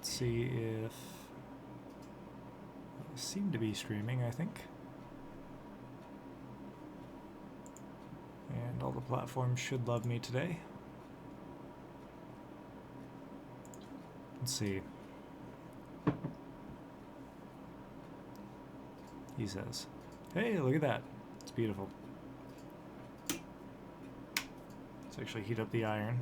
Let's see if... I seem to be streaming, I think. And all the platforms should love me today. Let's see. He says, hey, look at that. It's beautiful. Let's actually heat up the iron.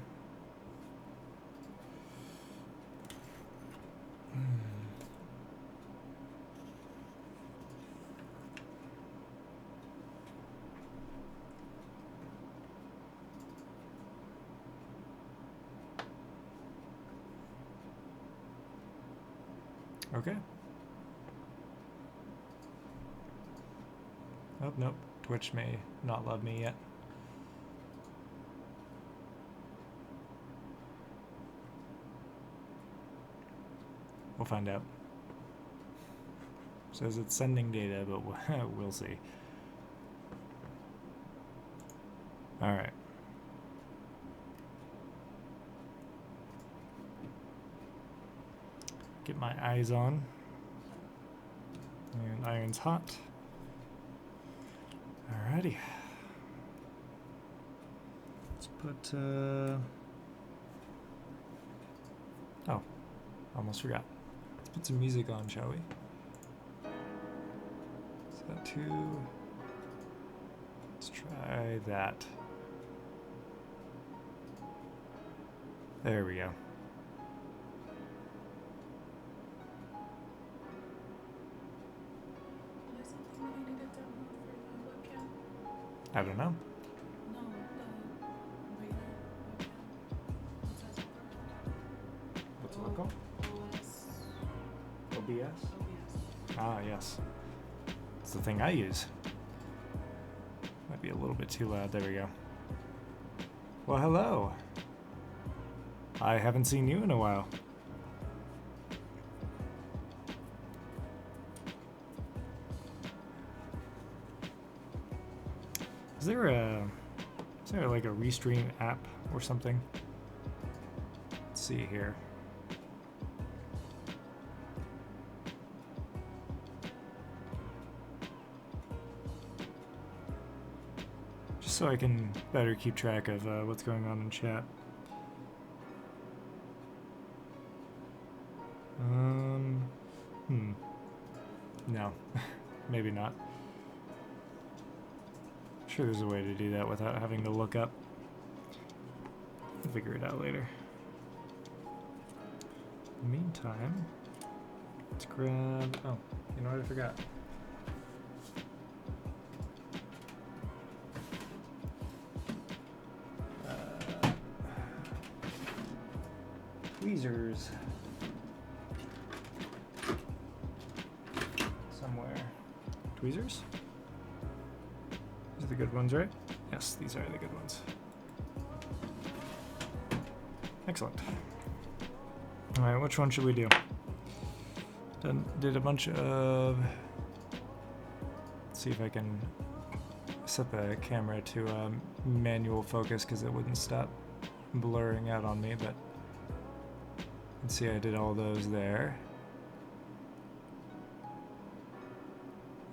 Okay. Oh, nope. Twitch may not love me yet. We'll find out. Says it's sending data, but we'll see. All right. Get my eyes on. And iron's hot. Alrighty. Let's put, oh, almost forgot. Let's put some music on, shall we? Is that too? Let's try that. There we go. I don't know. No, the radar webcam. What's it called? OBS? Ah, yes. It's the thing I use. Might be a little bit too loud. There we go. Well, hello. I haven't seen you in a while. Is there like a restream app or something? Let's see here. Just so I can better keep track of what's going on in chat. No, maybe not. Sure there's a way to do that without having to look up. I'll figure it out later. In the meantime, let's grab... Oh, you know what I forgot? Tweezers. Somewhere. Tweezers? These are the good ones, right? Yes, these are the good ones. Excellent. Alright, which one should we do? Did a bunch of... Let's see if I can set the camera to manual focus because it wouldn't stop blurring out on me, but let's see, I did all those there.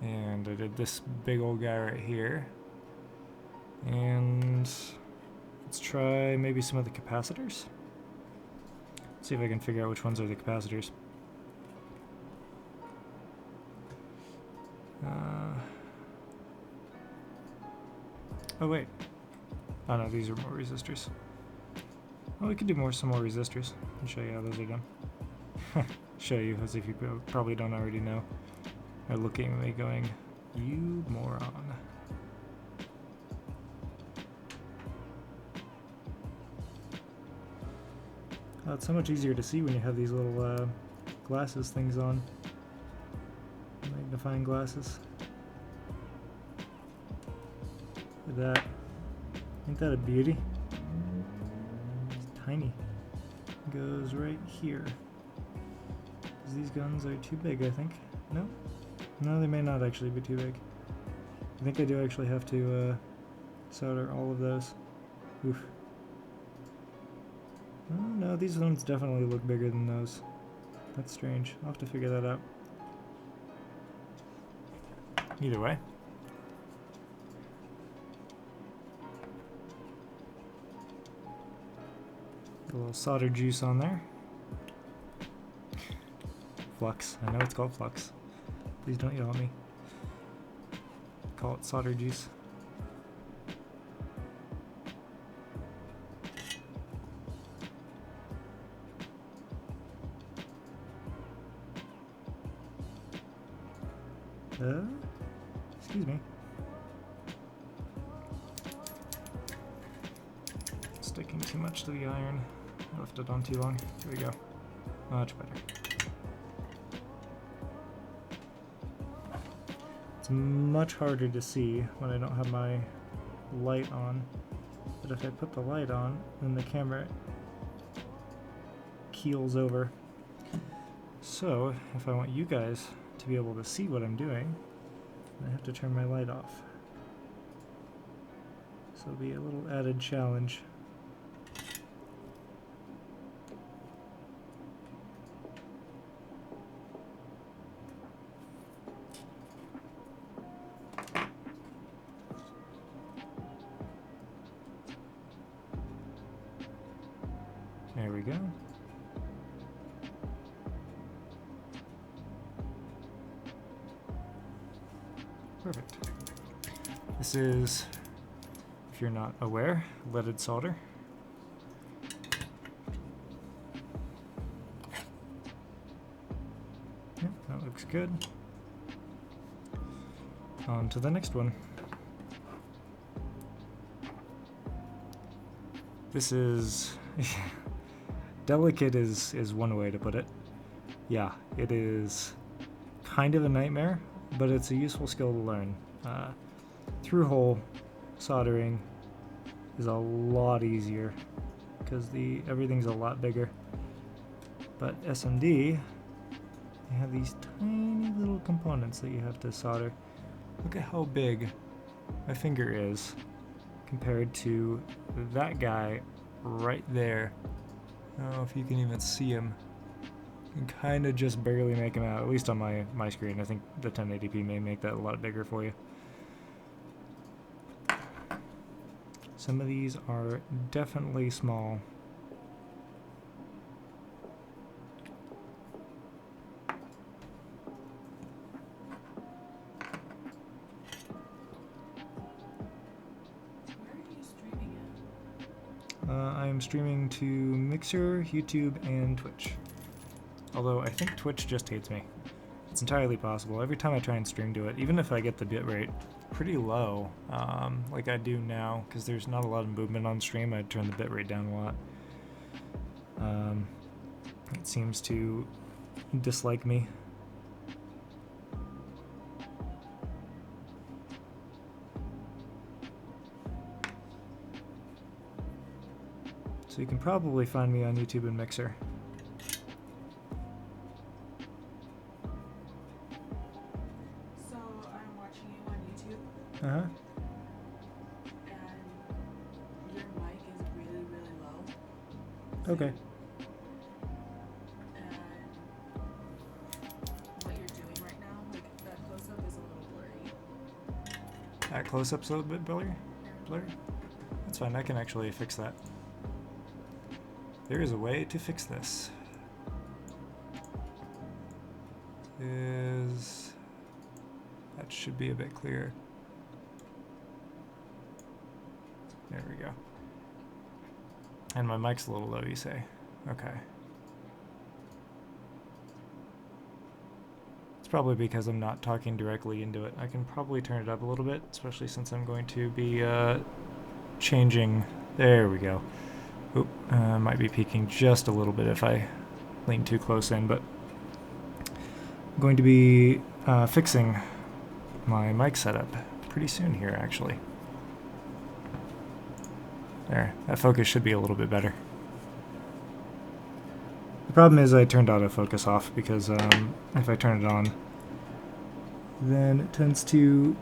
And I did this big old guy right here. And let's try maybe some of the capacitors. See if I can figure out which ones are the capacitors. Oh wait. Oh no, these are more resistors. Well, we could do some more resistors and show you how those are done. Show you as if you probably don't already know. They're looking at me going, you moron. Oh, it's so much easier to see when you have these little glasses things on. Magnifying glasses. Look at that. Ain't that a beauty? It's tiny. It goes right here. These guns are too big, I think. No? No, they may not actually be too big. I think I do actually have to solder all of those. Oof. Oh, no, these ones definitely look bigger than those. That's strange. I'll have to figure that out. Either way. A little solder juice on there. Flux. I know it's called flux. Please don't yell at me. Call it solder juice. Excuse me. Sticking too much to the iron. I left it on too long. Here we go. Much better. It's much harder to see when I don't have my light on. But if I put the light on, then the camera keels over. So, if I want you guys to be able to see what I'm doing, I have to turn my light off. So it'll be a little added challenge. There we go. Perfect. This is, if you're not aware, leaded solder. Yep, that looks good. On to the next one. This is delicate is one way to put it. Yeah, it is kind of a nightmare, but it's a useful skill to learn. Through-hole soldering is a lot easier because everything's a lot bigger. But SMD, you have these tiny little components that you have to solder. Look at how big my finger is compared to that guy right there. I don't know if you can even see him. You can kind of just barely make him out, at least on my screen. I think the 1080p may make that a lot bigger for you. Some of these are definitely small. I'm streaming to Mixer, YouTube, and Twitch. Although I think Twitch just hates me. It's entirely possible. Every time I try and stream to it, even if I get the bitrate pretty low, like I do now, because there's not a lot of movement on stream, I turn the bitrate down a lot. It seems to dislike me. So you can probably find me on YouTube and Mixer. So I'm watching you on YouTube. Uh-huh. And your mic is really, really low. Okay. And what you're doing right now, like that close-up is a little blurry. That close-up's a little bit blurry? That's fine, I can actually fix that. There is a way to fix this. That should be a bit clearer. There we go. And my mic's a little low, you say? Okay. It's probably because I'm not talking directly into it. I can probably turn it up a little bit, especially since I'm going to be changing. There we go. Oop, might be peaking just a little bit if I lean too close in, but I'm going to be fixing my mic setup pretty soon here, actually. There, that focus should be a little bit better. The problem is I turned autofocus off because if I turn it on, then it tends to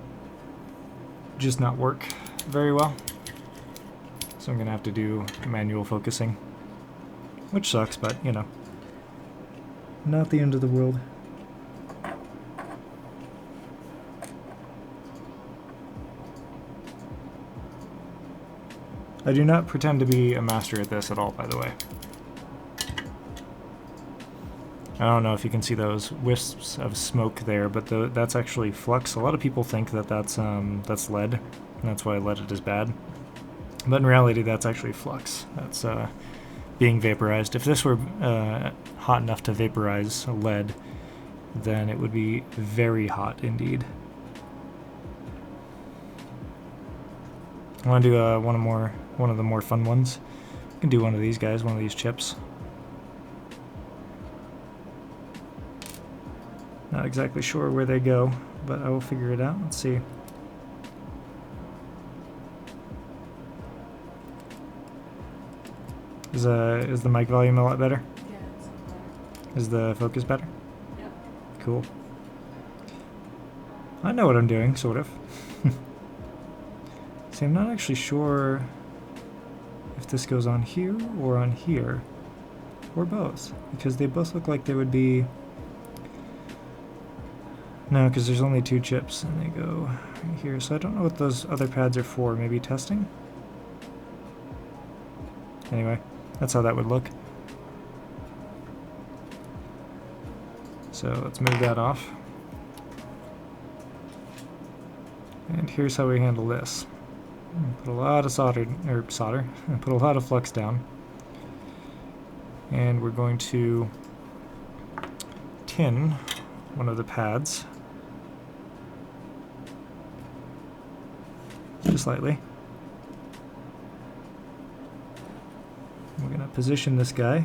just not work very well. So I'm going to have to do manual focusing, which sucks, but you know. Not the end of the world. I do not pretend to be a master at this at all, by the way. I don't know if you can see those wisps of smoke there, but that's actually flux. A lot of people think that that's lead, and that's why lead is bad. But in reality, that's actually flux. That's being vaporized. If this were hot enough to vaporize lead, then it would be very hot indeed. I want to do one of the more fun ones. I can do one of these guys, one of these chips. Not exactly sure where they go, but I will figure it out. Let's see. Is the mic volume a lot better? Yeah, it's better. Is the focus better? Yep. Cool. I know what I'm doing, sort of. See, I'm not actually sure if this goes on here or on here, or both, because they both look like they would be... No, because there's only 2 chips, and they go right here, so I don't know what those other pads are for. Maybe testing? Anyway, that's how that would look. So let's move that off. And here's how we handle this. Put a lot of solder, put a lot of flux down. And we're going to tin one of the pads. Just lightly. We're going to position this guy.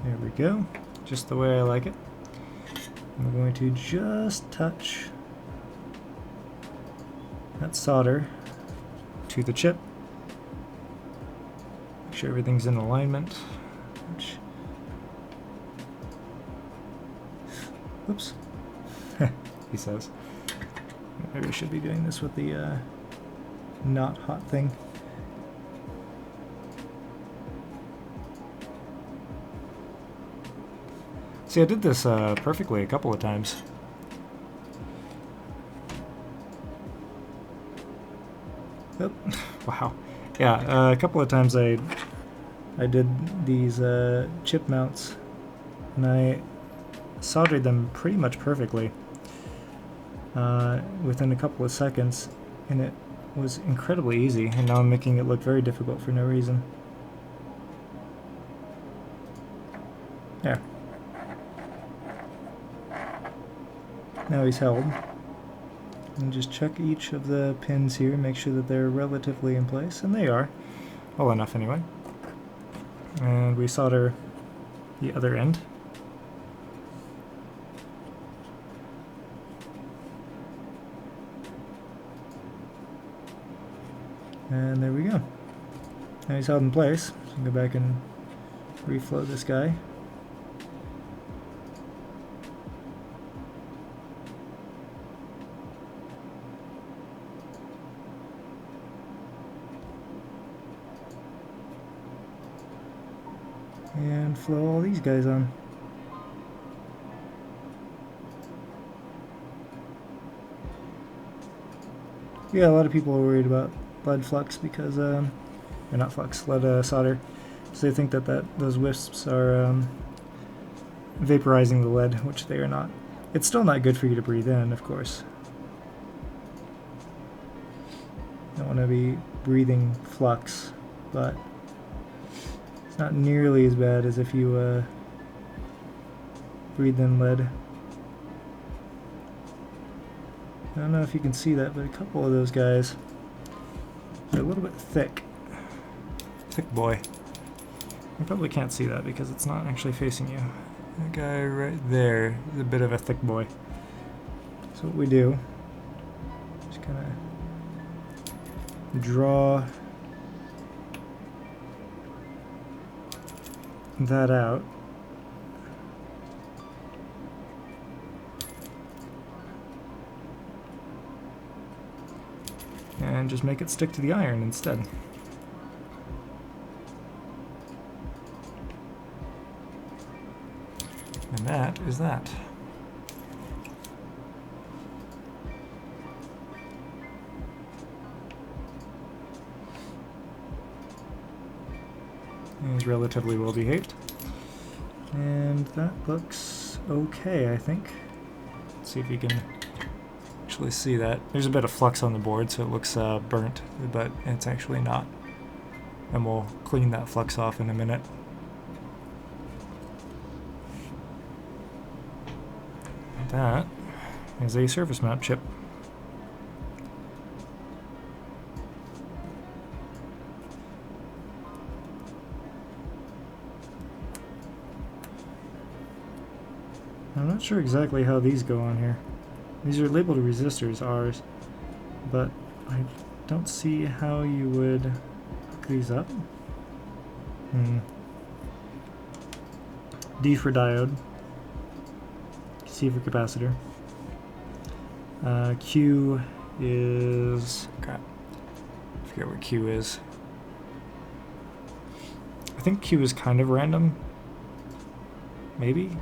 There we go, just the way I like it. And we're going to just touch that solder to the chip. Make sure everything's in alignment. Oops, he says. Maybe I should be doing this with the not hot thing. See, I did this perfectly a couple of times. Yep. Wow. Yeah, a couple of times I did these chip mounts, and I soldered them pretty much perfectly within a couple of seconds, and it was incredibly easy, and now I'm making it look very difficult for no reason. There. Now he's held. And just check each of the pins here, make sure that they're relatively in place, and they are. Well enough anyway. And we solder the other end. And there we go. Now he's held in place. So we can go back and reflow this guy. And flow all these guys on. Yeah, a lot of people are worried about lead flux because, or not flux, lead solder. So they think that those wisps are vaporizing the lead, which they are not. It's still not good for you to breathe in, of course. You don't want to be breathing flux, but it's not nearly as bad as if you breathed in lead. I don't know if you can see that, but a couple of those guys are a little bit thick. Thick boy. You probably can't see that because it's not actually facing you. That guy right there is a bit of a thick boy. So what we do, just kind of draw that out. and just make it stick to the iron instead. And that is that. He's relatively well behaved. And that looks okay, I think. Let's see if you can actually see that. There's a bit of flux on the board, so it looks burnt, but it's actually not. And we'll clean that flux off in a minute. That is a surface mount chip. I'm not sure exactly how these go on here. These are labeled resistors, ours, but I don't see how you would hook these up. D for diode, C for capacitor. Q is... crap. I forget what Q is. I think Q is kind of random. Maybe?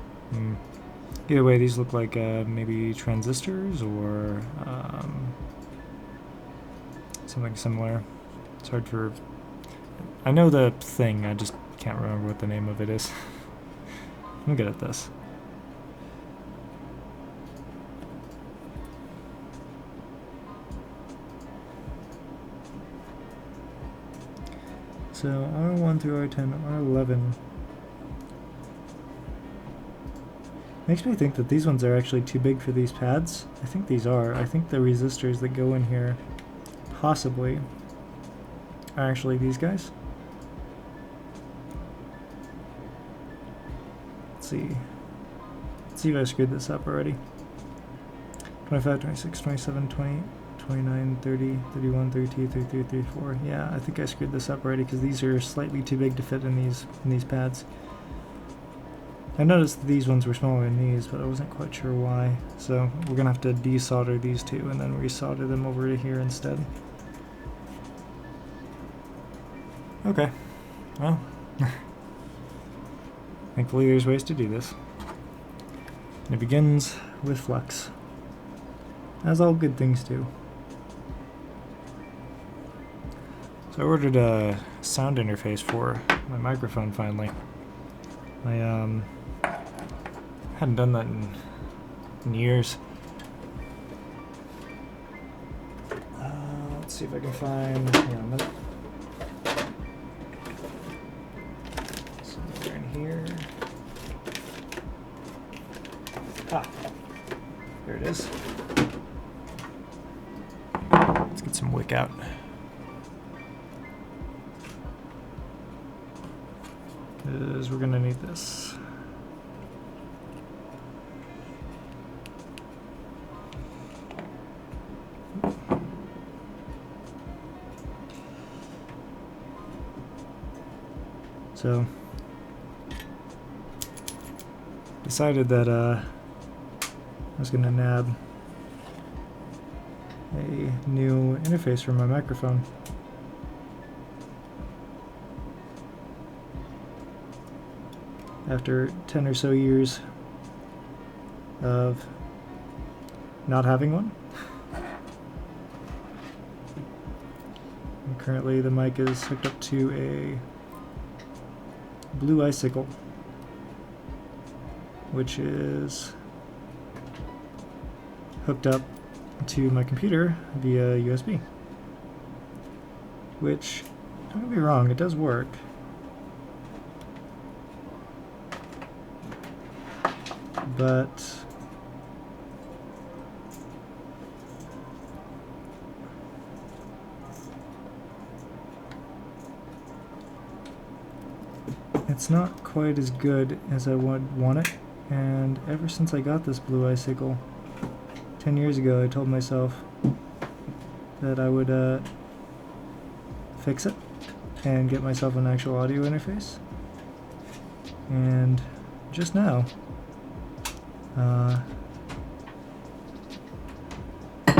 Either way, these look like maybe transistors or something similar. It's hard for... I know the thing, I just can't remember what the name of it is. I'm good at this. So R1 through R10, R11. Makes me think that these ones are actually too big for these pads. I think these are. I think the resistors that go in here possibly are actually these guys. Let's see. Let's see if I screwed this up already. 25, 26, 27, 28, 29, 30, 31, 32, 33, 34. Yeah, I think I screwed this up already because these are slightly too big to fit in these pads. I noticed that these ones were smaller than these, but I wasn't quite sure why. So we're going to have to desolder these two and then resolder them over to here instead. Okay. Well, thankfully there's ways to do this. And it begins with flux, as all good things do. So I ordered a sound interface for my microphone finally. I hadn't done that in years. Let's see if I can find... hang on a minute. Somewhere in here. Ah! There it is. Let's get some wick out. Because we're going to need this. So, decided that I was going to nab a new interface for my microphone. After 10 or so years of not having one. And currently the mic is hooked up to a Blue Icicle, which is hooked up to my computer via USB. Which, don't get me wrong, it does work. But it's not quite as good as I would want it, and ever since I got this Blue Icicle 10 years ago, I told myself that I would fix it and get myself an actual audio interface. And just now,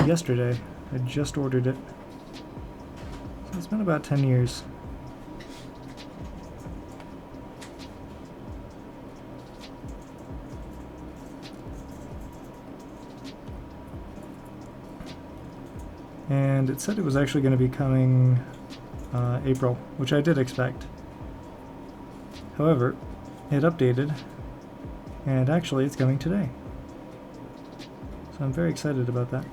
yesterday, I just ordered it, It's been about 10 years. And it said it was actually going to be coming April, which I did expect. However, it updated, and actually it's coming today. So I'm very excited about that.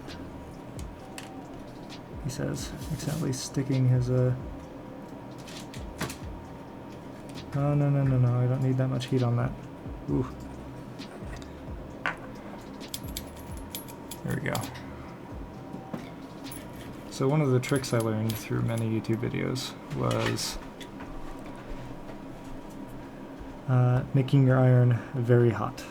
He says, accidentally sticking his oh, no, I don't need that much heat on that. Ooh. There we go. So one of the tricks I learned through many YouTube videos was making your iron very hot.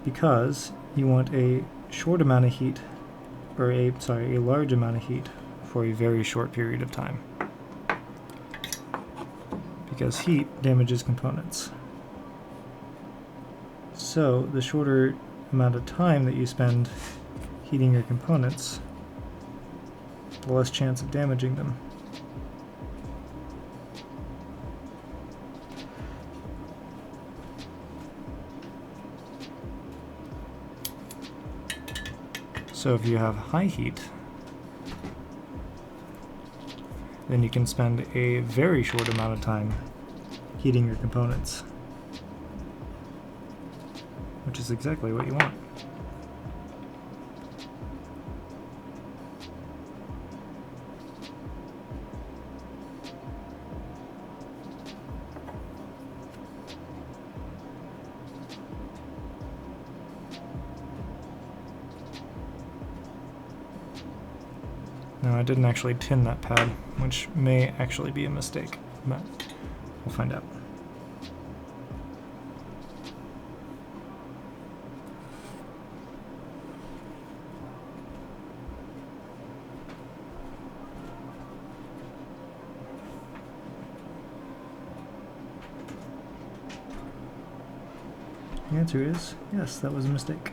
Because you want a short amount of heat, or a large amount of heat for a very short period of time. Because heat damages components. So the shorter amount of time that you spend heating your components, the less chance of damaging them. So if you have high heat, then you can spend a very short amount of time heating your components, which is exactly what you want. No, I didn't actually tin that pad, which may actually be a mistake, but we'll find out. The answer is yes, that was a mistake.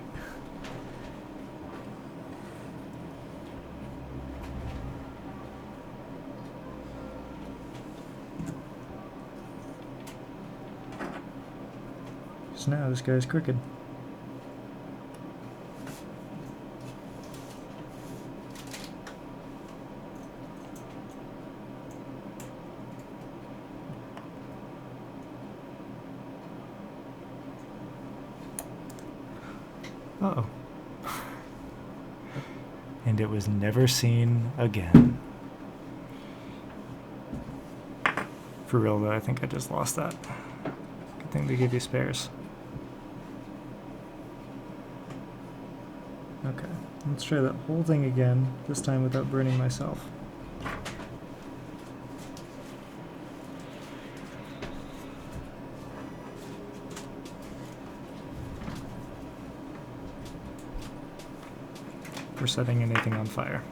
So now this guy's crooked. Uh-oh. And it was never seen again. For real though, I think I just lost that. Good thing they give you spares. Okay, let's try that whole thing again, this time without burning myself. For setting anything on fire.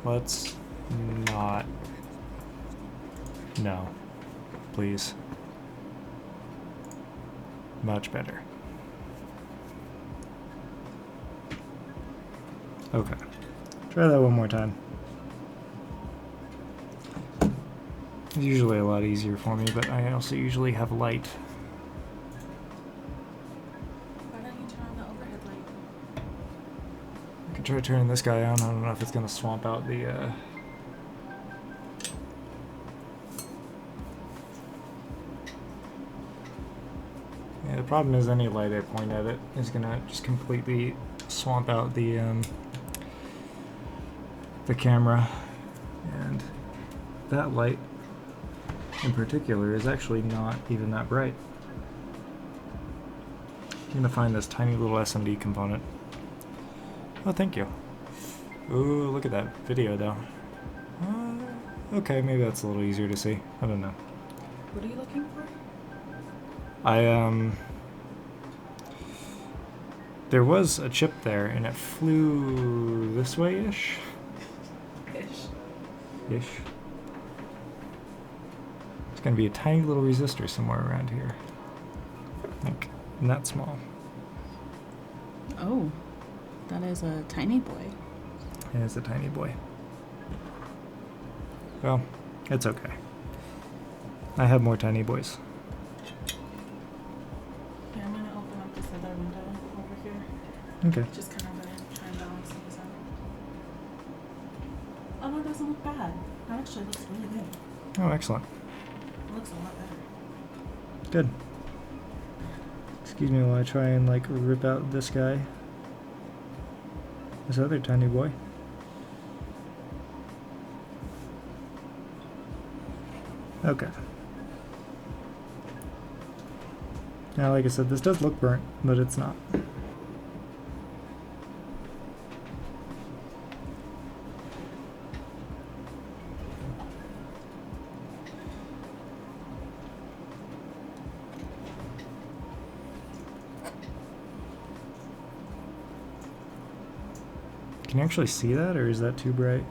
Let's not. No. Please. Much better. Okay. Try that one more time. It's usually a lot easier for me, but I also usually have light. Why don't you turn on the overhead light? I could try turning this guy on. I don't know if it's going to swamp out the Yeah, the problem is any light I point at it is going to just completely swamp out the camera, and that light in particular is actually not even that bright. You're going to find this tiny little SMB component. Oh, thank you. Ooh, look at that video though. Okay, maybe that's a little easier to see. I don't know. What are you looking for? There was a chip there and it flew this way-ish? Ish. going to be a tiny little resistor somewhere around here. Like, not small. Oh, that is a tiny boy. It is a tiny boy. Well, it's okay. I have more tiny boys. Yeah, I'm gonna open up this other window over here. Okay. Just kind of try and balance things out. Oh, no, it doesn't look bad. That actually looks really good. Oh, excellent. It looks a lot better. Good. Excuse me while I try and, like, rip out this guy. This other tiny boy. Okay. Now, like I said, this does look burnt, but it's not. Can you actually see that, or is that too bright?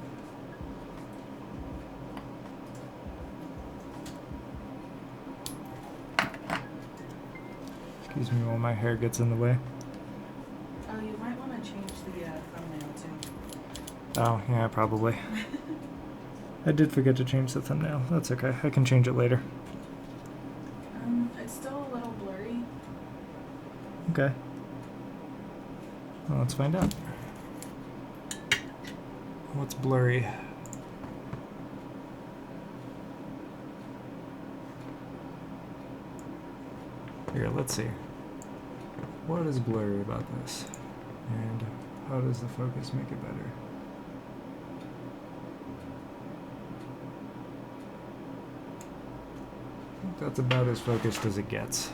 Excuse me while my hair gets in the way. Oh, you might want to change the thumbnail too. Oh, yeah, probably. I did forget to change the thumbnail. That's okay. I can change it later. It's still a little blurry. Okay. Well, let's find out. What's blurry? Here, let's see. What is blurry about this? And how does the focus make it better? I think that's about as focused as it gets.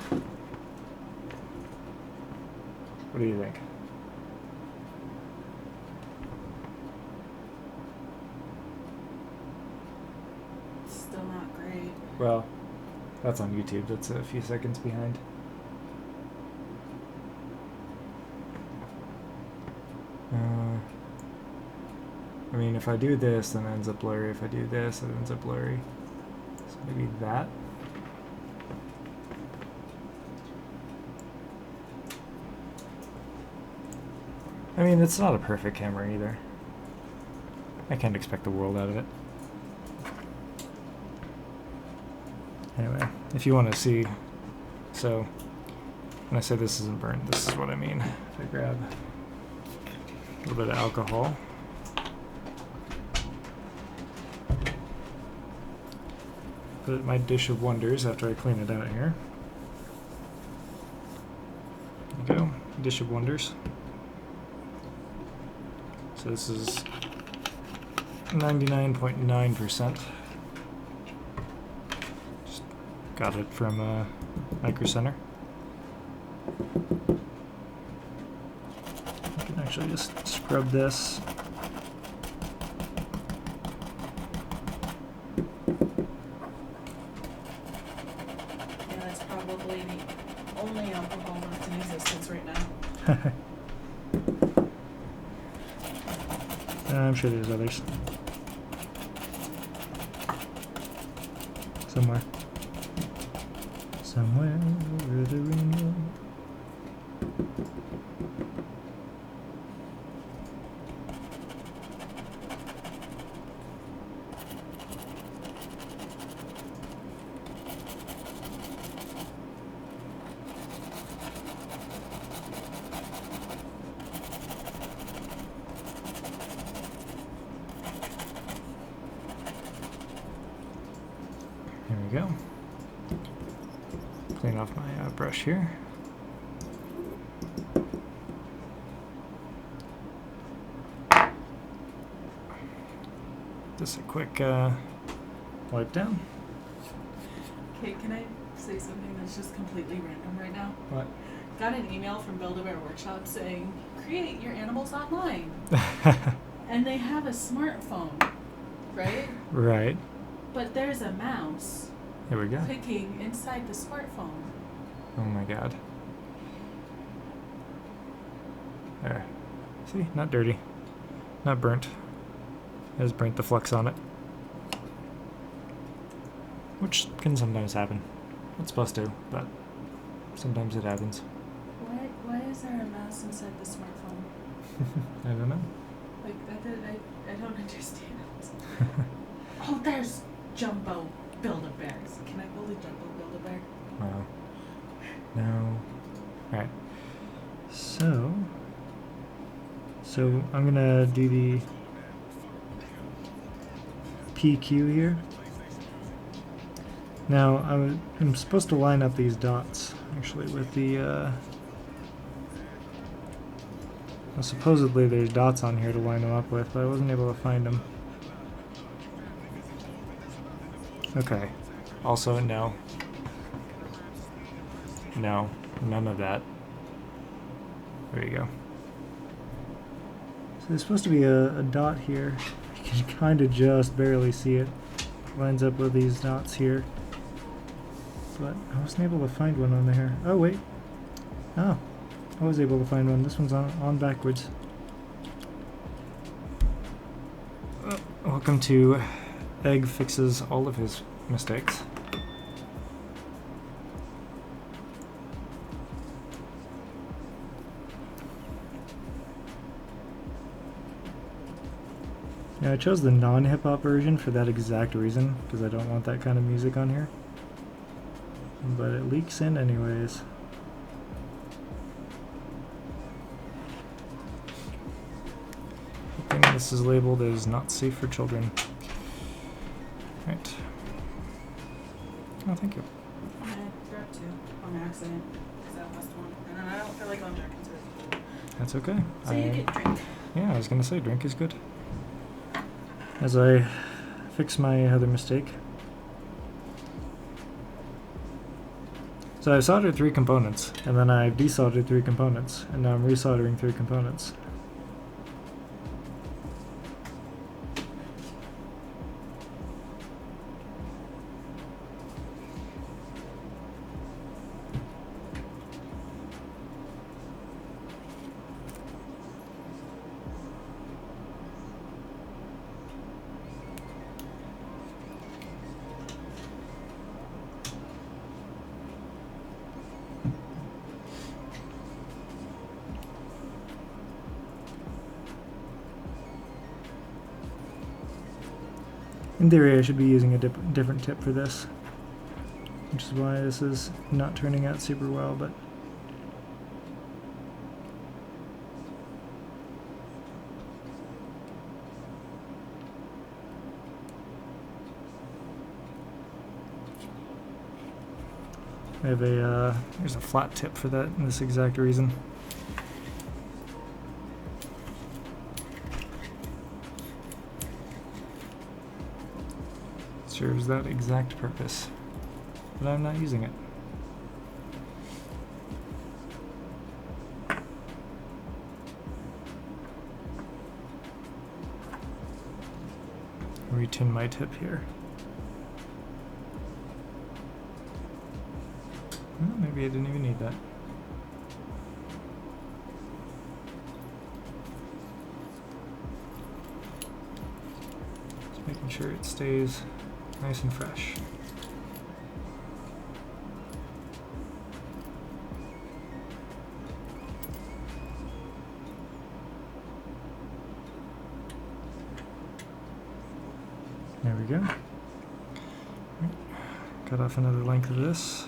What do you think? It's still not great. Well, that's on YouTube. That's a few seconds behind. I mean, if I do this, then it ends up blurry. If I do this, it ends up blurry. So maybe that. I mean, it's not a perfect camera either. I can't expect the world out of it. Anyway, if you want to see, so when I say this isn't burnt, this is what I mean. If I grab a little bit of alcohol, put it in my dish of wonders after I clean it out here. There you go, dish of wonders. So this is 99.9%. Just got it from Micro Center. I can actually just scrub this. Yeah, that's probably the only alcohol left in existence right now. I'm sure there's others. Somewhere. Somewhere over the rainbow. There we go. Clean off my brush here. Just a quick wipe down. Okay, can I say something that's just completely random right now? What? Got an email from Build-A-Bear Workshop saying, create your animals online. And they have a smartphone, right? Right. But there's a mouse Here we go. clicking inside the smartphone. Oh my god. There. See? Not dirty. Not burnt. It has burnt the flux on it. which can sometimes happen. It's supposed to, but sometimes it happens. Why is there a mouse inside the smartphone? I don't know. Like, I don't understand. Oh, there's Jumbo Build-A-Bears. Can I build a Jumbo Build-A-Bear? Wow. No. Alright. So I'm gonna do the PQ here. Now I'm supposed to line up these dots actually with the well, supposedly there's dots on here to line them up with, but I wasn't able to find them. Okay. Also, no. No, none of that. There you go. So there's supposed to be a dot here. You can kind of just barely see it. Lines up with these dots here. But I wasn't able to find one on there. Oh, wait. Oh, I was able to find one. This one's on backwards. Welcome to Egg Fixes All of His Mistakes. Now, I chose the non-hip-hop version for that exact reason, because I don't want that kind of music on here. But it leaks in anyways. I think this is labeled as not safe for children. Right. Oh, thank you. I grabbed two on accident, because that last one. And then I don't feel like going back into it. That's okay. So you get drink. Yeah, I was gonna say drink is good. As I fix my other mistake. So I soldered 3 components, and then I desoldered 3 components, and now I'm resoldering 3 components. In theory, I should be using a different tip for this, which is why this is not turning out super well, but I have here's a flat tip for that, and this exact reason. Serves that exact purpose, but I'm not using it. Retin my tip here. Well, maybe I didn't even need that. Just making sure it stays nice and fresh. There we go. Cut off another length of this.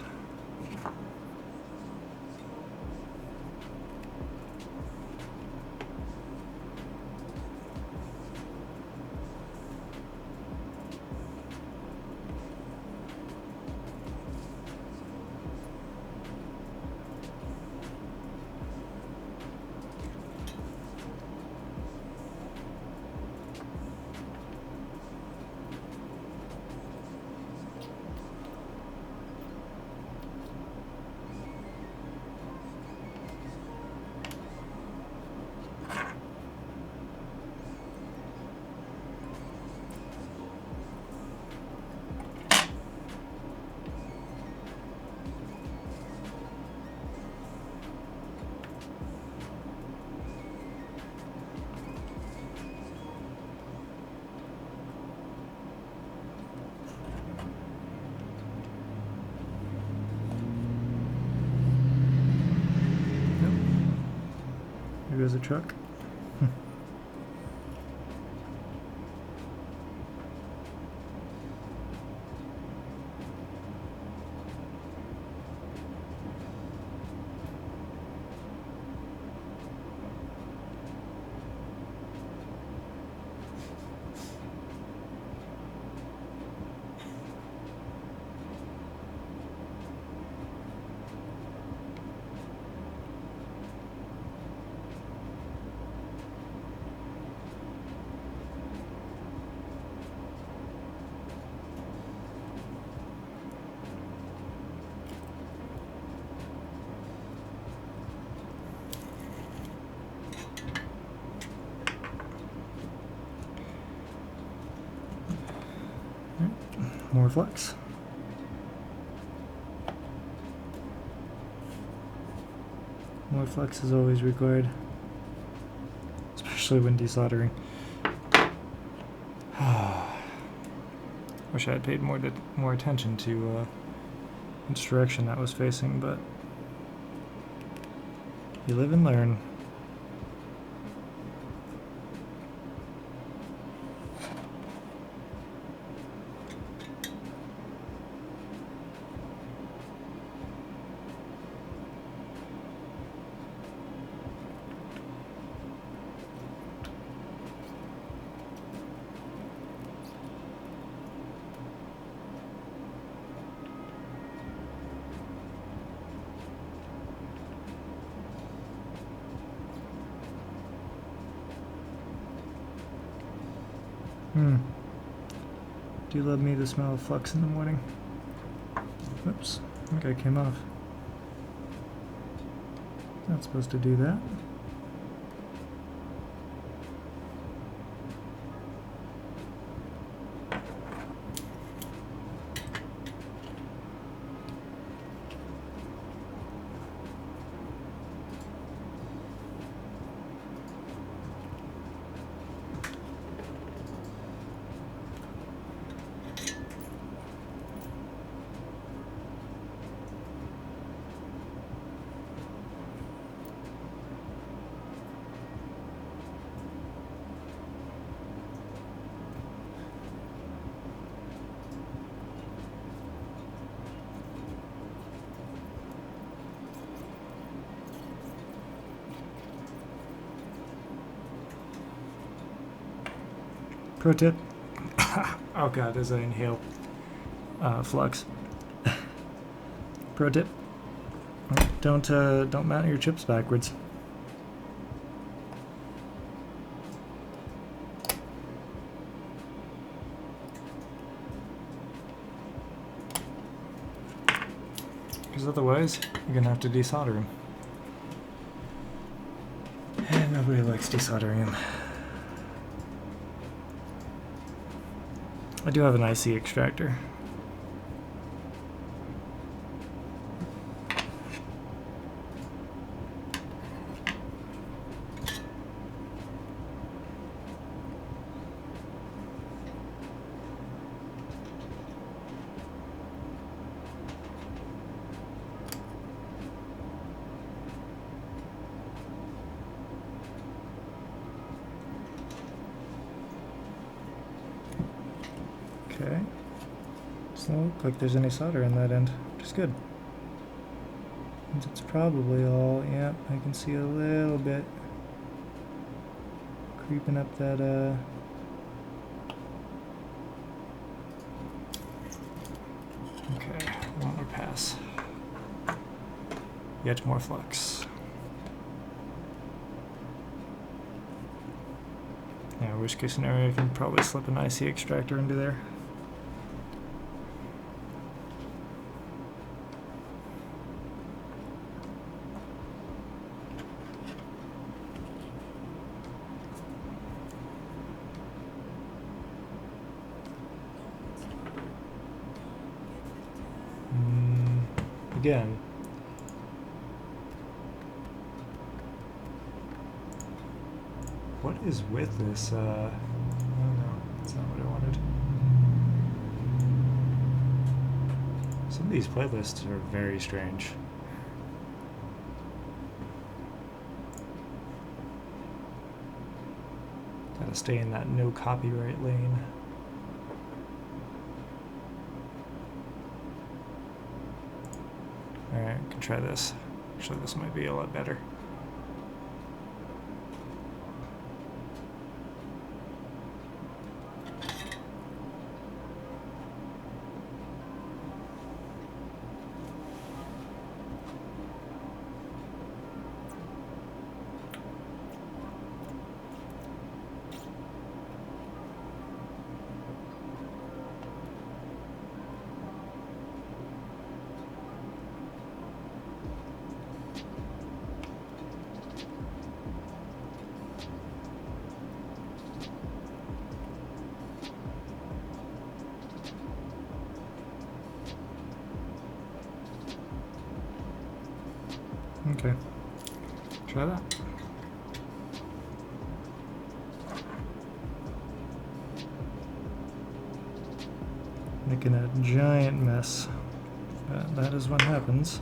as a truck. More flux. More flux is always required, especially when desoldering. Wish I had paid more attention to which direction that was facing, but you live and learn. Do you love me the smell of flux in the morning? Oops, I think I came off. Not supposed to do that. Pro tip. Oh god, as I inhale flux. Pro tip. Don't mount your chips backwards. Because otherwise, you're gonna have to desolder them. And nobody likes desoldering them. I do have an IC extractor. Okay, doesn't look like there's any solder in that end, which is good. Means it's probably all, yep, I can see a little bit creeping up that, okay, one more pass. Yet more flux. Yeah, worst case scenario, I can probably slip an IC extractor into there. Again, what is with this? Oh no, that's not what I wanted. Some of these playlists are very strange. Gotta stay in that no copyright lane. Alright, I can try this. Actually, this might be a lot better. Okay, try that. Making a giant mess. But that is what happens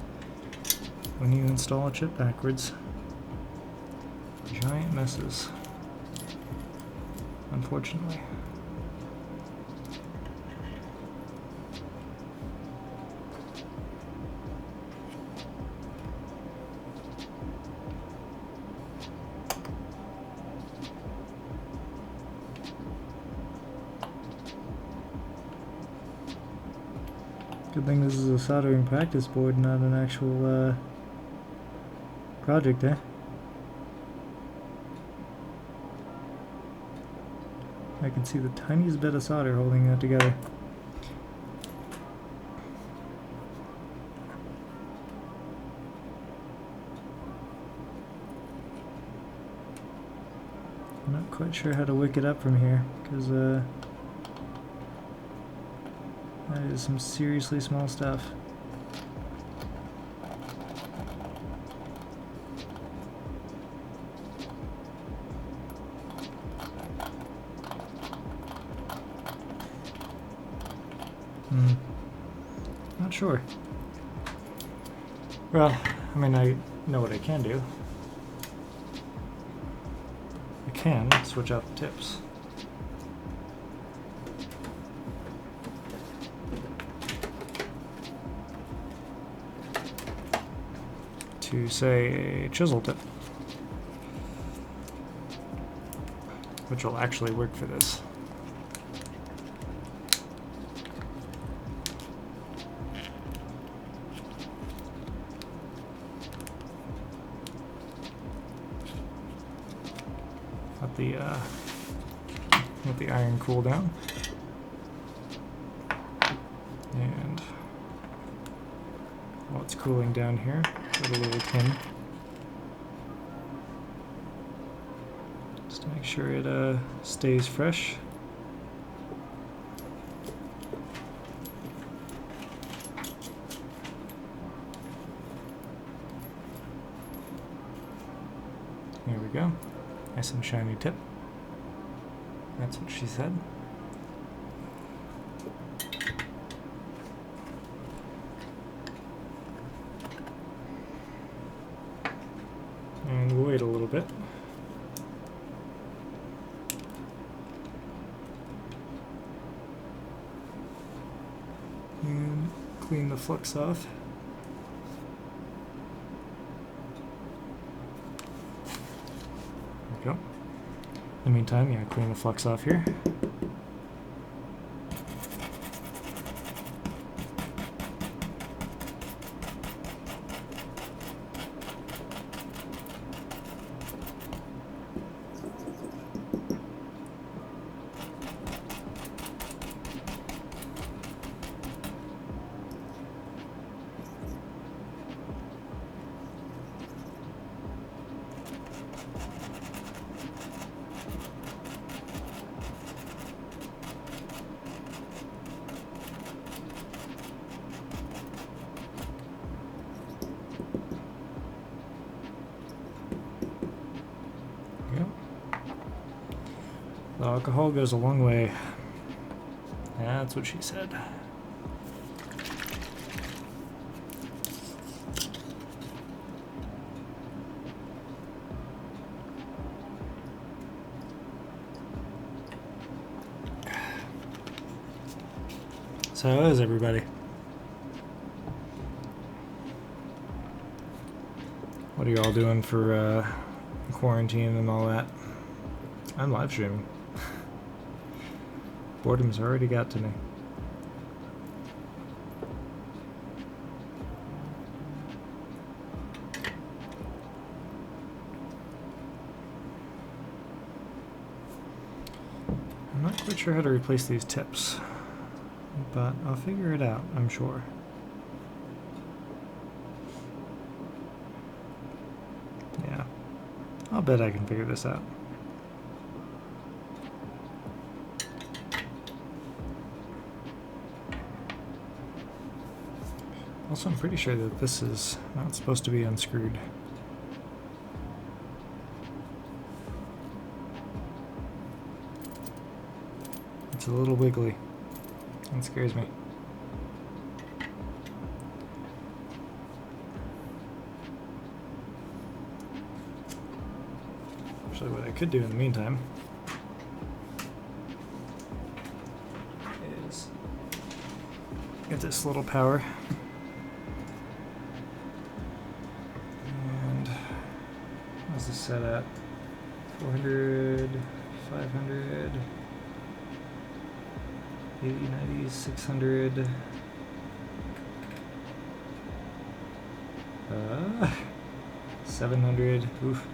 when you install a chip backwards. Giant messes. Unfortunately. Good thing this is a soldering practice board, not an actual project, eh? I can see the tiniest bit of solder holding that together. I'm not quite sure how to wick it up from here, because that is some seriously small stuff. Not sure. Well, I mean, I know what I can do. I can switch out the tips. To say a chisel tip, which will actually work for this. Let the iron cool down, and while it's cooling down here, put a little tin just to make sure it stays fresh. There we go. Nice and shiny tip. That's what she said. And we'll wait a little bit. And clean the flux off. There we go. In the meantime, yeah, clean the flux off here. The alcohol goes a long way. That's what she said. So how is everybody? What are you all doing for quarantine and all that? I'm live streaming. Boredom's already got to me. I'm not quite sure how to replace these tips, but I'll figure it out, I'm sure. Yeah, I'll bet I can figure this out. Also, I'm pretty sure that this is not supposed to be unscrewed. It's a little wiggly. That scares me. Actually, what I could do in the meantime is get this little power. And what's this set at? 400, 500, 80, 90, 600. 700. Oof.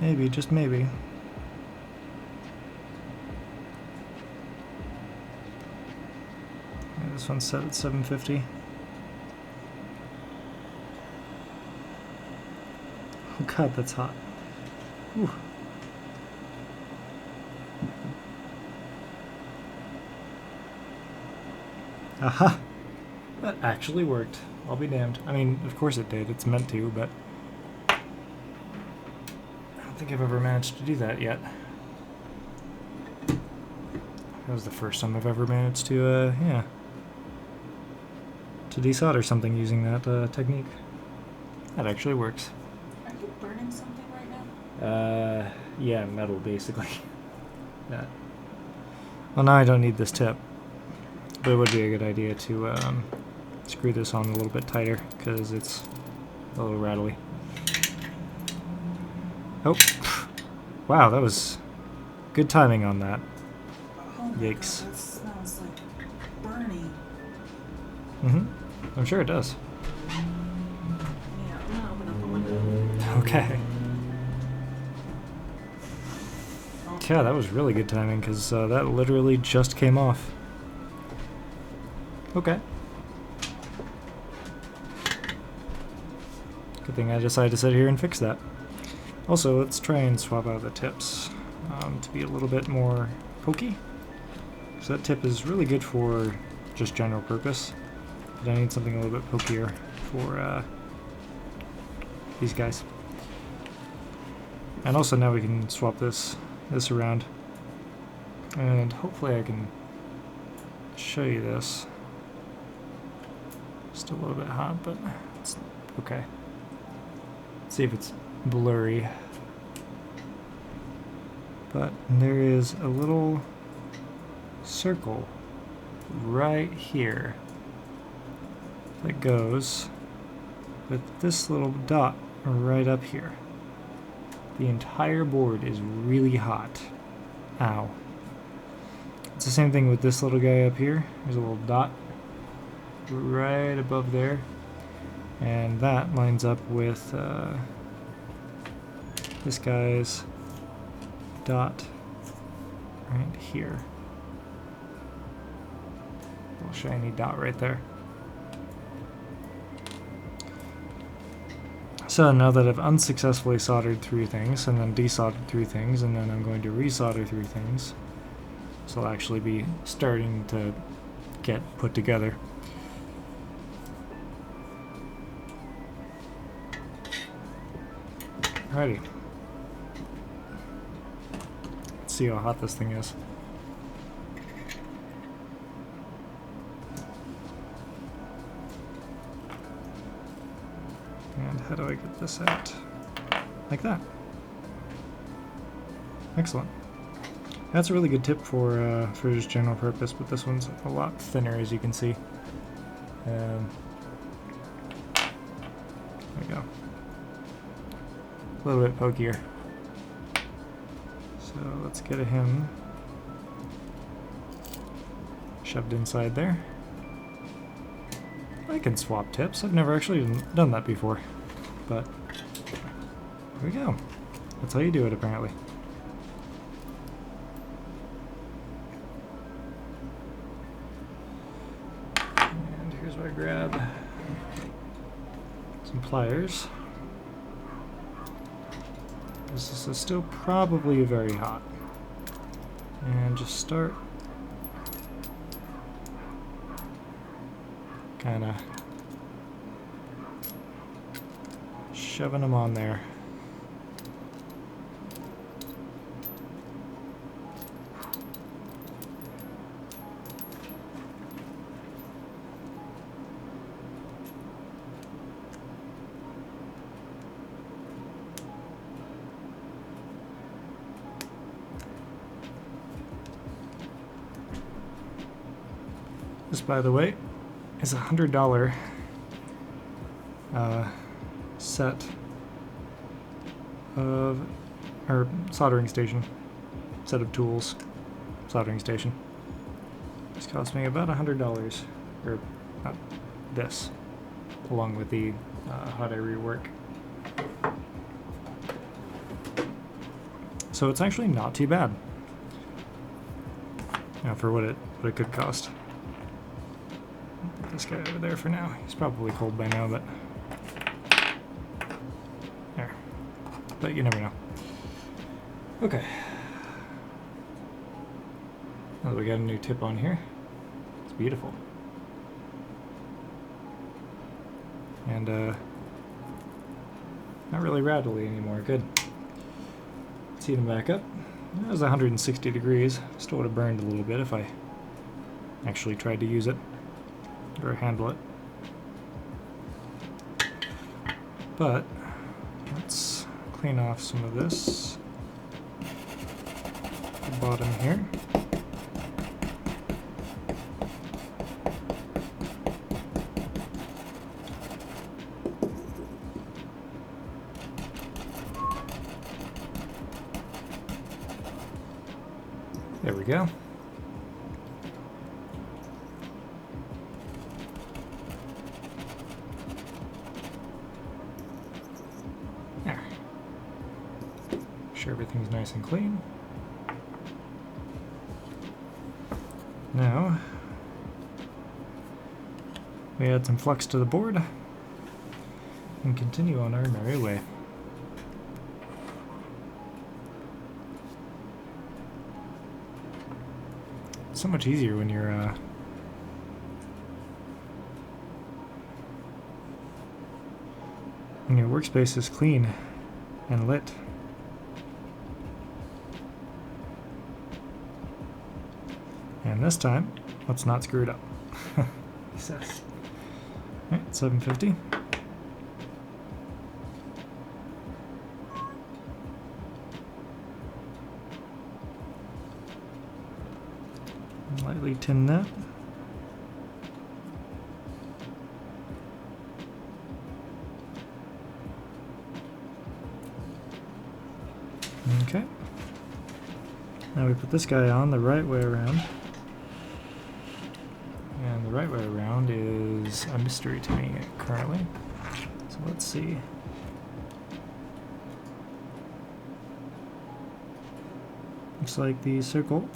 Maybe, just maybe. Yeah, this one's set at 750. Oh god, that's hot. Ooh. Aha! That actually worked. I'll be damned. I mean, of course it did. It's meant to, but I don't think I've ever managed to do that yet. That was the first time I've ever managed to, yeah, to desolder something using that technique. That actually works. Are you burning something right now? Yeah, metal, basically. Yeah. Well, now I don't need this tip. But it would be a good idea to screw this on a little bit tighter because it's a little rattly. Oh, wow, that was good timing on that. Oh my Yikes. God, that smells like burning. I'm sure it does. Yeah, I'm gonna open up the window. Okay. Yeah, that was really good timing because that literally just came off. Okay. Good thing I decided to sit here and fix that. Also, let's try and swap out the tips to be a little bit more pokey. So that tip is really good for just general purpose, but I need something a little bit pokier for these guys. And also now we can swap this around, and hopefully I can show you this. Still a little bit hot, but it's okay. Let's see if it's blurry. But there is a little circle right here that goes with this little dot right up here. The entire board is really hot. Ow. It's the same thing with this little guy up here. There's a little dot right above there, and that lines up with this guy's dot right here. Little shiny dot right there. So now that I've unsuccessfully soldered through things and then desoldered through things and then I'm going to resolder through things, this will actually be starting to get put together. Alrighty. Let's see how hot this thing is. And how do I get this out? Like that. Excellent. That's a really good tip for just general purpose, but this one's a lot thinner, as you can see. There we go. A little bit pokier. So let's get him shoved inside there. I can swap tips. I've never actually done that before, but there we go. That's how you do it, apparently. And here's where I grab some pliers. This is still probably very hot. And just start kind of shoving them on there. This, by the way, is a $100 set of, or soldering station, set of tools, soldering station. This cost me about $100, or this, along with the hot air rework. So it's actually not too bad, for what it could cost. This guy over there for now. He's probably cold by now, but there. But you never know. Okay. Now that we got a new tip on here, it's beautiful. And not really rattly anymore. Good. Let's heat him back up. It was 160 degrees. Still would have burned a little bit if I actually tried to use it or handle it. But let's clean off some of this at the bottom here. There we go. There. Make sure everything's nice and clean. Now, we add some flux to the board and continue on our merry way. So much easier when you're when your workspace is clean and lit. And this time, let's not screw it up. He says. Alright, 750. Lightly tin that. Okay. Now we put this guy on the right way around. And the right way around is a mystery to me currently. So let's see. Looks like the circle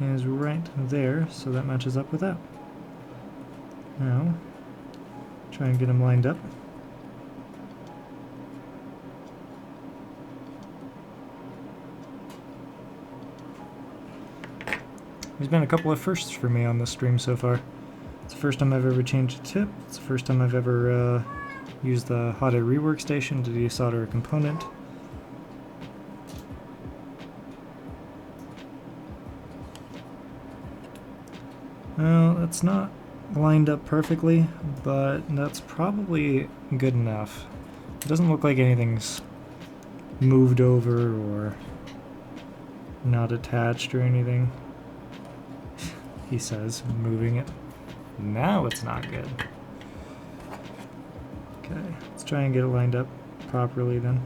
is right there, so that matches up with that. Now, try and get them lined up. There's been a couple of firsts for me on this stream so far. It's the first time I've ever changed a tip. It's the first time I've ever used the hot air rework station to desolder a component. Well, that's not lined up perfectly, but that's probably good enough. It doesn't look like anything's moved over or not attached or anything. He says, moving it. Now it's not good. Okay, let's try and get it lined up properly then.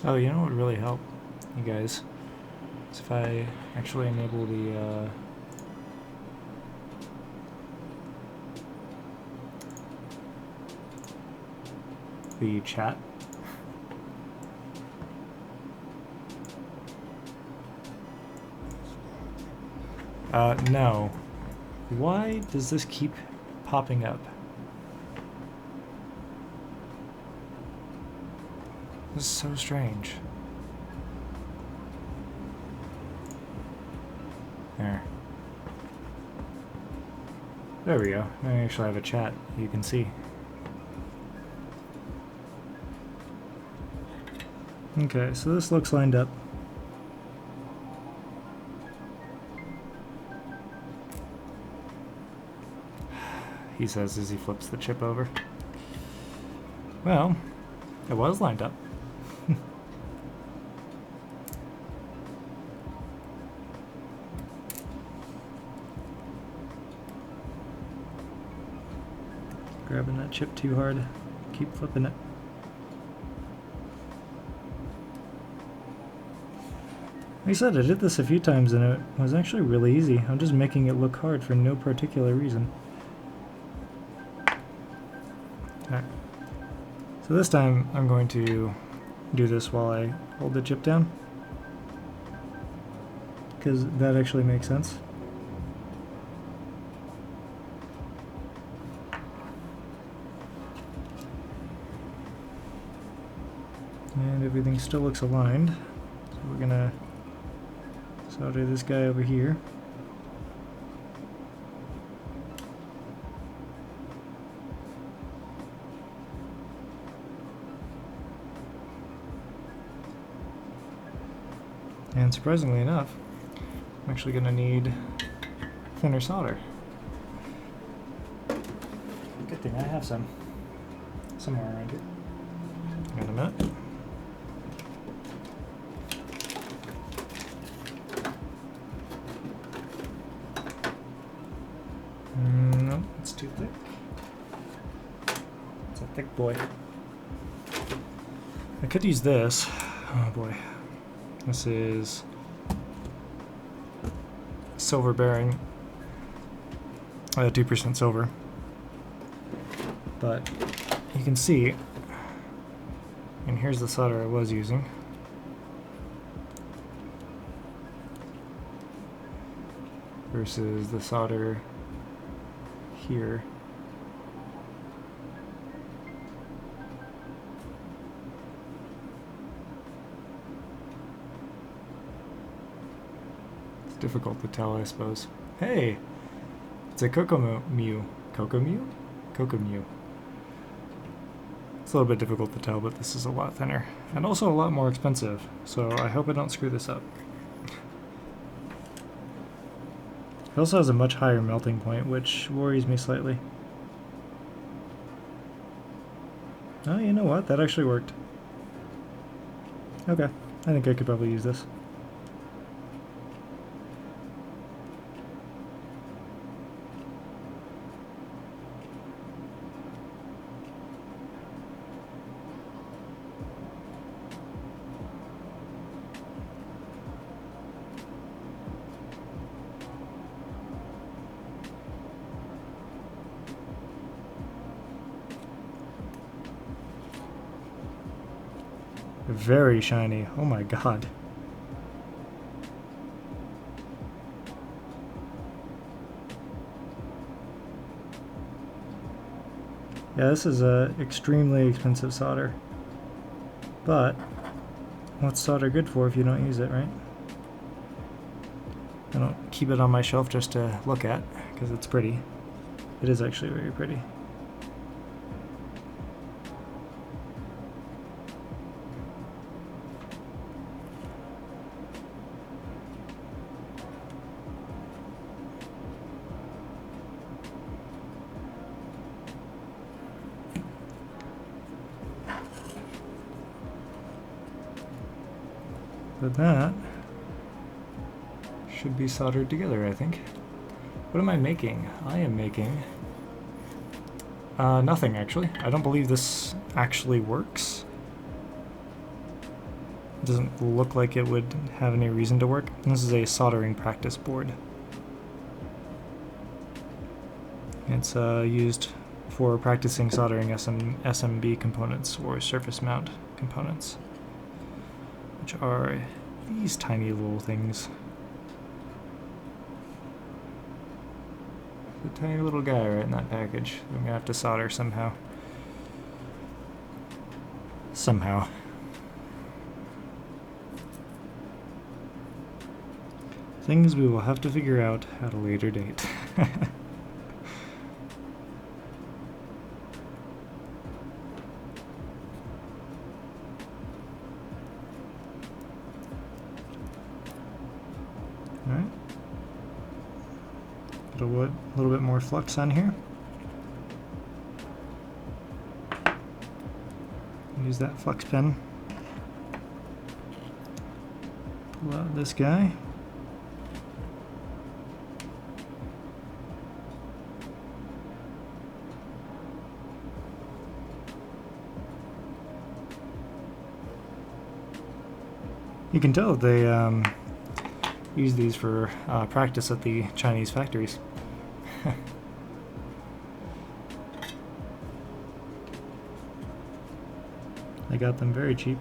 Oh, you know what would really help, you guys, is if I actually enable the chat. No. Why does this keep popping up? This is so strange. There we go. Now I actually have a chat you can see. Okay, so this looks lined up. He says as he flips the chip over. Well, it was lined up. Grabbing that chip too hard. Keep flipping it. Like I said, I did this a few times and it was actually really easy. I'm just making it look hard for no particular reason. Alright. So this time I'm going to do this while I hold the chip down, because that actually makes sense. And everything still looks aligned, so we're gonna solder this guy over here. And surprisingly enough, I'm actually gonna need thinner solder. Good thing I have some somewhere around here. Wait a minute. Nope, it's too thick. It's a thick boy. I could use this. Oh boy. This is silver bearing, 2% silver. But you can see, and here's the solder I was using. Versus the solder here. It's difficult to tell, I suppose. Hey! It's a Kokomew. Kokomew? Kokomew. It's a little bit difficult to tell, but this is a lot thinner. And also a lot more expensive, so I hope I don't screw this up. It also has a much higher melting point, which worries me slightly. Oh, you know what? That actually worked. Okay, I think I could probably use this. Very shiny. Oh my god. Yeah, this is a extremely expensive solder. But what's solder good for if you don't use it, right? I don't keep it on my shelf just to look at because it's pretty. It is actually very pretty. But that should be soldered together, I think. What am I making? I am making nothing, actually. I don't believe this actually works. It doesn't look like it would have any reason to work. This is a soldering practice board. It's used for practicing soldering SMB components or surface mount components, which are these tiny little things. A tiny little guy right in that package. I'm gonna have to solder somehow. Somehow. Things we will have to figure out at a later date. Alright. A little bit more flux on here. Use that flux pen. Pull out this guy. You can tell they use these for practice at the Chinese factories. I got them very cheap.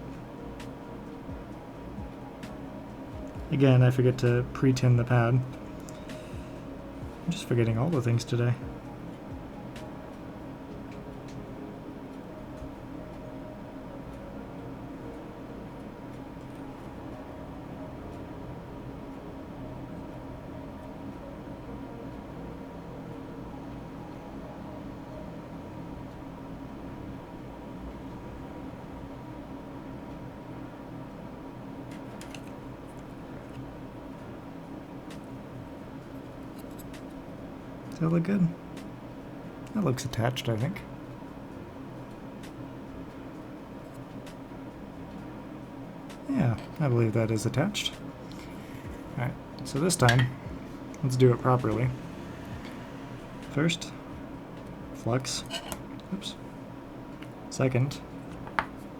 Again, I forget to pre-tin the pad. I'm just forgetting all the things today. Does that look good? That looks attached, I think. Yeah, I believe that is attached. Alright, so this time, let's do it properly. First, flux. Oops. Second,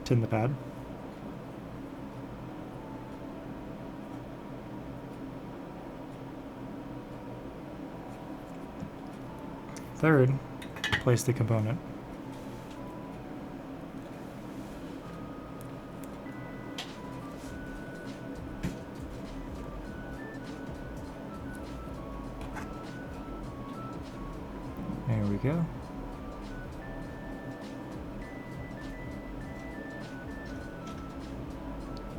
tin the pad. Third, place the component. There we go.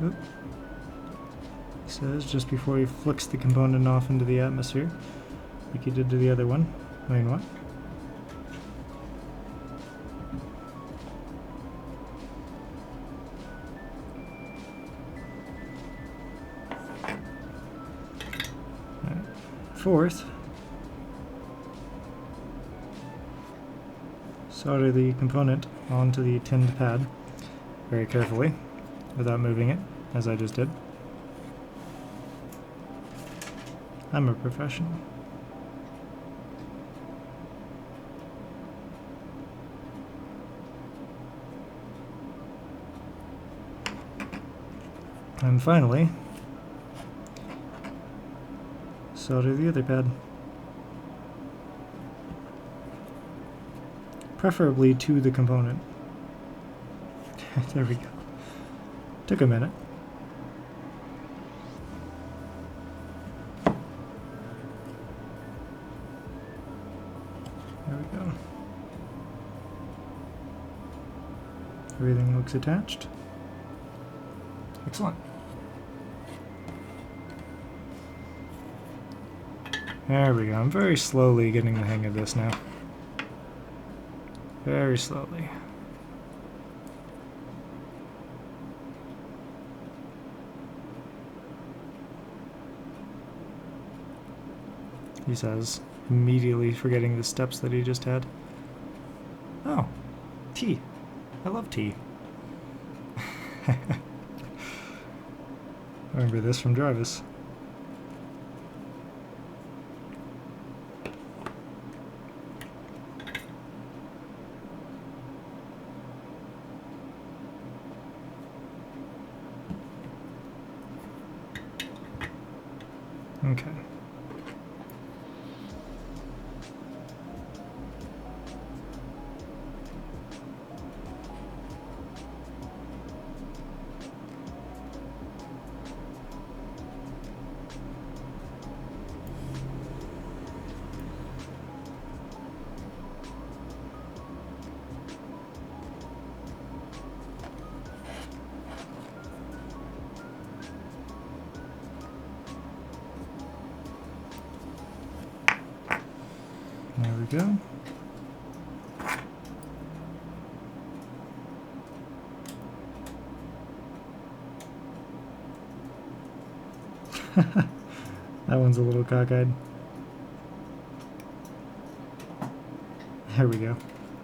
Oop. It says just before you flicks the component off into the atmosphere, like you did to the other one. I mean, what? Fourth, solder the component onto the tinned pad very carefully without moving it, as I just did. I'm a professional. And finally, solder the other pad. Preferably to the component. There we go. Took a minute. There we go. Everything looks attached. Excellent. There we go. I'm very slowly getting the hang of this now. Very slowly. He says, immediately forgetting the steps that he just had. Oh, tea. I love tea. I remember this from Jarvis. Okay. There we go. That one's a little cockeyed. There we go.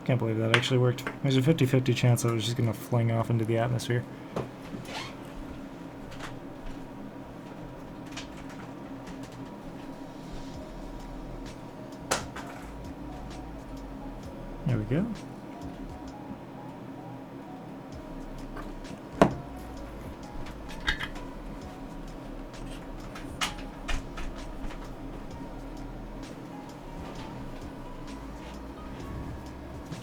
Can't believe that actually worked. There's a 50-50 chance I was just gonna fling off into the atmosphere. There we go.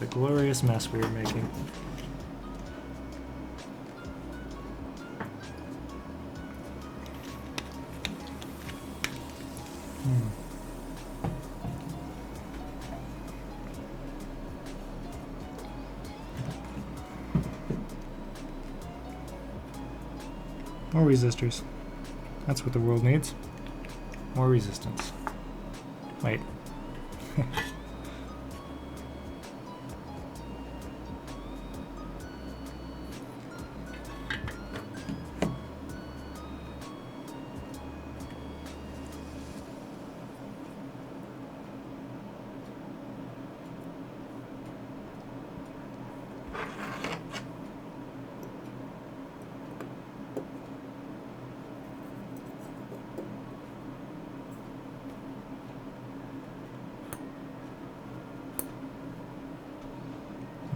The glorious mess we were making. More resistors. That's what the world needs. More resistance. Wait.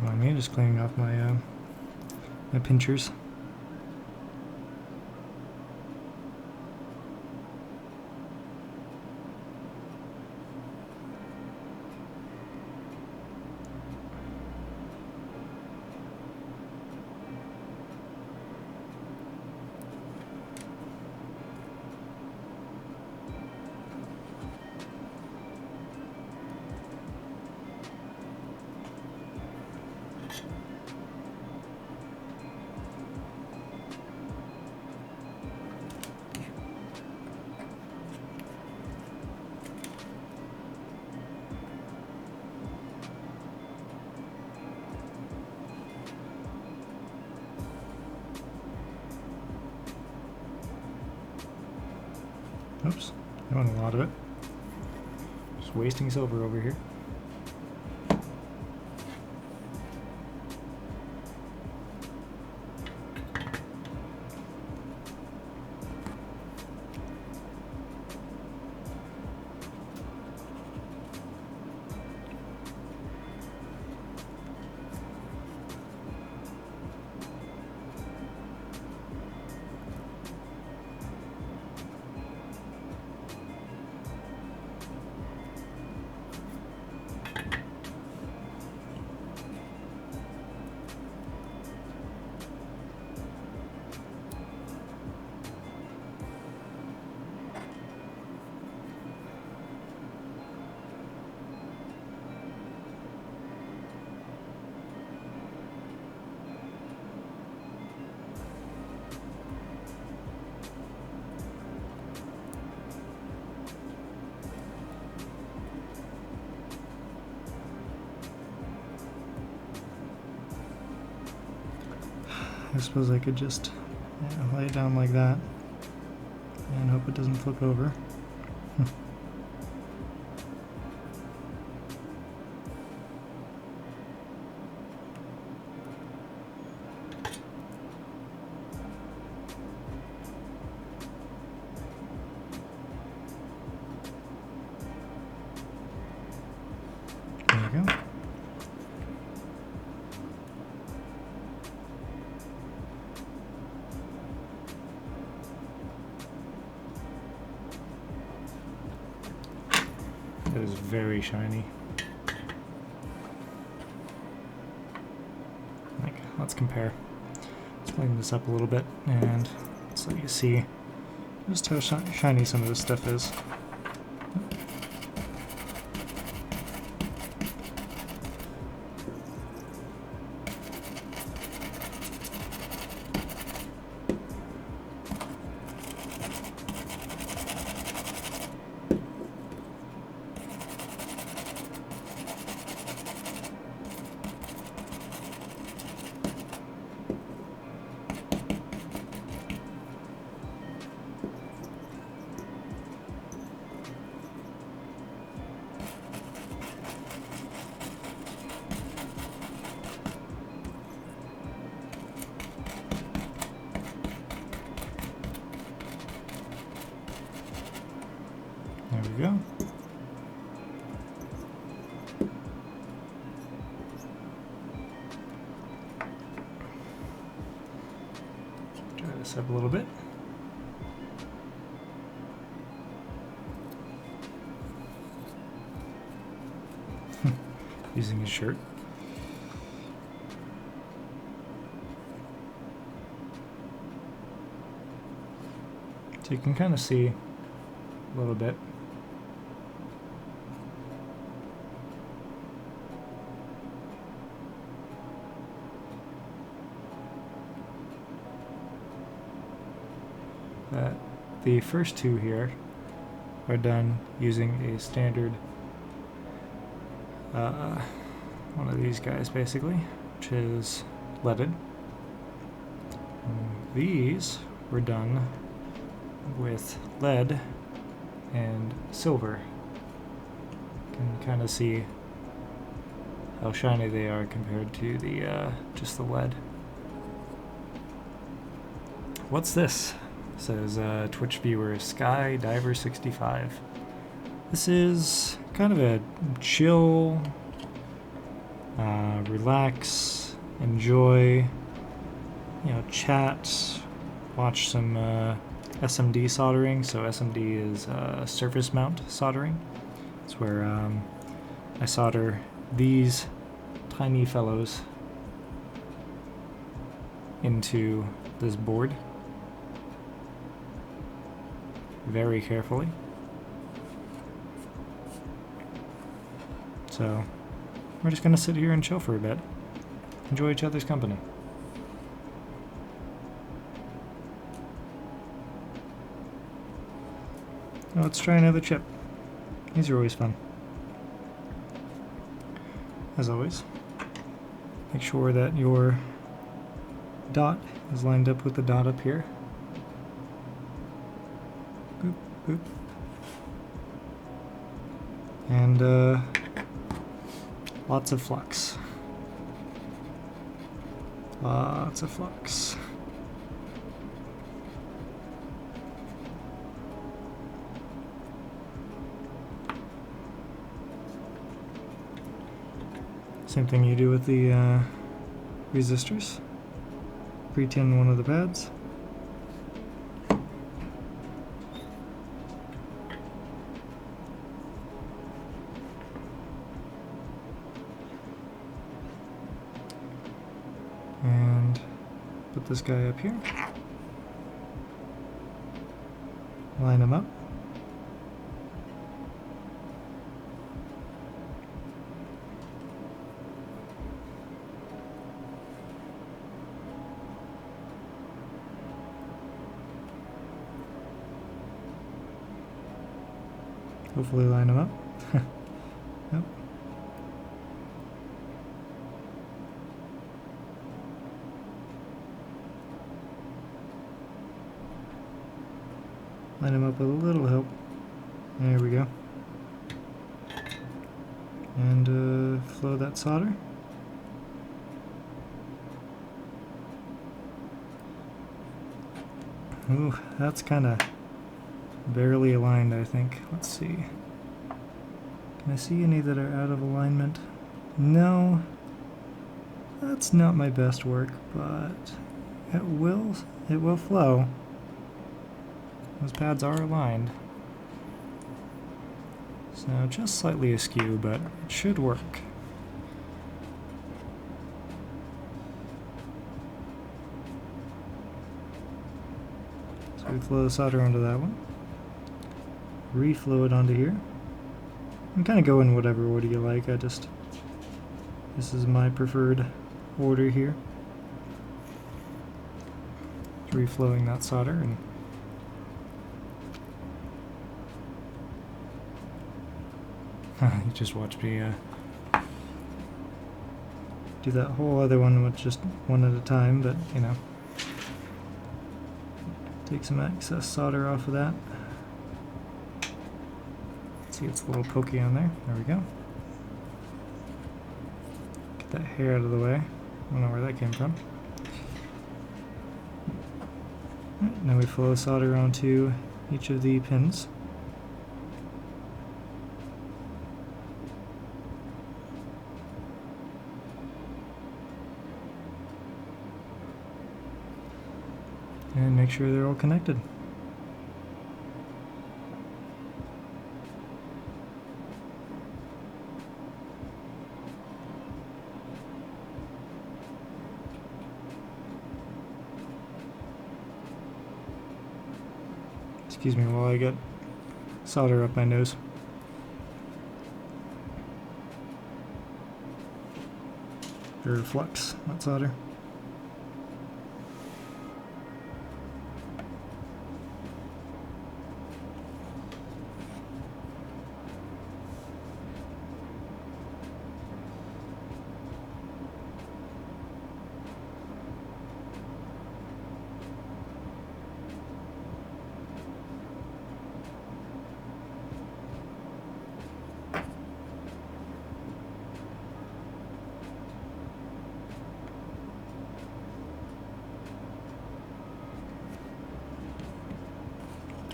Mind me, just cleaning off my my pinchers. Oops, I want a lot of it. Just wasting silver over here. I suppose I could just lay it down like that and hope it doesn't flip over. There you go. It is very shiny. Like, let's compare. Let's clean this up a little bit and so you see just how shiny some of this stuff is. There we go. Dry this up a little bit. Using his shirt. So you can kind of see a little bit. That the first two here are done using a standard one of these guys basically, which is leaded. And these were done with lead and silver. You can kind of see how shiny they are compared to the just the lead. What's this? Says Twitch viewer Skydiver65. This is kind of a chill, relax, enjoy, chat, watch some SMD soldering. So SMD is surface mount soldering. It's where I solder these tiny fellows into this board very carefully. So we're just gonna sit here and chill for a bit, enjoy each other's company. Now let's try another chip. These are always fun. As always, make sure that your dot is lined up with the dot up here. Boop, boop. And lots of flux. Lots of flux. Same thing you do with the resistors. Pre-tin one of the pads. And put this guy up here. Line him up. Hopefully line them up. Yep. line them up with a little help. There we go. And flow that solder. Ooh, that's kind of barely aligned, I think. Let's see. Can I see any that are out of alignment? No. That's not my best work, but it will flow. Those pads are aligned. So just slightly askew, but it should work. So we flow the solder onto that one. Reflow it onto here. You can kind of go in whatever order you like. This is my preferred order here. Reflowing that solder, and you just watched me do that whole other one with just one at a time, but you know, take some excess solder off of that. See, it's a little pokey on there. There we go. Get that hair out of the way. I don't know where that came from. Right, now we flow solder onto each of the pins. And make sure they're all connected. Excuse me while I get solder up my nose. Or flux, not solder.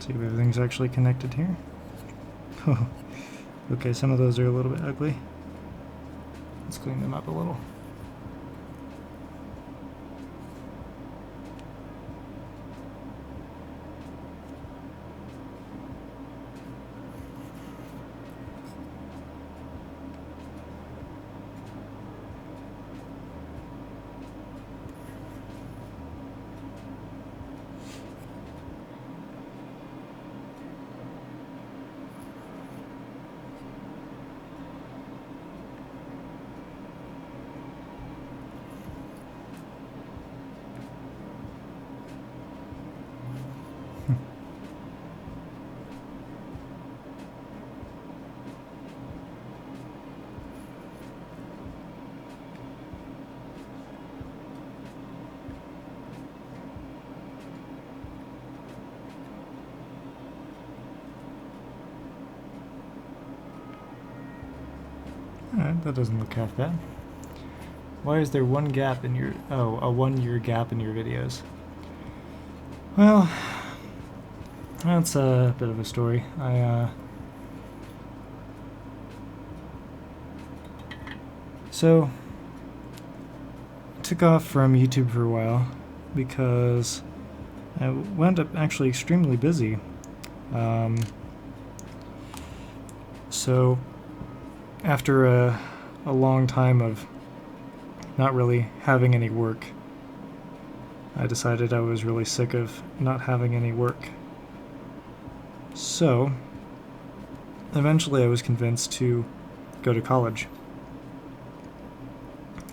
See if everything's actually connected here. Oh, okay, some of those are a little bit ugly. Let's clean them up a little. Alright, that doesn't look half bad. Why is there one gap in your... oh, a 1 year gap in your videos? Well, that's a bit of a story. So, I took off from YouTube for a while because I wound up actually extremely busy. So, after a long time of not really having any work, I decided I was really sick of not having any work. So, eventually I was convinced to go to college.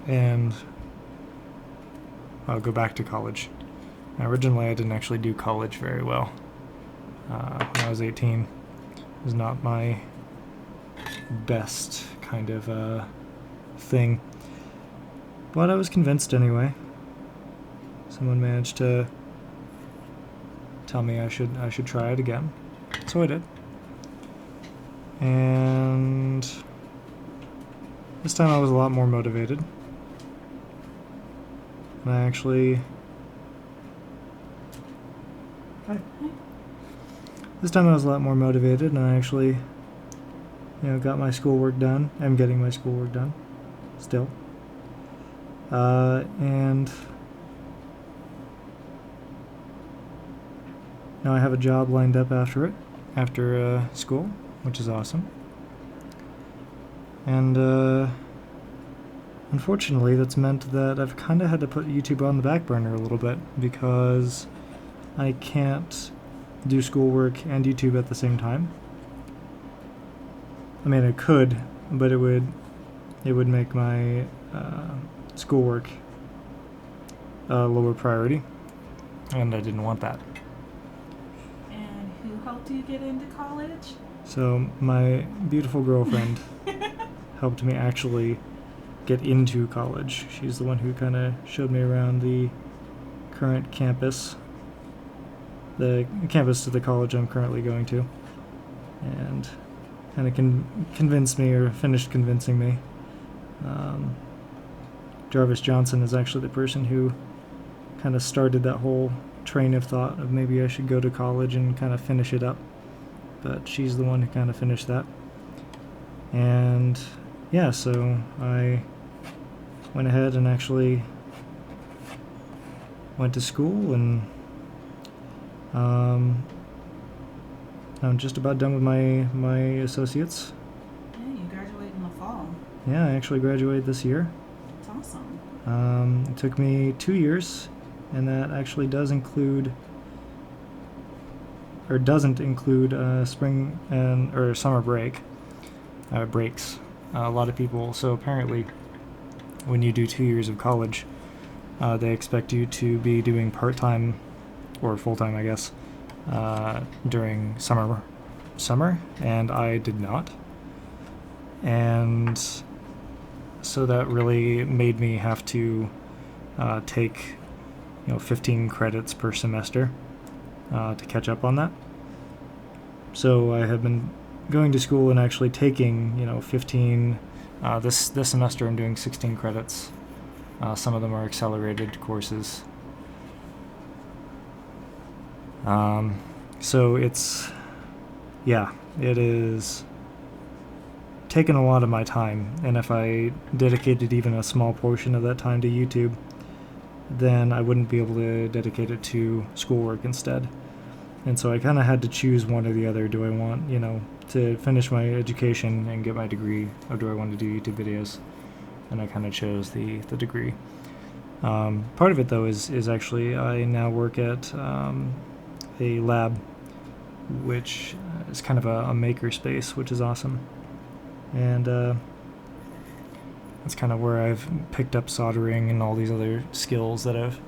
And I'll go back to college. Now, originally I didn't actually do college very well. When I was 18, it was not my best kind of thing. But I was convinced anyway. Someone managed to tell me I should try it again. So I did. And this time I was a lot more motivated. And I actually... Hi. This time I was a lot more motivated, and I actually, got my schoolwork done. I'm getting my schoolwork done, still. And now I have a job lined up after school, which is awesome. And unfortunately, that's meant that I've kind of had to put YouTube on the back burner a little bit, because I can't do schoolwork and YouTube at the same time. I mean, I could, but it would make my schoolwork a lower priority, and I didn't want that. And who helped you get into college? So my beautiful girlfriend helped me actually get into college. She's the one who kind of showed me around the current campus, the campus of the college I'm currently going to, and kind of convinced me, or finished convincing me. Jarvis Johnson is actually the person who kind of started that whole train of thought of maybe I should go to college and kind of finish it up. But she's the one who kind of finished that. And yeah, so I went ahead and actually went to school, and I'm just about done with my associates. Yeah, you graduate in the fall. Yeah, I actually graduated this year. That's awesome. It took me 2 years, and that actually doesn't include spring or summer breaks. A lot of people. So apparently, when you do 2 years of college, they expect you to be doing part-time or full-time, I guess, during summer, and I did not. And so that really made me have to take 15 credits per semester to catch up on that. So I have been going to school and actually taking 15 this semester. I'm doing 16 credits. Some of them are accelerated courses. So it is taken a lot of my time, and if I dedicated even a small portion of that time to YouTube, then I wouldn't be able to dedicate it to schoolwork instead. And so I kind of had to choose one or the other. Do I want, to finish my education and get my degree, or do I want to do YouTube videos? And I kind of chose the degree. Part of it, though, is actually I now work at a lab, which is kind of a maker space, which is awesome. And that's kind of where I've picked up soldering and all these other skills that have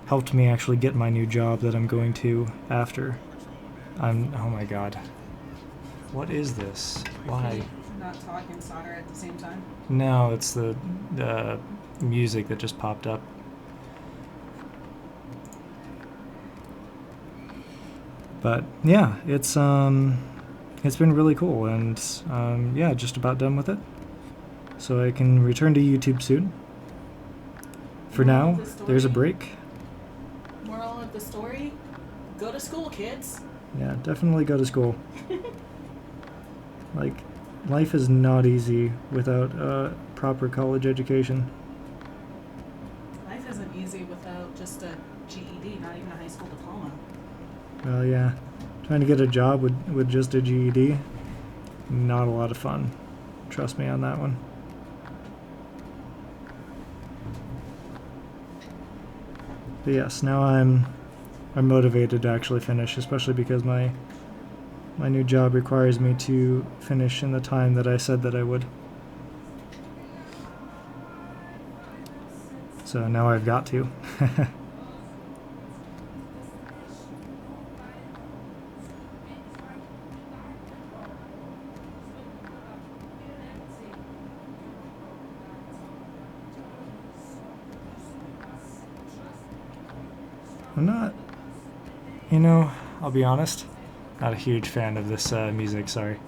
helped me actually get my new job that I'm going to after. Oh my god. What is this? Why? Not talking solder at the same time? No, it's the music that just popped up. But yeah, it's been really cool, and yeah, just about done with it. So I can return to YouTube soon. For now, there's a break. Moral of the story: go to school, kids. Yeah, definitely go to school. Like, life is not easy without a proper college education. Life isn't easy without just a GED, not even a high school diploma. Well, yeah, trying to get a job with just a GED, not a lot of fun. Trust me on that one. But yes, now I'm motivated to actually finish, especially because my new job requires me to finish in the time that I said that I would. So now I've got to. You know, I'll be honest, not a huge fan of this music, sorry.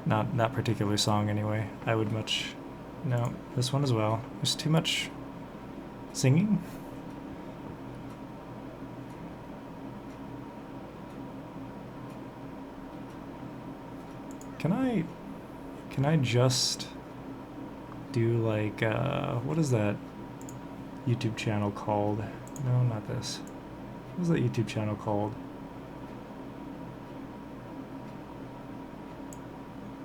Not that particular song anyway. I would much... No, this one as well. There's too much singing. Can I just do like, what is that YouTube channel called? No, not this. What is that YouTube channel called?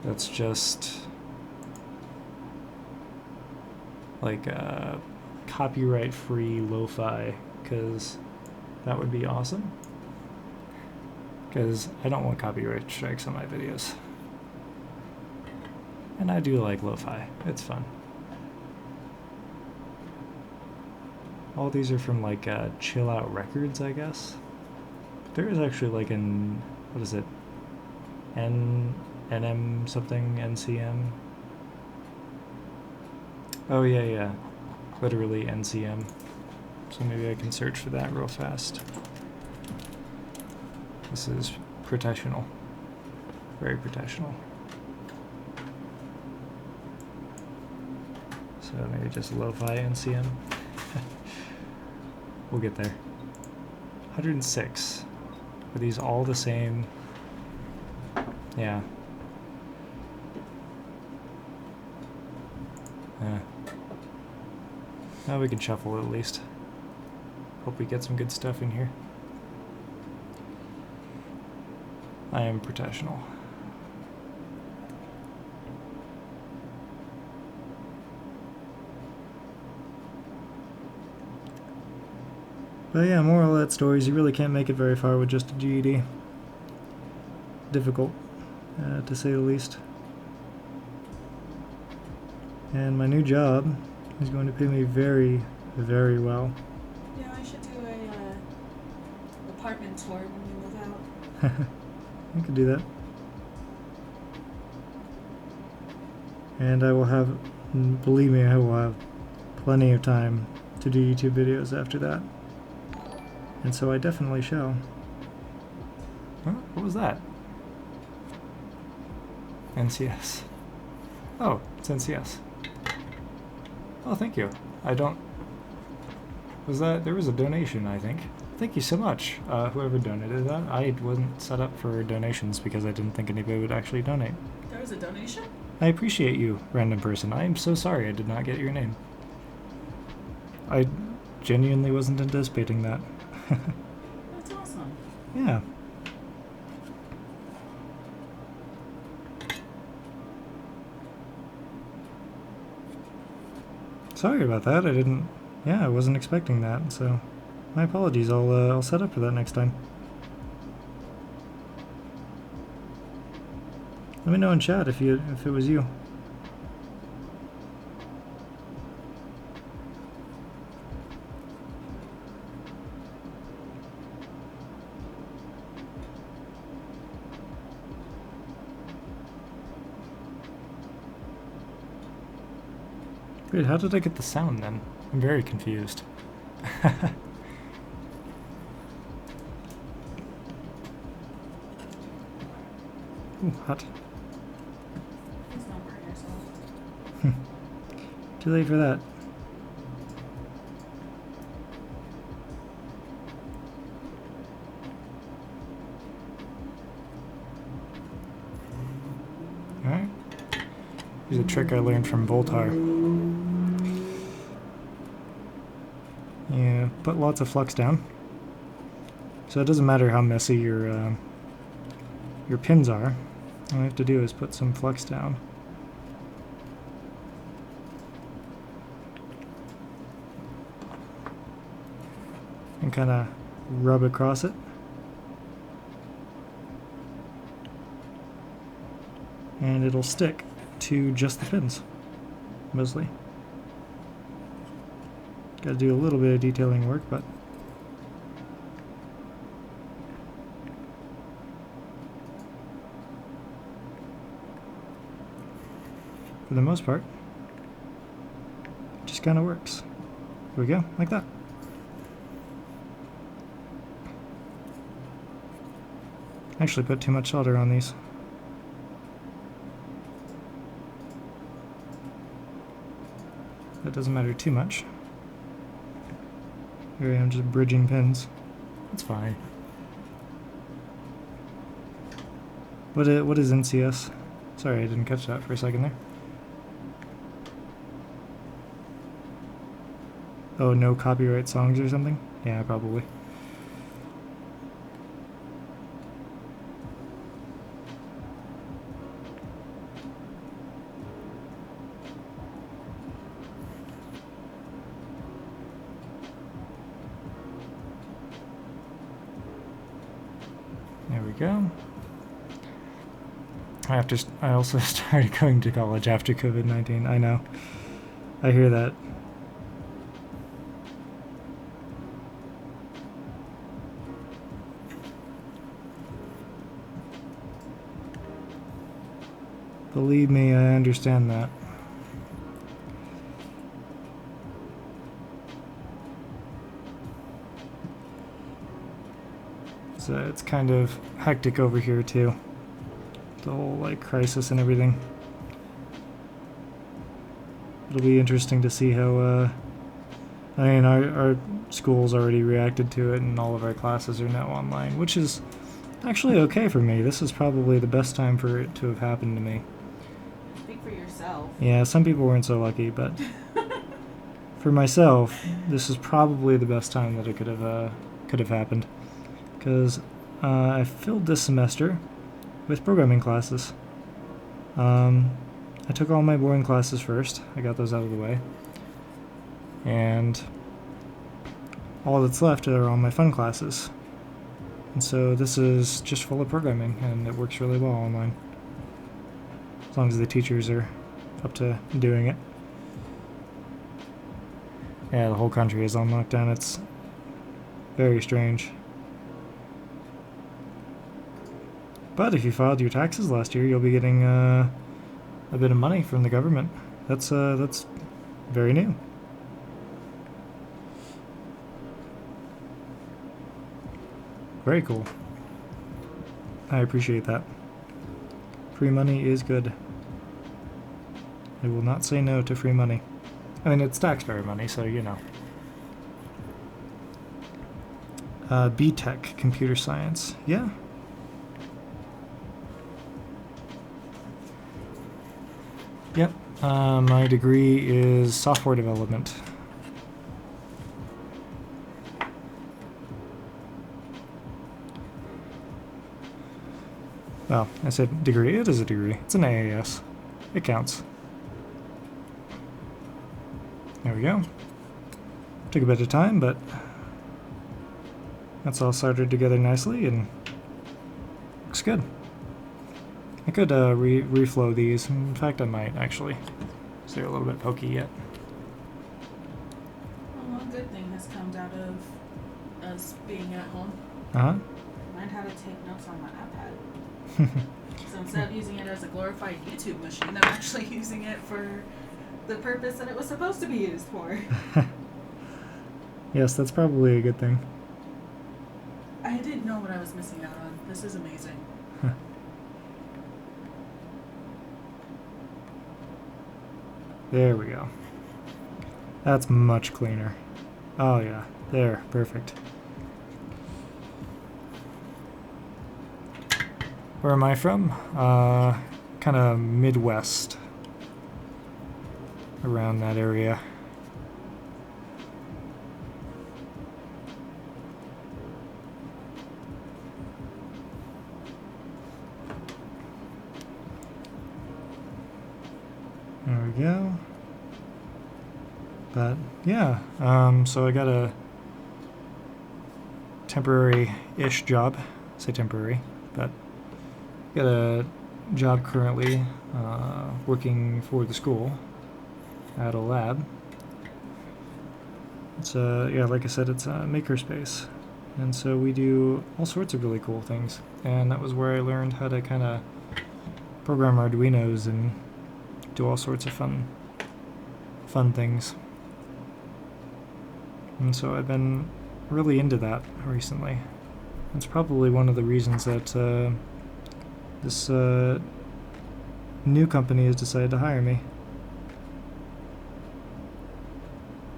That's just like copyright-free lo-fi, because that would be awesome. Because I don't want copyright strikes on my videos. And I do like lo-fi. It's fun. All these are from like Chill Out Records, I guess. There is actually like an, what is it? NM something, NCM. Oh yeah, yeah. Literally NCM. So maybe I can search for that real fast. This is professional. Very professional. So maybe just lo-fi NCM. We'll get there. 106. Are these all the same? Yeah. Now we can shuffle at least. Hope we get some good stuff in here. I am professional. But yeah, moral of that story is you really can't make it very far with just a GED. Difficult, to say the least. And my new job is going to pay me very, very well. Yeah, I should do a apartment tour when we move out. I could do that. And I will have, believe me, I will have plenty of time to do YouTube videos after that. And so I definitely shall. Huh? What was that? NCS. Oh, it's NCS. Oh, thank you. I don't... Was that... There was a donation, I think. Thank you so much, whoever donated that. I wasn't set up for donations because I didn't think anybody would actually donate. There was a donation? I appreciate you, random person. I am so sorry I did not get your name. I genuinely wasn't anticipating that. That's awesome. Yeah. Sorry about that. I didn't... Yeah, I wasn't expecting that, so... My apologies. I'll set up for that next time. Let me know in chat if it was you. Wait, how did I get the sound then? I'm very confused. Ooh, hot. Please don't burn yourself. Too late for that. Alright. Here's a trick I learned from Voltar. Yeah, put lots of flux down. So it doesn't matter how messy your pins are. All you have to do is put some flux down. And kind of rub across it. And it'll stick to just the pins, mostly. Got to do a little bit of detailing work, but for the most part, it just kind of works. Here we go, like that. Actually put too much solder on these. That doesn't matter too much. Here I am just bridging pins. It's fine. What is NCS? Sorry, I didn't catch that for a second there. Oh, no copyright songs or something? Yeah, probably. There we go. I also started going to college after COVID-19. I know. I hear that. Believe me, I understand that. So it's kind of hectic over here too. The whole like crisis and everything. It'll be interesting to see how I mean our school's already reacted to it and all of our classes are now online, which is actually okay for me. This is probably the best time for it to have happened to me. Speak for yourself. Yeah, some people weren't so lucky, but for myself, this is probably the best time that it could have happened, because I filled this semester with programming classes. I took all my boring classes first. I got those out of the way, and all that's left are all my fun classes. And so this is just full of programming, and it works really well online. As long as the teachers are up to doing it. Yeah, the whole country is on lockdown. It's very strange. But if you filed your taxes last year, you'll be getting a bit of money from the government. That's very new. Very cool. I appreciate that. Free money is good. I will not say no to free money. I mean, it's taxpayer money, so you know. B-Tech, computer science. Yeah. Yep. My degree is software development. Well, I said degree. It is a degree. It's an AAS. It counts. There we go. Took a bit of time, but that's all soldered together nicely and looks good. I could reflow these. In fact, I might actually. So they're a little bit pokey yet. Well, one good thing has come out of us being at home. Uh-huh. I learned how to take notes on my iPad. So instead of using it as a glorified YouTube machine, I'm actually using it for the purpose that it was supposed to be used for. Yes, that's probably a good thing. I didn't know what I was missing out on. This is amazing. There we go. That's much cleaner. Oh yeah, there, perfect. Where am I from? Kind of Midwest. Around that area. There we go. But yeah, so I got a temporary-ish job. I say temporary, but got a job currently working for the school at a lab. It's yeah, like I said, it's a makerspace, and so we do all sorts of really cool things. And that was where I learned how to kind of program Arduinos and do all sorts of fun things. And so I've been really into that recently. That's probably one of the reasons that this new company has decided to hire me.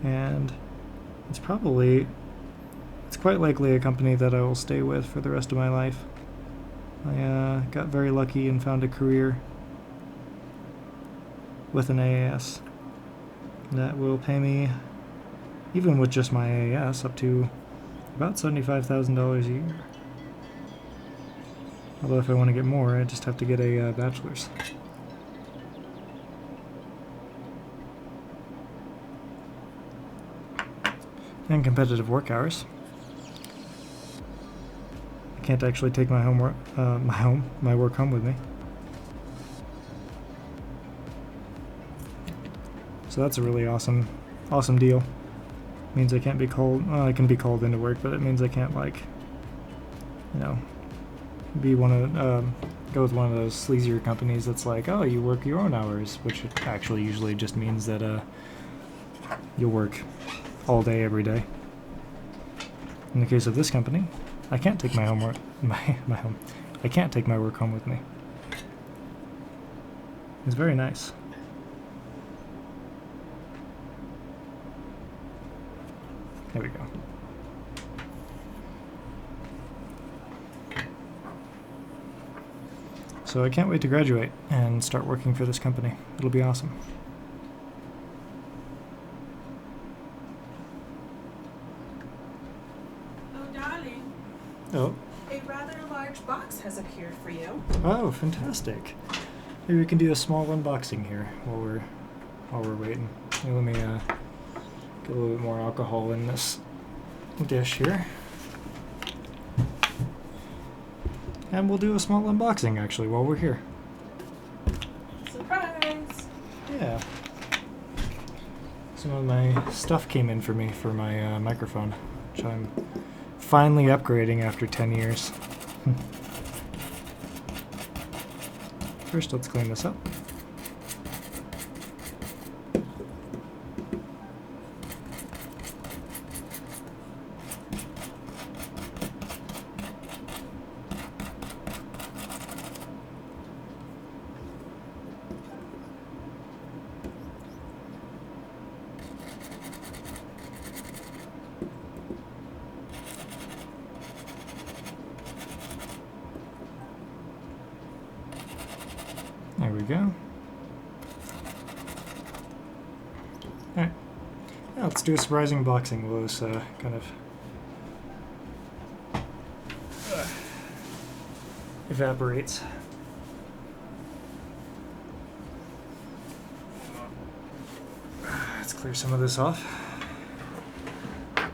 And it's quite likely a company that I will stay with for the rest of my life. I got very lucky and found a career with an AAS that will pay me, even with just my AAS, up to about $75,000 a year. Although if I want to get more, I just have to get a bachelor's. And competitive work hours. I can't actually take my work home with me. So that's a really awesome deal. Means I can't be called. Well, I can be called into work, but it means I can't, like, you know, go with one of those sleazier companies that's like, oh, you work your own hours, which actually usually just means that you'll work all day, every day. In the case of this company, I can't take I can't take my work home with me. It's very nice. There we go. So I can't wait to graduate and start working for this company. It'll be awesome. Oh. A rather large box has appeared for you. Oh, fantastic. Maybe we can do a small unboxing here while we're waiting. Here, let me get a little bit more alcohol in this dish here. And we'll do a small unboxing actually while we're here. Surprise! Yeah. Some of my stuff came in for me for my microphone, which I'm finally upgrading after 10 years. First, let's clean this up. There we go. Alright. Yeah, let's do a surprising unboxing while this kind of evaporates. Let's clear some of this off. We'll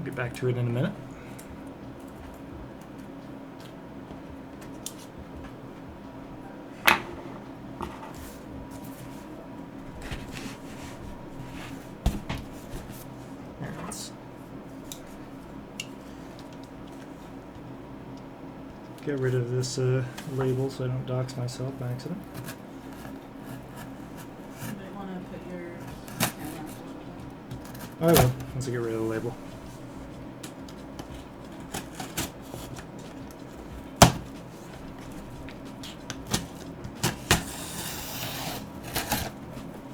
get back to it in a minute. Get rid of this label so I don't dox myself by accident. You might want to put your camera. I will, once I get rid of the label.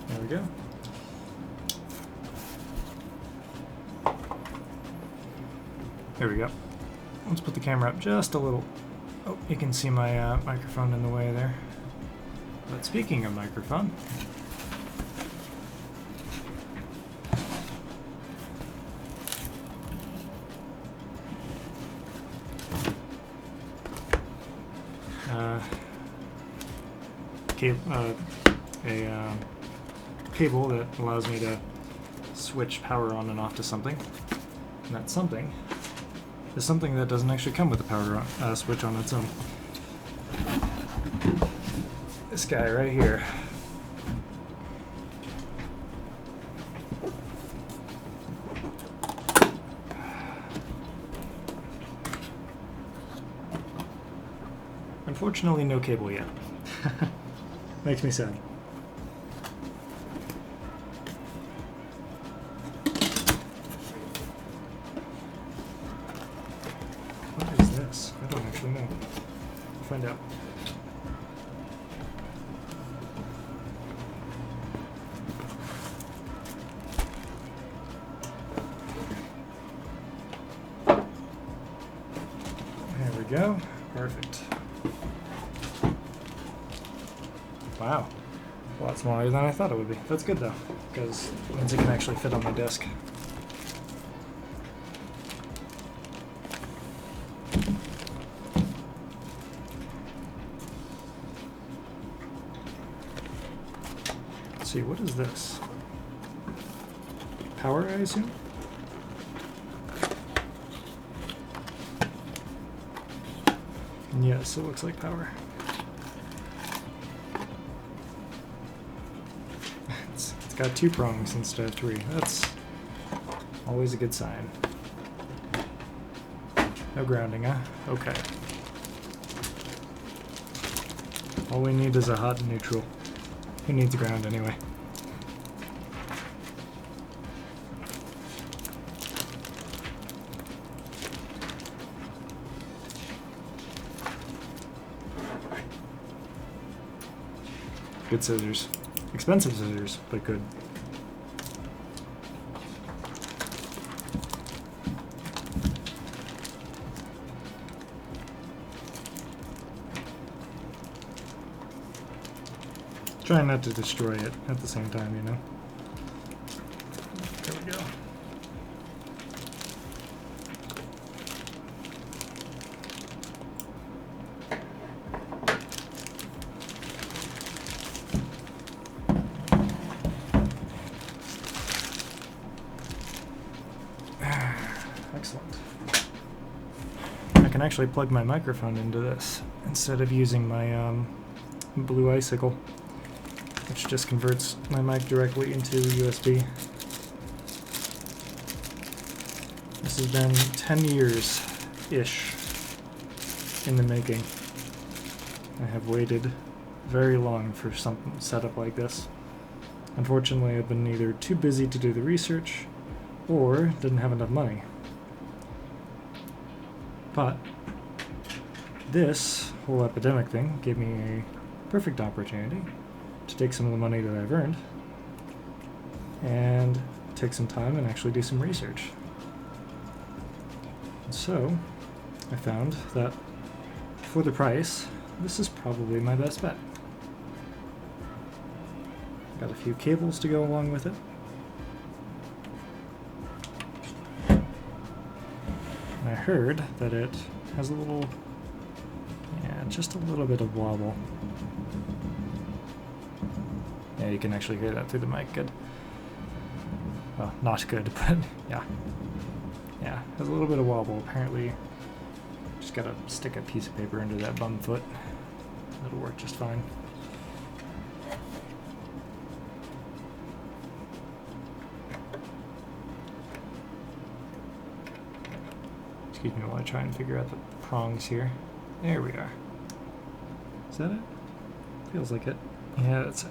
There we go. There we go. Let's put the camera up just a little. Oh, you can see my microphone in the way there. But speaking of microphone, cable that allows me to switch power on and off to something. And that something is something that doesn't actually come with a power switch on its own. This guy right here. Unfortunately, no cable yet. Makes me sad. find out. There we go. Perfect. Wow. A lot smaller than I thought it would be. That's good though, because it means it can actually fit on my desk. Let's see, what is this? Power, I assume? Yes, it looks like power. It's got 2 prongs instead of 3. That's always a good sign. No grounding, huh? Okay. All we need is a hot and neutral. Who needs ground anyway? Good scissors. Expensive scissors, but good. Trying not to destroy it at the same time, you know? There we go. Excellent. I can actually plug my microphone into this instead of using my blue icicle, which just converts my mic directly into USB. This has been 10 years-ish in the making. I have waited very long for some setup like this. Unfortunately, I've been either too busy to do the research or didn't have enough money. But this whole epidemic thing gave me a perfect opportunity to take some of the money that I've earned and take some time and actually do some research. And so I found that for the price, this is probably my best bet. Got a few cables to go along with it. And I heard that it has a little, yeah, just a little bit of wobble. Yeah, you can actually hear that through the mic. Good. Well, not good, but yeah. Yeah, has a little bit of wobble. Apparently, just gotta stick a piece of paper into that bum foot. It'll work just fine. Excuse me while I try and figure out the prongs here. There we are. Is that it? Feels like it. Yeah, that's it.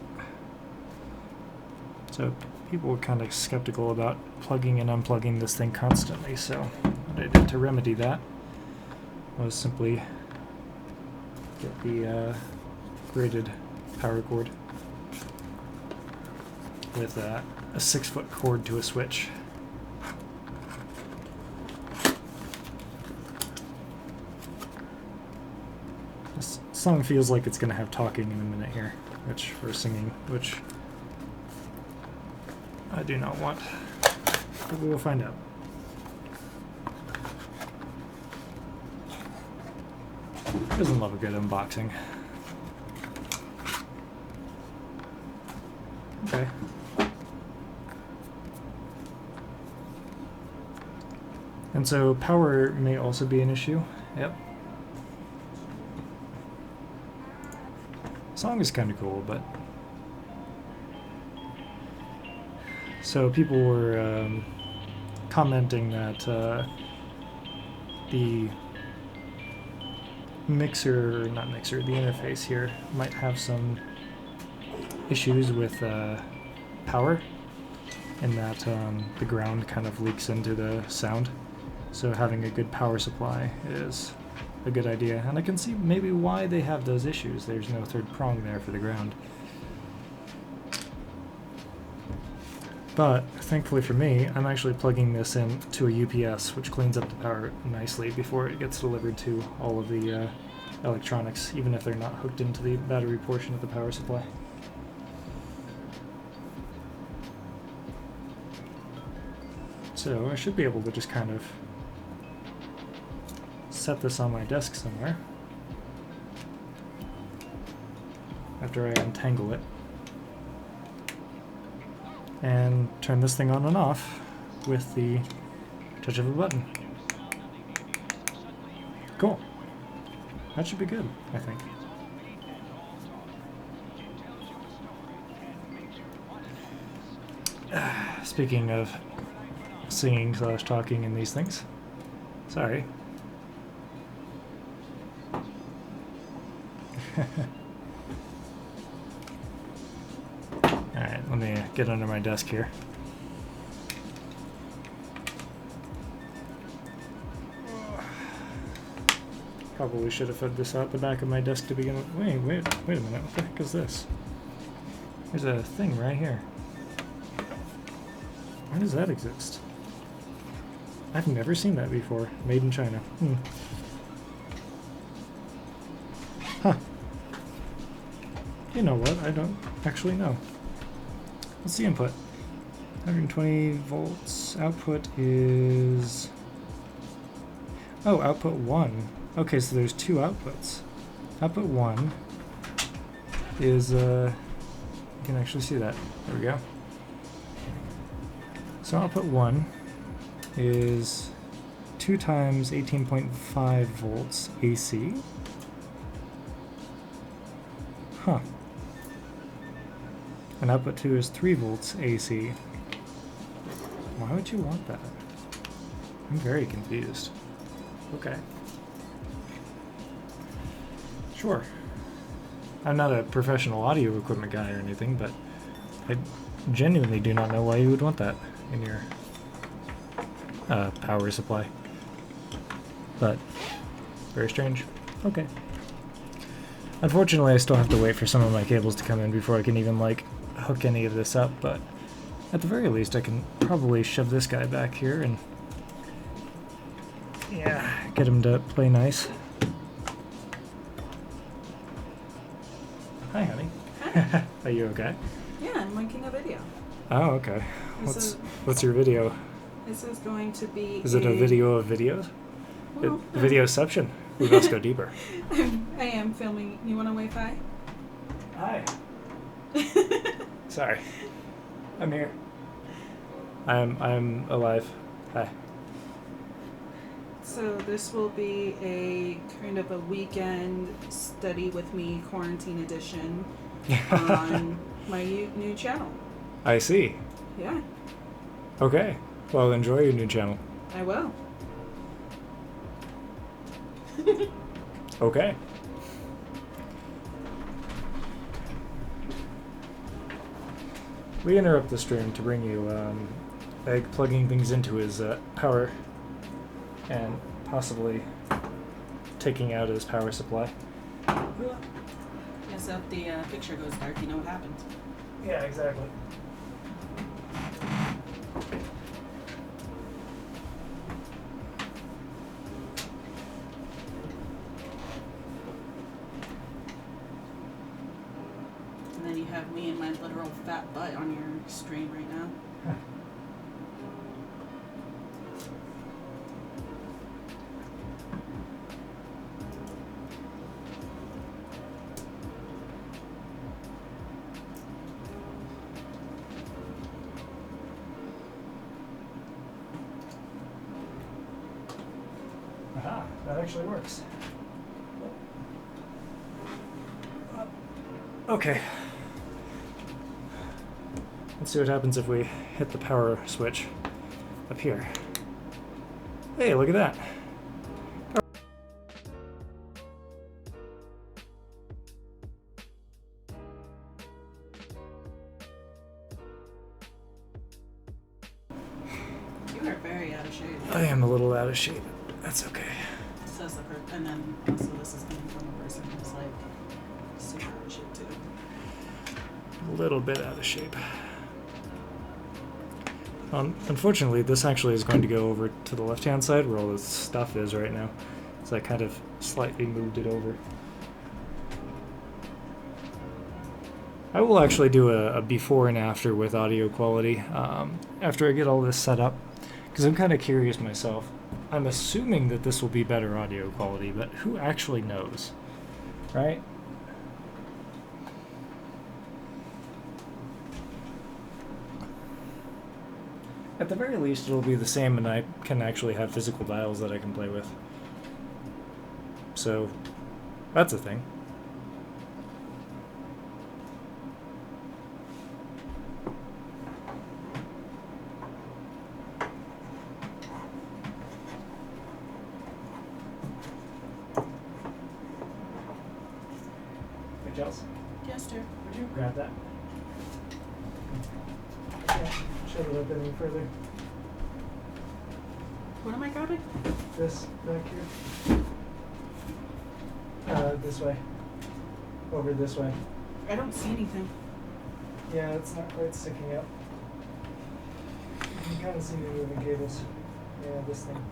So people were kind of skeptical about plugging and unplugging this thing constantly, so what I did to remedy that was simply get the graded power cord with a 6-foot cord to a switch. This song feels like it's going to have talking in a minute here, which we're singing, which I do not want, but we will find out. Who doesn't love a good unboxing? Okay. And so power may also be an issue. Yep. Song is kind of cool, but so people were commenting that the the interface here might have some issues with power, in that the ground kind of leaks into the sound. So having a good power supply is a good idea, and I can see maybe why they have those issues. There's no third prong there for the ground. But thankfully for me, I'm actually plugging this in to a UPS, which cleans up the power nicely before it gets delivered to all of the electronics, even if they're not hooked into the battery portion of the power supply. So I should be able to just kind of set this on my desk somewhere after I untangle it and turn this thing on and off with the touch of a button. Cool. That should be good, I think. Speaking of singing / talking in these things. Sorry. Alright, let me get under my desk here. Probably should have fed this out the back of my desk to begin with. Wait a minute. What the heck is this? There's a thing right here. Why does that exist? I've never seen that before. Made in China. Huh. You know what? I don't actually know. What's the input? 120 volts. Output is... Oh, output 1. Okay, so there's two outputs. Output 1 is... You can actually see that. There we go. So output 1 is 2 times 18.5 volts AC. Huh. And output 2 is 3 volts AC. Why would you want that? I'm very confused. Okay. Sure. I'm not a professional audio equipment guy or anything, but I genuinely do not know why you would want that in your power supply. But very strange. Okay. Unfortunately, I still have to wait for some of my cables to come in before I can even, like, hook any of this up, but at the very least I can probably shove this guy back here and, yeah, get him to play nice. Hi, honey. Hi. Are you okay? Yeah, I'm making a video. Oh, okay. What's your video? This is going to be Is it a video of videos? Well, Videoception. We must go deeper. I am filming. You want a Wi-Fi? Hi. Sorry. I'm here. I'm alive. Hi. So this will be a kind of a weekend study with me quarantine edition on my new channel. I see. Yeah, Okay. Well, enjoy your new channel. I will. Okay. We interrupt the stream to bring you Egg plugging things into his power and possibly taking out his power supply. Yeah, so if the picture goes dark, you know what happens. Yeah, exactly. And then you have me and my literal fat butt on your screen right now. Aha, that actually works. Okay. Let's see what happens if we hit the power switch up here. Hey, look at that. You are very out of shape. I am a little out of shape. That's okay. So says the person, and then also this is coming from a person who's like super out of shape too. A little bit out of shape. Unfortunately, this actually is going to go over to the left-hand side where all this stuff is right now. So I kind of slightly moved it over. I will actually do a before and after with audio quality after I get all this set up, because I'm kind of curious myself. I'm assuming that this will be better audio quality, but who actually knows, right? At the very least, it'll be the same, and I can actually have physical dials that I can play with. So, that's a thing. Hey, Chelsea, Yes, dear. would you grab that? Yeah, shove it up any further. What am I grabbing? This back here. This way. Over this way. I don't see anything. Yeah, it's not quite sticking out. You can kind of see the moving cables. Yeah, this thing.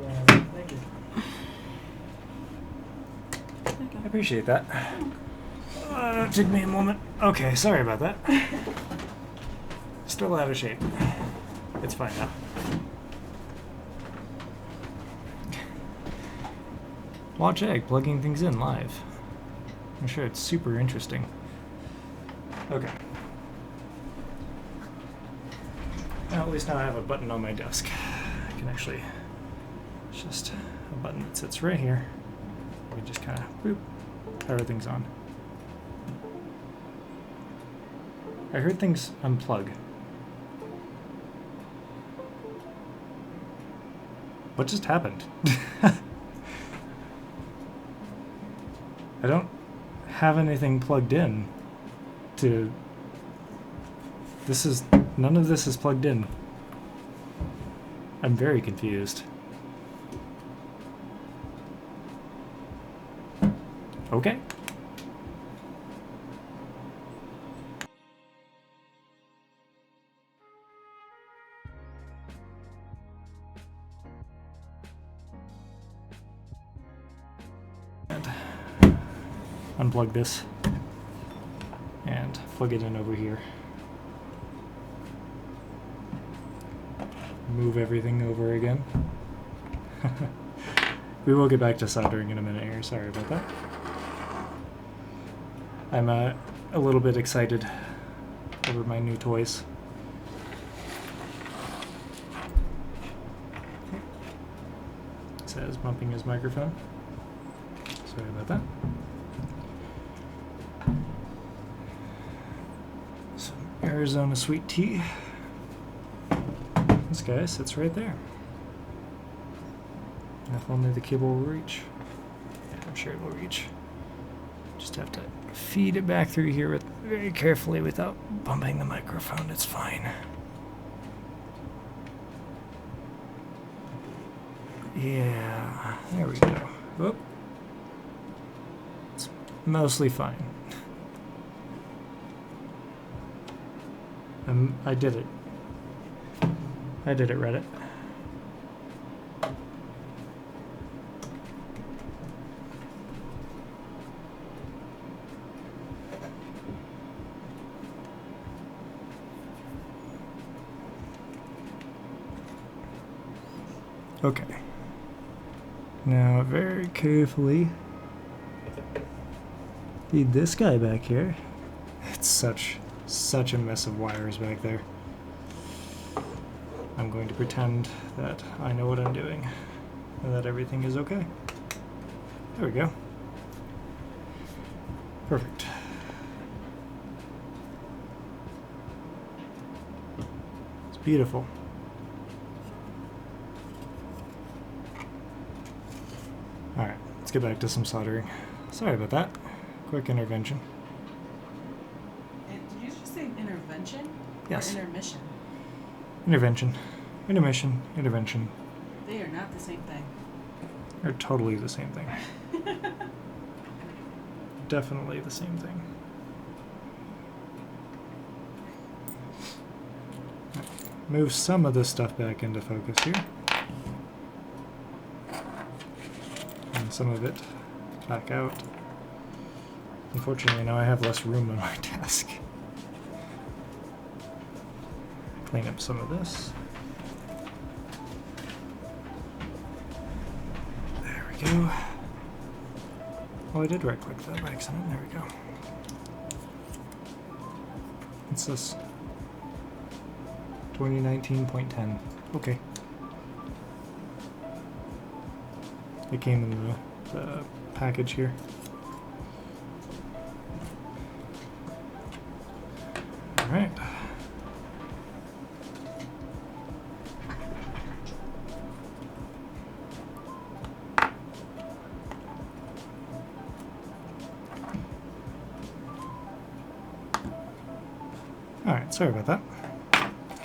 Yeah, thank you. Okay. I appreciate that. It took me a moment. Okay, sorry about that. Still out of shape. It's fine now. Watch Egg plugging things in live. I'm sure it's super interesting. Okay. Well, at least now I have a button on my desk. I can actually, it's just a button that sits right here. We just kind of, boop, everything's on. I heard things unplug. What just happened? I don't have anything plugged in to... None of this is plugged in. I'm very confused. Okay. And unplug this and plug it in over here. Move everything over again. We will get back to soldering in a minute here. Sorry about that. I'm a little bit excited over my new toys. It says bumping his microphone. Sorry about that. Some Arizona sweet tea. This guy sits right there. If only the cable will reach. Yeah, I'm sure it will reach. Just have to feed it back through here very carefully without bumping the microphone. It's fine. Yeah, there we go. Whoop. It's mostly fine. I did it. I did it, Reddit. Okay. Now, very carefully feed this guy back here. It's such a mess of wires back there. I'm going to pretend that I know what I'm doing and that everything is okay. There we go. Perfect. It's beautiful. Alright, let's get back to some soldering. Sorry about that. Quick intervention. Did you just say intervention? Yes. Or intermission? Intervention. Intermission. Intervention. They are not the same thing. They're totally the same thing. Definitely the same thing. Move some of this stuff back into focus here. And some of it back out. Unfortunately, now I have less room on my desk. Clean up some of this. There we go. Oh, I did right-click that by accident. There we go. What's this? 2019.10. Okay. It came in the package here. Alright. Alright, sorry about that.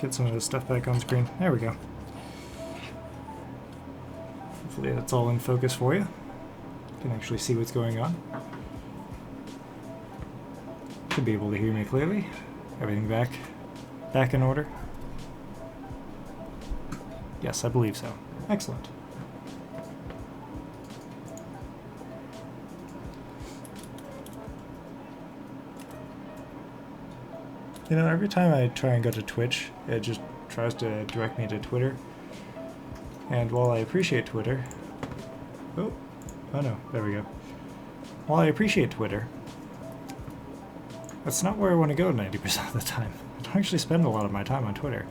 Get some of this stuff back on screen. There we go. Hopefully that's all in focus for you. You can actually see what's going on. Should be able to hear me clearly. Everything back in order? Yes, I believe so. Excellent. You know, every time I try and go to Twitch, it just tries to direct me to Twitter. And while I appreciate Twitter... Oh no, there we go. While I appreciate Twitter, that's not where I want to go 90% of the time. I don't actually spend a lot of my time on Twitter.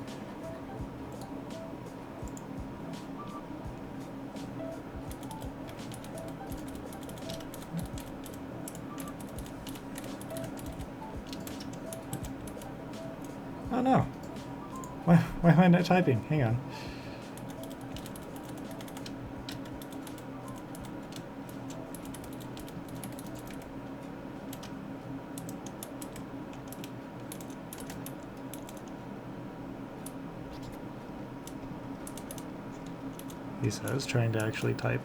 Oh no. Why am I not typing? Hang on. He says, trying to actually type.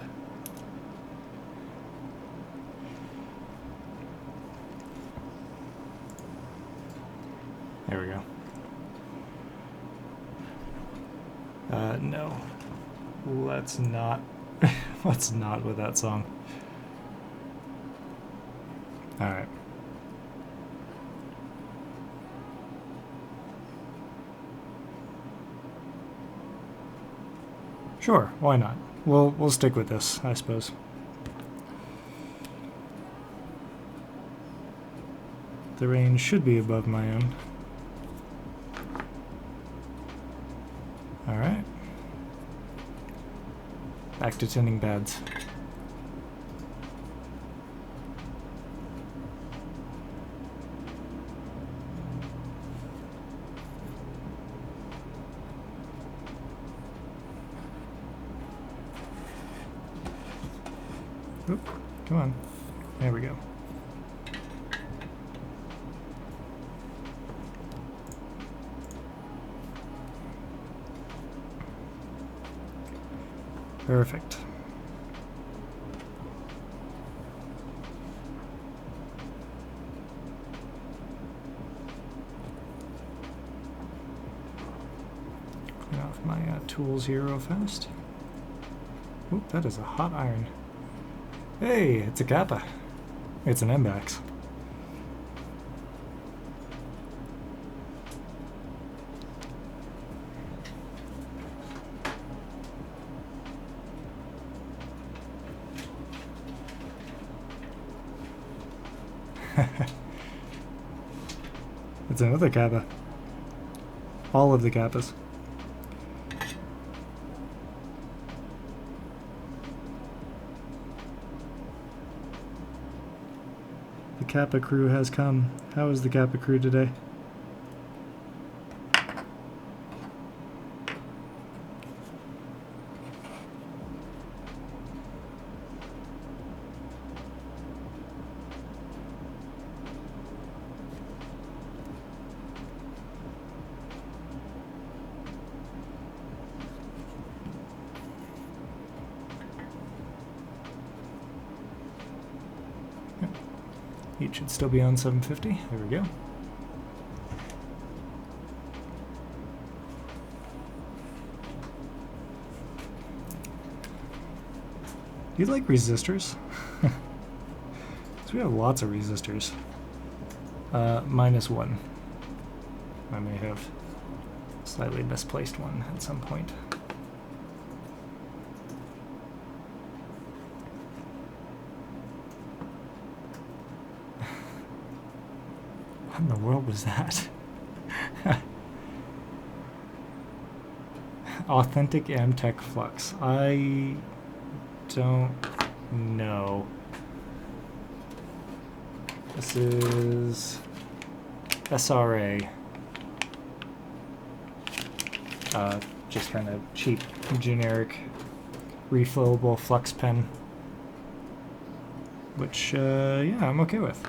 There we go. No. Let's not. Let's not with that song. Alright. Sure, why not? We'll stick with this, I suppose. The range should be above my own. Alright. Back to tinning pads. Oop, come on. There we go. Perfect. Clean off my tools here real fast. Oop, that is a hot iron. Hey, it's a Kappa. It's an MBAX. It's another Kappa. All of the Kappas. The Kappa crew has come. How is the Kappa crew today? Heat should still be on 750. There we go. Do you like resistors? So we have lots of resistors. -1. I may have slightly misplaced one at some point. What in the world was that? Authentic Amtech Flux. I don't know. This is SRA. Just kind of cheap, generic, refillable flux pen. Which, yeah, I'm okay with.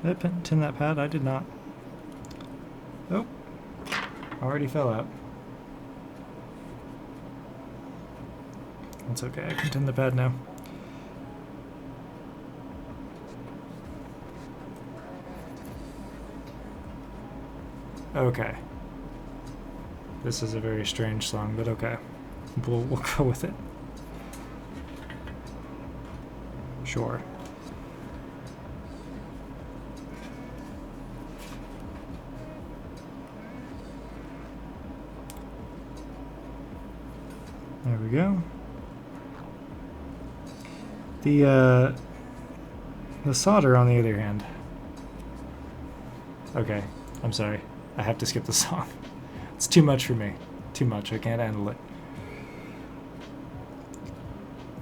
Did I tin that pad? I did not. Oh. Already fell out. That's okay, I can tin the pad now. Okay. This is a very strange song, but okay. We'll go with it. Sure. There we go. The solder, on the other hand. Okay, I'm sorry. I have to skip the song. It's too much for me. Too much. I can't handle it.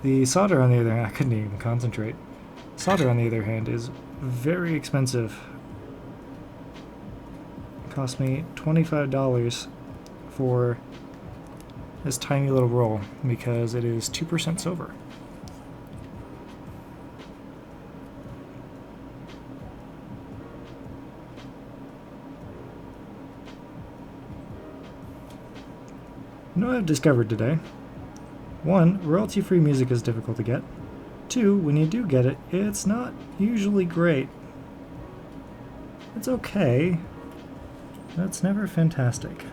The solder, on the other hand, I couldn't even concentrate. Solder, on the other hand, is very expensive. It cost me $25 for this tiny little roll because it is 2% silver. You know what I've discovered today? 1, royalty-free music is difficult to get. 2, when you do get it, it's not usually great. It's okay, but it's never fantastic.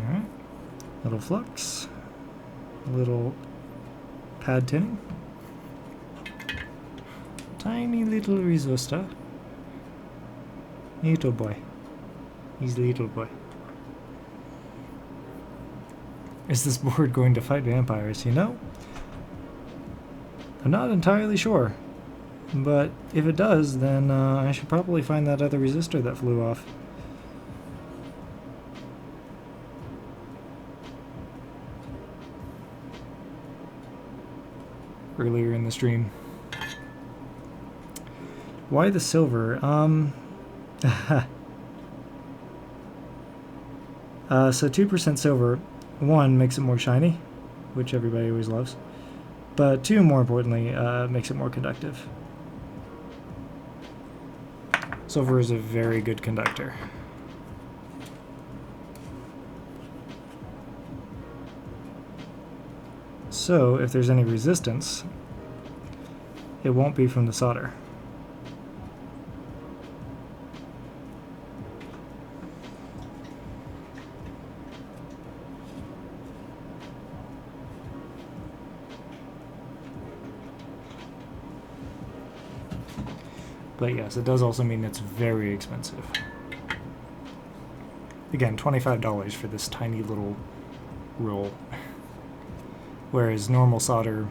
Alright, little flux, little pad tinning, tiny little resistor, little boy, he's a little boy. Is this board going to fight vampires? You know, I'm not entirely sure, but if it does, then I should probably find that other resistor that flew off. Earlier in the stream. Why the silver? So 2% silver, 1, makes it more shiny, which everybody always loves, but 2, more importantly, makes it more conductive. Silver is a very good conductor. So, if there's any resistance, it won't be from the solder. But yes, it does also mean it's very expensive. Again, $25 for this tiny little roll. Whereas normal solder,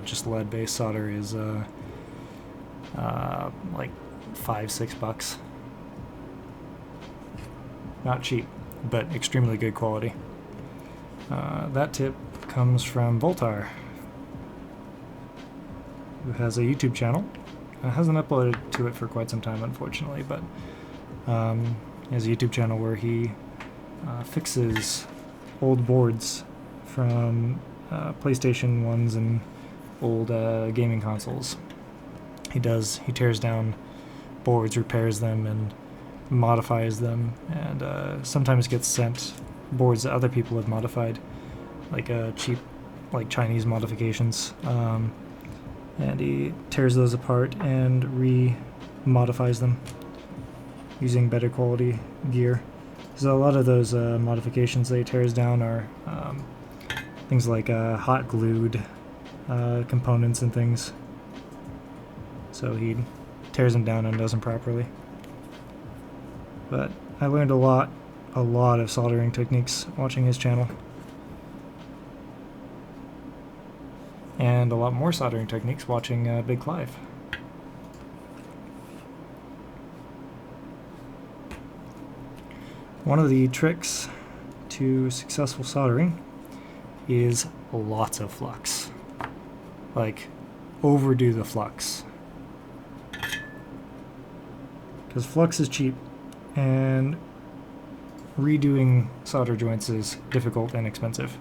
just lead-based solder, is like $5-6. Not cheap, but extremely good quality. That tip comes from Voltar, who has a YouTube channel. Hasn't uploaded to it for quite some time, unfortunately, but he has a YouTube channel where he fixes old boards from PlayStation 1s and old gaming consoles. He tears down boards, repairs them, and modifies them, and sometimes gets sent boards that other people have modified, like cheap, like Chinese modifications. And he tears those apart and re-modifies them using better quality gear. So a lot of those modifications that he tears down are things like hot glued components and things. So he tears them down and does them properly. But I learned a lot of soldering techniques watching his channel. And a lot more soldering techniques watching Big Clive. One of the tricks to successful soldering is lots of flux. Like, overdo the flux. Because flux is cheap, and redoing solder joints is difficult and expensive.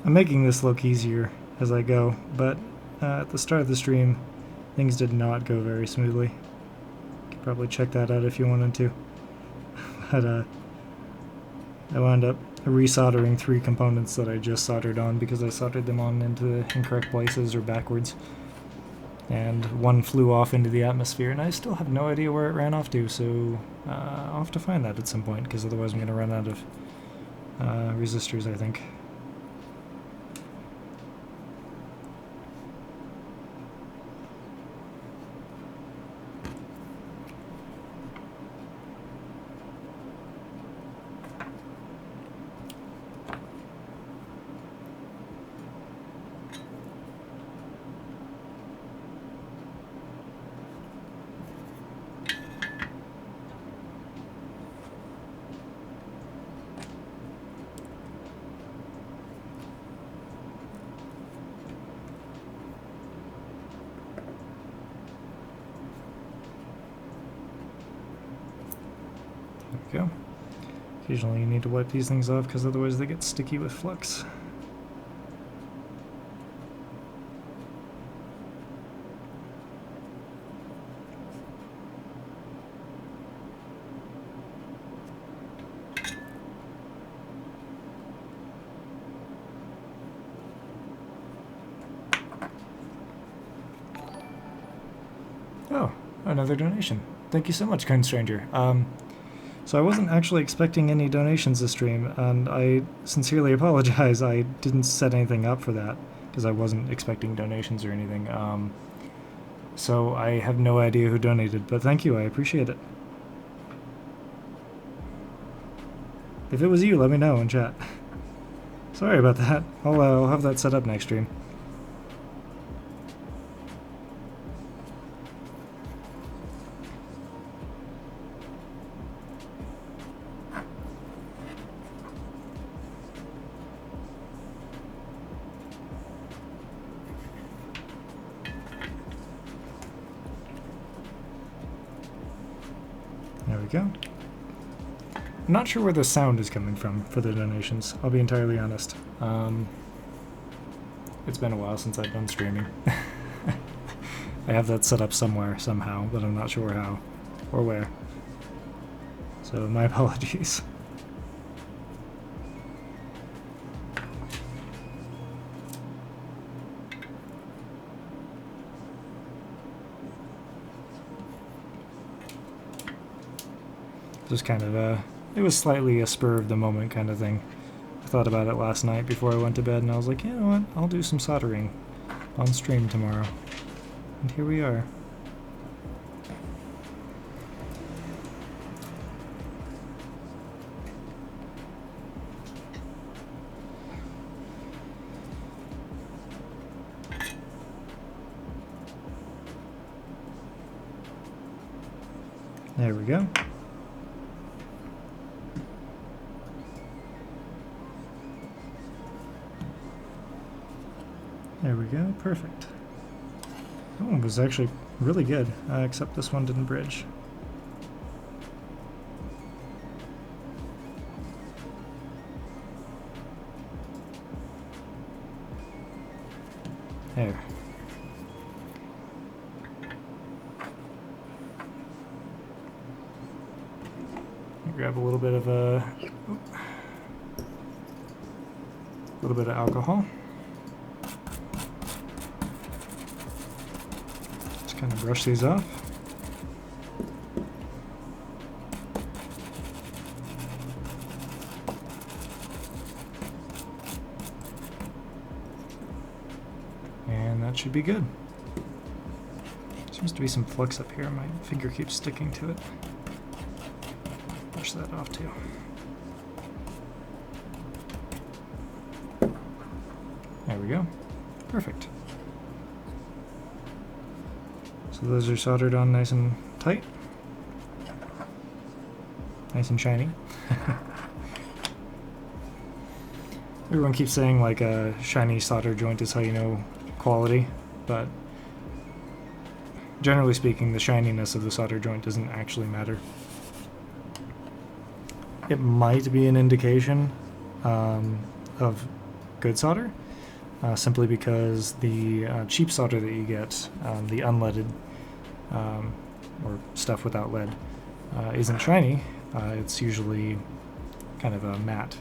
I'm making this look easier as I go, but at the start of the stream, things did not go very smoothly. You could probably check that out if you wanted to. But I wound up resoldering 3 components that I just soldered on because I soldered them on into the incorrect places or backwards. And one flew off into the atmosphere, and I still have no idea where it ran off to, so I'll have to find that at some point, because otherwise I'm going to run out of resistors, I think. There we go. Occasionally you need to wipe these things off because otherwise they get sticky with flux. Oh, another donation. Thank you so much, kind stranger. So I wasn't actually expecting any donations this stream, and I sincerely apologize. I didn't set anything up for that, because I wasn't expecting donations or anything. So I have no idea who donated, but thank you, I appreciate it. If it was you, let me know in chat. Sorry about that. I'll have that set up next stream. There we go. I'm not sure where the sound is coming from for the donations, I'll be entirely honest. It's been a while since I've done streaming. I have that set up somewhere, somehow, but I'm not sure how or where. So my apologies. Just kind of it was slightly a spur of the moment kind of thing. I thought about it last night before I went to bed, and I was like, you know what, I'll do some soldering on stream tomorrow. And here we are. There we go. There we go, perfect. Oh, it was actually really good, except this one didn't bridge. There. Grab a little bit of alcohol. Just kind of brush these off. And that should be good. Seems to be some flux up here. My finger keeps sticking to it. Brush that off too. There we go. Perfect. So those are soldered on nice and tight. Nice and shiny. Everyone keeps saying like a shiny solder joint is how you know quality, but generally speaking, the shininess of the solder joint doesn't actually matter. It might be an indication of good solder, simply because the cheap solder that you get, the unleaded or stuff without lead, isn't shiny. It's usually kind of a matte.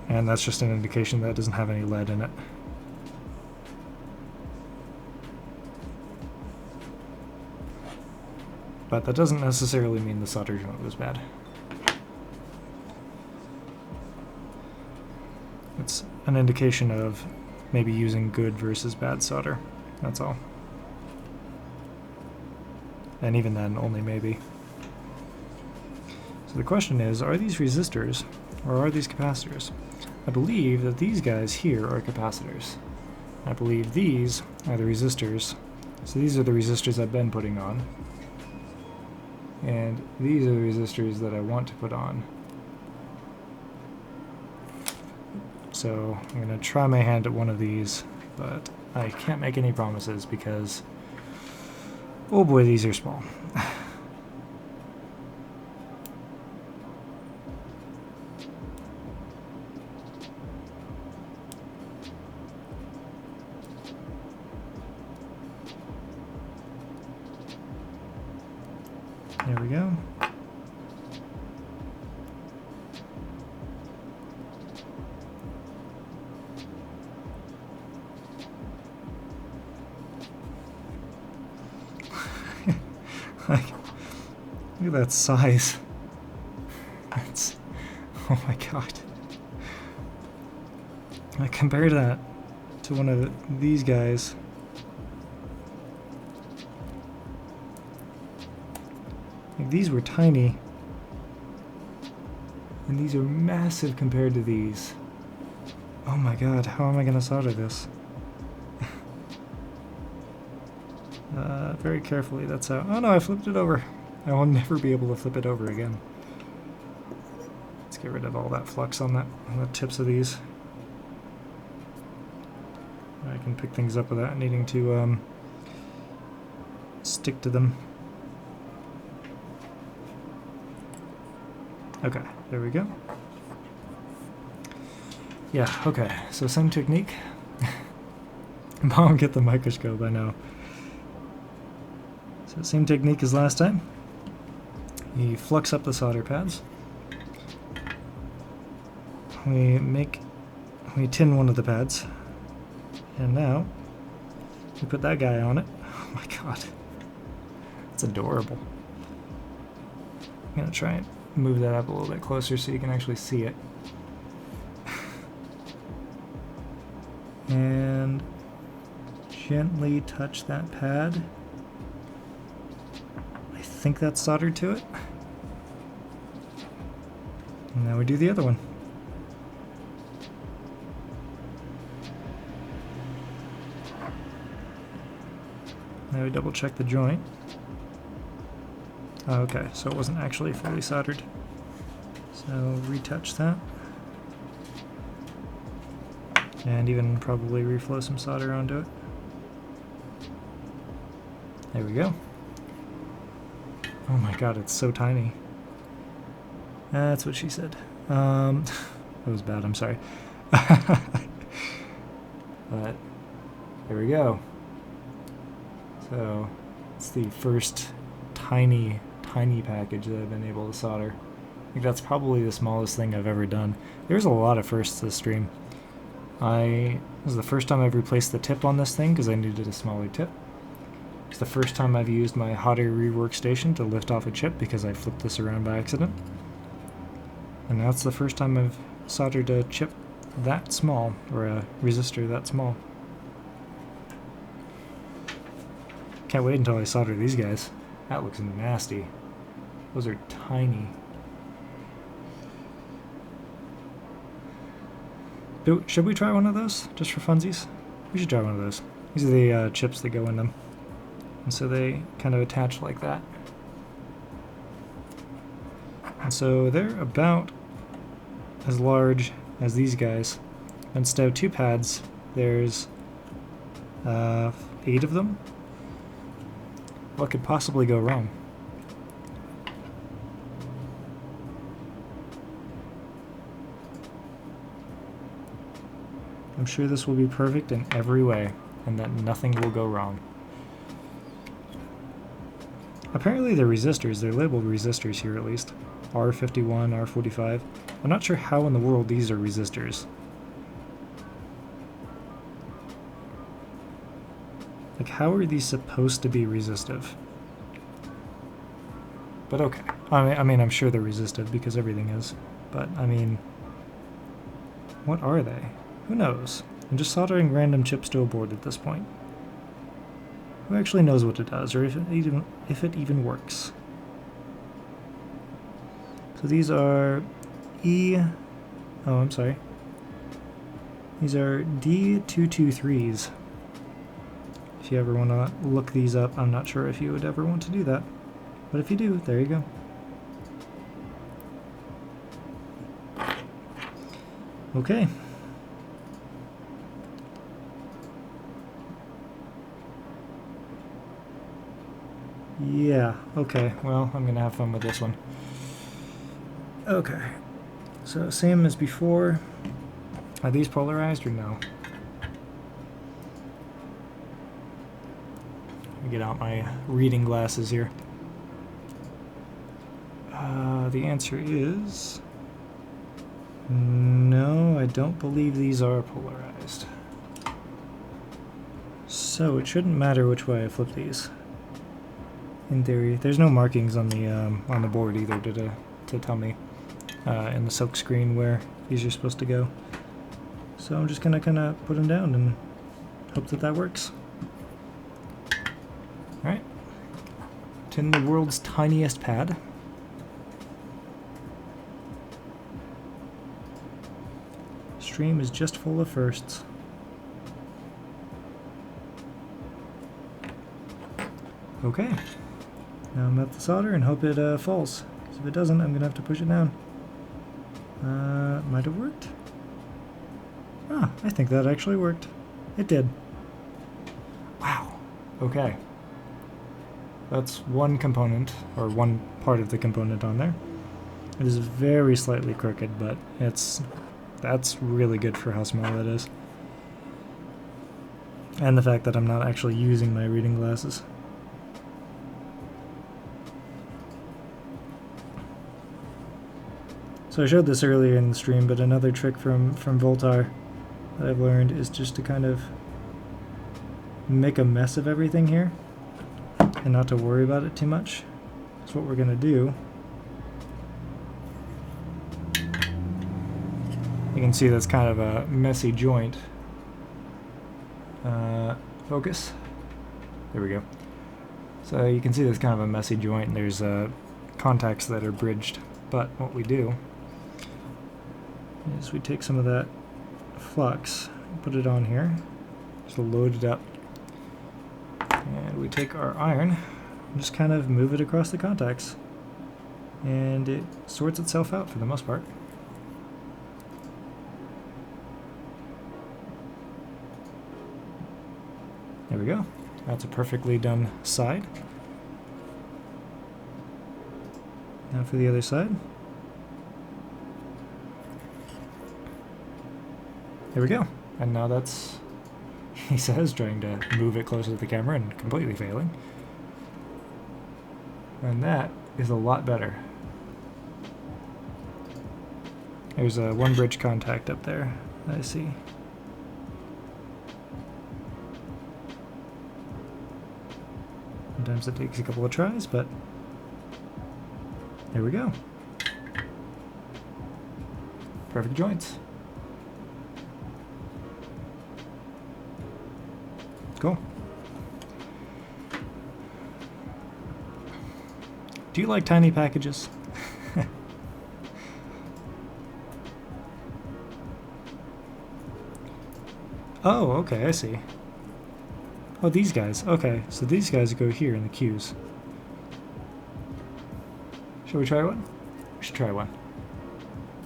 And that's just an indication that it doesn't have any lead in it. But that doesn't necessarily mean the solder joint was bad. It's an indication of maybe using good versus bad solder. That's all. And even then, only maybe. So the question is, are these resistors or are these capacitors? I believe that these guys here are capacitors. I believe these are the resistors. So these are the resistors I've been putting on. And these are the resistors that I want to put on. So I'm going to try my hand at one of these, but I can't make any promises because, oh boy, these are small. There we go. Like, look at that size. That's, oh my god. I compare that to one of these guys. Like, these were tiny, and these are massive compared to these. Oh my god, how am I gonna solder this? Very carefully, that's how. Oh no, I flipped it over. I will never be able to flip it over again. Let's get rid of all that flux on the tips of these. I can pick things up without needing to stick to them. Okay, there we go. Yeah, okay, so same technique. Mom, get the microscope, I know. So same technique as last time. You flux up the solder pads. We tin one of the pads. And now, we put that guy on it. Oh my god. It's adorable. I'm gonna try and move that up a little bit closer so you can actually see it. And gently touch that pad. I think that's soldered to it. And now we do the other one. Now we double check the joint. Oh, okay, so it wasn't actually fully soldered. So retouch that. And even probably reflow some solder onto it. There we go. Oh my god, it's so tiny. That's what she said. That was bad, I'm sorry. But there we go. So it's the first tiny package that I've been able to solder. I think that's probably the smallest thing I've ever done. There's a lot of firsts this stream. This is the first time I've replaced the tip on this thing because I needed a smaller tip. It's the first time I've used my hot air rework station to lift off a chip because I flipped this around by accident. And that's the first time I've soldered a chip that small, or a resistor that small. Can't wait until I solder these guys. That looks nasty. Those are tiny. Should we try one of those, just for funsies? We should try one of those. These are the chips that go in them. And so they kind of attach like that. And so they're about as large as these guys. Instead of 2 pads, there's 8 of them. What could possibly go wrong? I'm sure this will be perfect in every way, and that nothing will go wrong. Apparently they're resistors. They're labeled resistors here at least. R51, R45. I'm not sure how in the world these are resistors. Like, how are these supposed to be resistive? But okay. I mean, I'm sure they're resistive because everything is. But, I mean, what are they? Who knows? I'm just soldering random chips to a board at this point. Who actually knows what it does, or if it even works? So these are oh, I'm sorry. These are D223s. If you ever want to look these up, I'm not sure if you would ever want to do that. But if you do, there you go. Okay. Yeah, okay, well, I'm gonna have fun with this one. Okay, so same as before. Are these polarized or no? Let me get out my reading glasses here. The answer is no, I don't believe these are polarized. So it shouldn't matter which way I flip these. In theory, there's no markings on the board either to tell me in the silk screen where these are supposed to go. So I'm just gonna kind of put them down and hope that that works. All right, tin the world's tiniest pad. Stream is just full of firsts. Okay. Now I'm at the solder and hope it falls. Because if it doesn't, I'm going to have to push it down. Might have worked. Ah, I think that actually worked. It did. Wow. Okay. That's one component, or one part of the component on there. It is very slightly crooked, but that's really good for how small that is. And the fact that I'm not actually using my reading glasses. So I showed this earlier in the stream, but another trick from Voltar that I've learned is just to kind of make a mess of everything here and not to worry about it too much. That's what we're going to do. You can see that's kind of a messy joint. Focus. There we go. So you can see that's kind of a messy joint, and there's contacts that are bridged. But what we do is we take some of that flux, put it on here, just load it up, and we take our iron and just kind of move it across the contacts. And it sorts itself out for the most part. There we go. That's a perfectly done side. Now for the other side. There we go. And now that's, he says, trying to move it closer to the camera and completely failing. And that is a lot better. There's a one bridge contact up there, I see. Sometimes it takes a couple of tries, but there we go. Perfect joints. Cool. Do you like tiny packages? Oh, okay, I see. Oh, these guys. Okay, so these guys go here in the queues. Shall we try one? We should try one.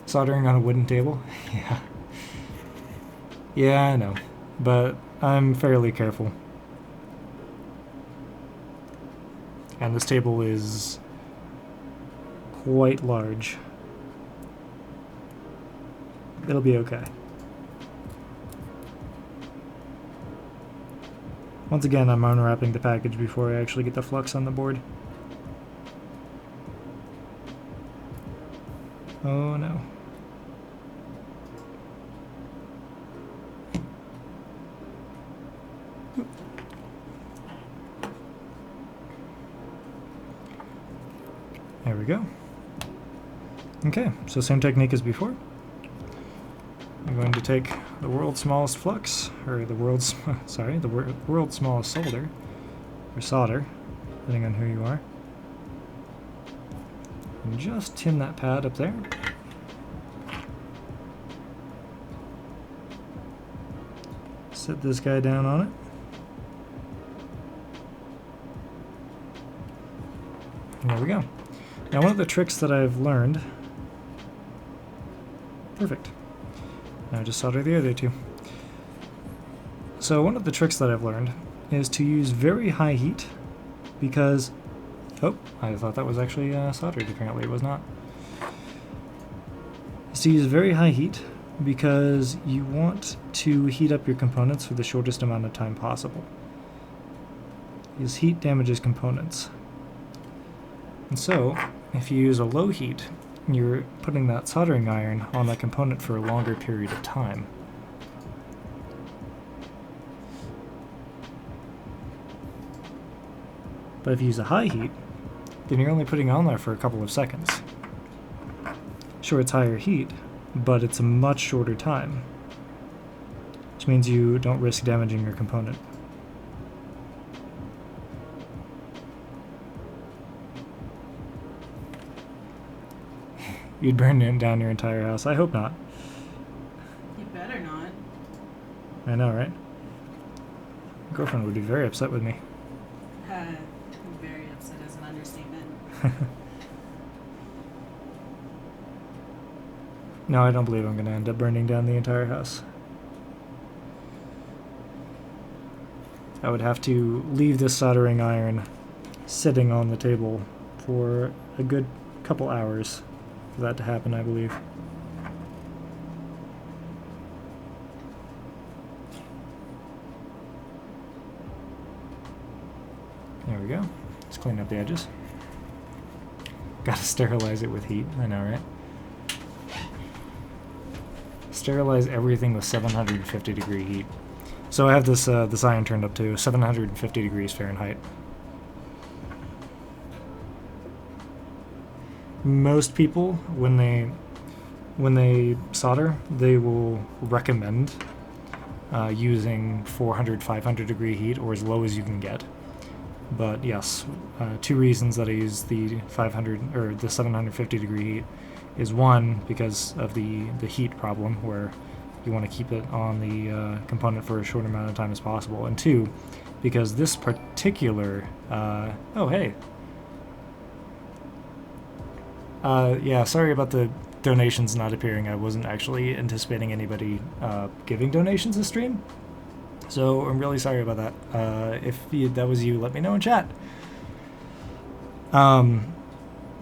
Soldering on a wooden table? Yeah. Yeah, I know. But I'm fairly careful. And this table is quite large. It'll be okay. Once again, I'm unwrapping the package before I actually get the flux on the board. Oh no. There we go. Okay, so same technique as before. I'm going to take the world's smallest flux, or the world's, sorry, the world's smallest solder, or solder, depending on who you are, and just tin that pad up there. Set this guy down on it. And there we go. Now one of the tricks that I've learned, perfect. Now just solder the other two. So one of the tricks that I've learned is to use very high heat because, oh, I thought that was actually soldered, apparently it was not. Is to use very high heat because you want to heat up your components for the shortest amount of time possible. Because heat damages components. And so, if you use a low heat, you're putting that soldering iron on that component for a longer period of time. But if you use a high heat, then you're only putting it on there for a couple of seconds. Sure, it's higher heat, but it's a much shorter time, which means you don't risk damaging your component. You'd burn down your entire house. I hope not. You better not. I know, right? My girlfriend would be very upset with me. Very upset is an understatement. No, I don't believe I'm going to end up burning down the entire house. I would have to leave this soldering iron sitting on the table for a good couple hours for that to happen, I believe. There we go. Let's clean up the edges. Gotta sterilize it with heat, I know, right? Sterilize everything with 750 degree heat. So I have this this iron turned up to 750 degrees Fahrenheit. Most people, when they solder, they will recommend using 400, 500 degree heat, or as low as you can get. But yes, two reasons that I use the 500 or the 750 degree heat is one, because of the heat problem, where you want to keep it on the component for a short amount of time as possible. And 2, because this particular... oh, hey. Yeah, sorry about the donations not appearing. I wasn't actually anticipating anybody giving donations this stream. So I'm really sorry about that. If that was you, let me know in chat.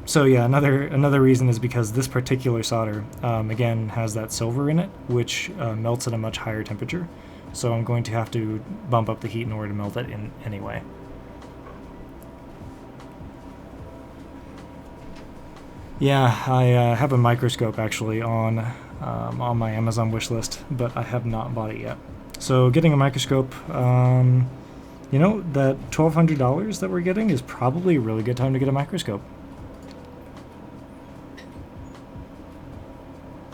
So yeah, another reason is because this particular solder, again, has that silver in it, which melts at a much higher temperature. So I'm going to have to bump up the heat in order to melt it in anyway. Yeah, I have a microscope actually on my Amazon wish list, but I have not bought it yet. So getting a microscope, you know, that $1,200 that we're getting is probably a really good time to get a microscope.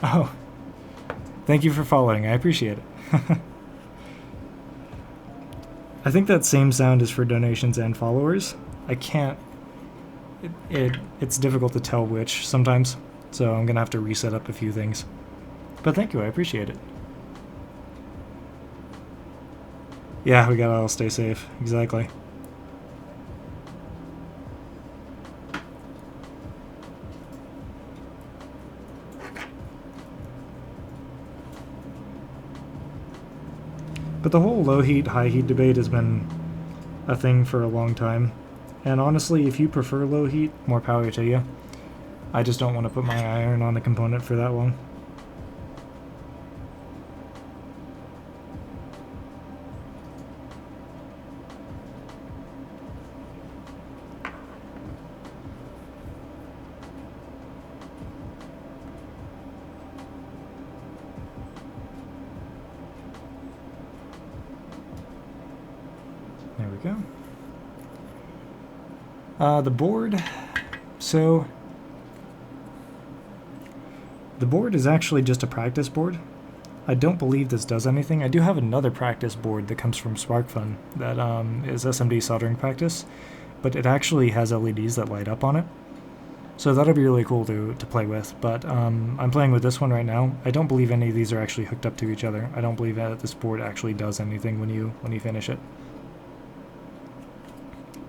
Oh, thank you for following. I appreciate it. I think that same sound is for donations and followers. I can't... It's difficult to tell which sometimes, so I'm going to have to reset up a few things. But thank you, I appreciate it. Yeah, we gotta all stay safe. Exactly. But the whole low heat, high heat debate has been a thing for a long time. And honestly, if you prefer low heat, more power to you. I just don't want to put my iron on a component for that long. There we go. The board. So, the board is actually just a practice board. I don't believe this does anything. I do have another practice board that comes from SparkFun that is SMB soldering practice, but it actually has LEDs that light up on it. So that'll be really cool to play with, but I'm playing with this one right now. I don't believe any of these are actually hooked up to each other. I don't believe that this board actually does anything when you finish it.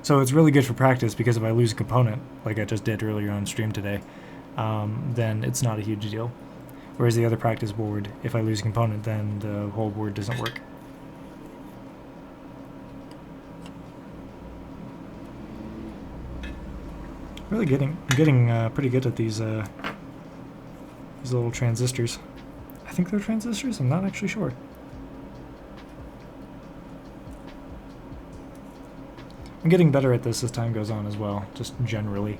So it's really good for practice because if I lose a component, like I just did earlier on stream today, then it's not a huge deal. Whereas the other practice board, if I lose a component, then the whole board doesn't work. Really getting pretty good at these little transistors. I think they're transistors. I'm not actually sure. I'm getting better at this as time goes on as well, just generally.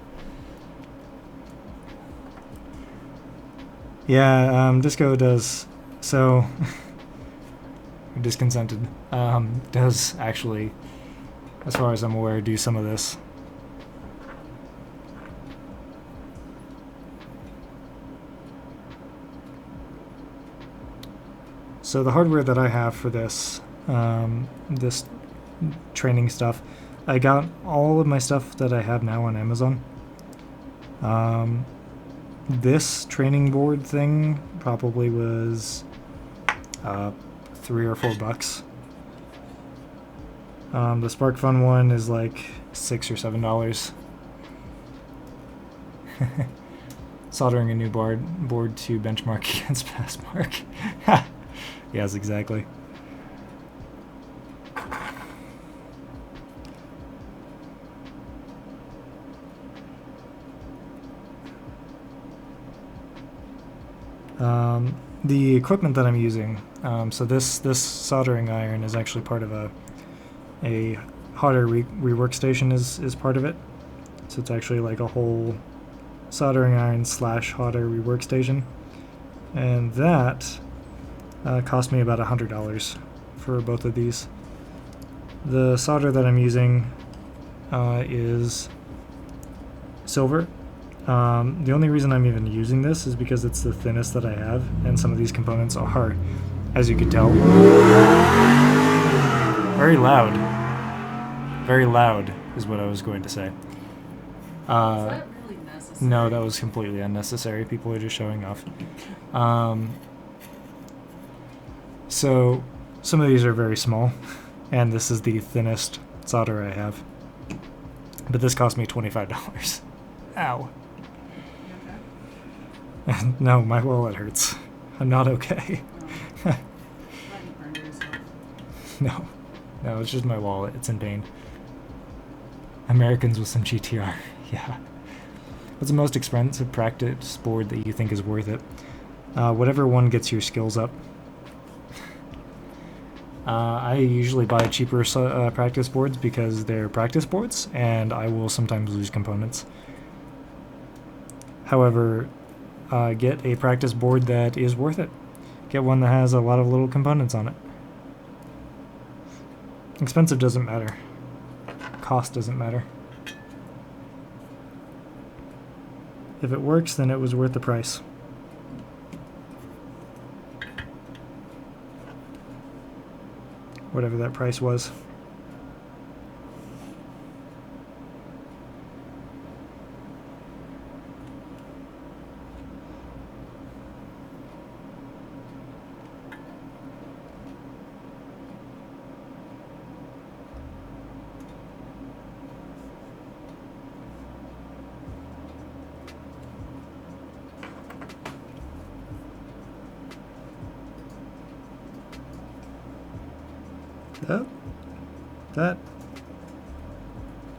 Yeah, Disco does, so, disconsented, does actually, as far as I'm aware, do some of this. So the hardware that I have for this, this training stuff, I got all of my stuff that I have now on Amazon. This training board thing probably was $3 or $4. The SparkFun one is like $6 or $7. Soldering a new board to benchmark against past mark. Yes, exactly. The equipment that I'm using, so this soldering iron is actually part of a hotter rework station is part of it. So it's actually like a whole soldering iron / hotter rework station, and that cost me about $100 for both of these. The solder that I'm using is silver. The only reason I'm even using this is because it's the thinnest that I have, and some of these components are, as you can tell, very loud. Very loud is what I was going to say. Is that really necessary? No, that was completely unnecessary. People are just showing off. So some of these are very small, and this is the thinnest solder I have. But this cost me $25. Ow. You okay? No, my wallet hurts. I'm not okay. Oh. Thought you burned yourself. No, it's just my wallet. It's in pain. Americans with some GTR. Yeah. What's the most expensive practice board that you think is worth it? Whatever one gets your skills up. I usually buy cheaper practice boards because they're practice boards, and I will sometimes lose components. However, get a practice board that is worth it. Get one that has a lot of little components on it. Expensive doesn't matter. Cost doesn't matter. If it works, then it was worth the price. Whatever that price was.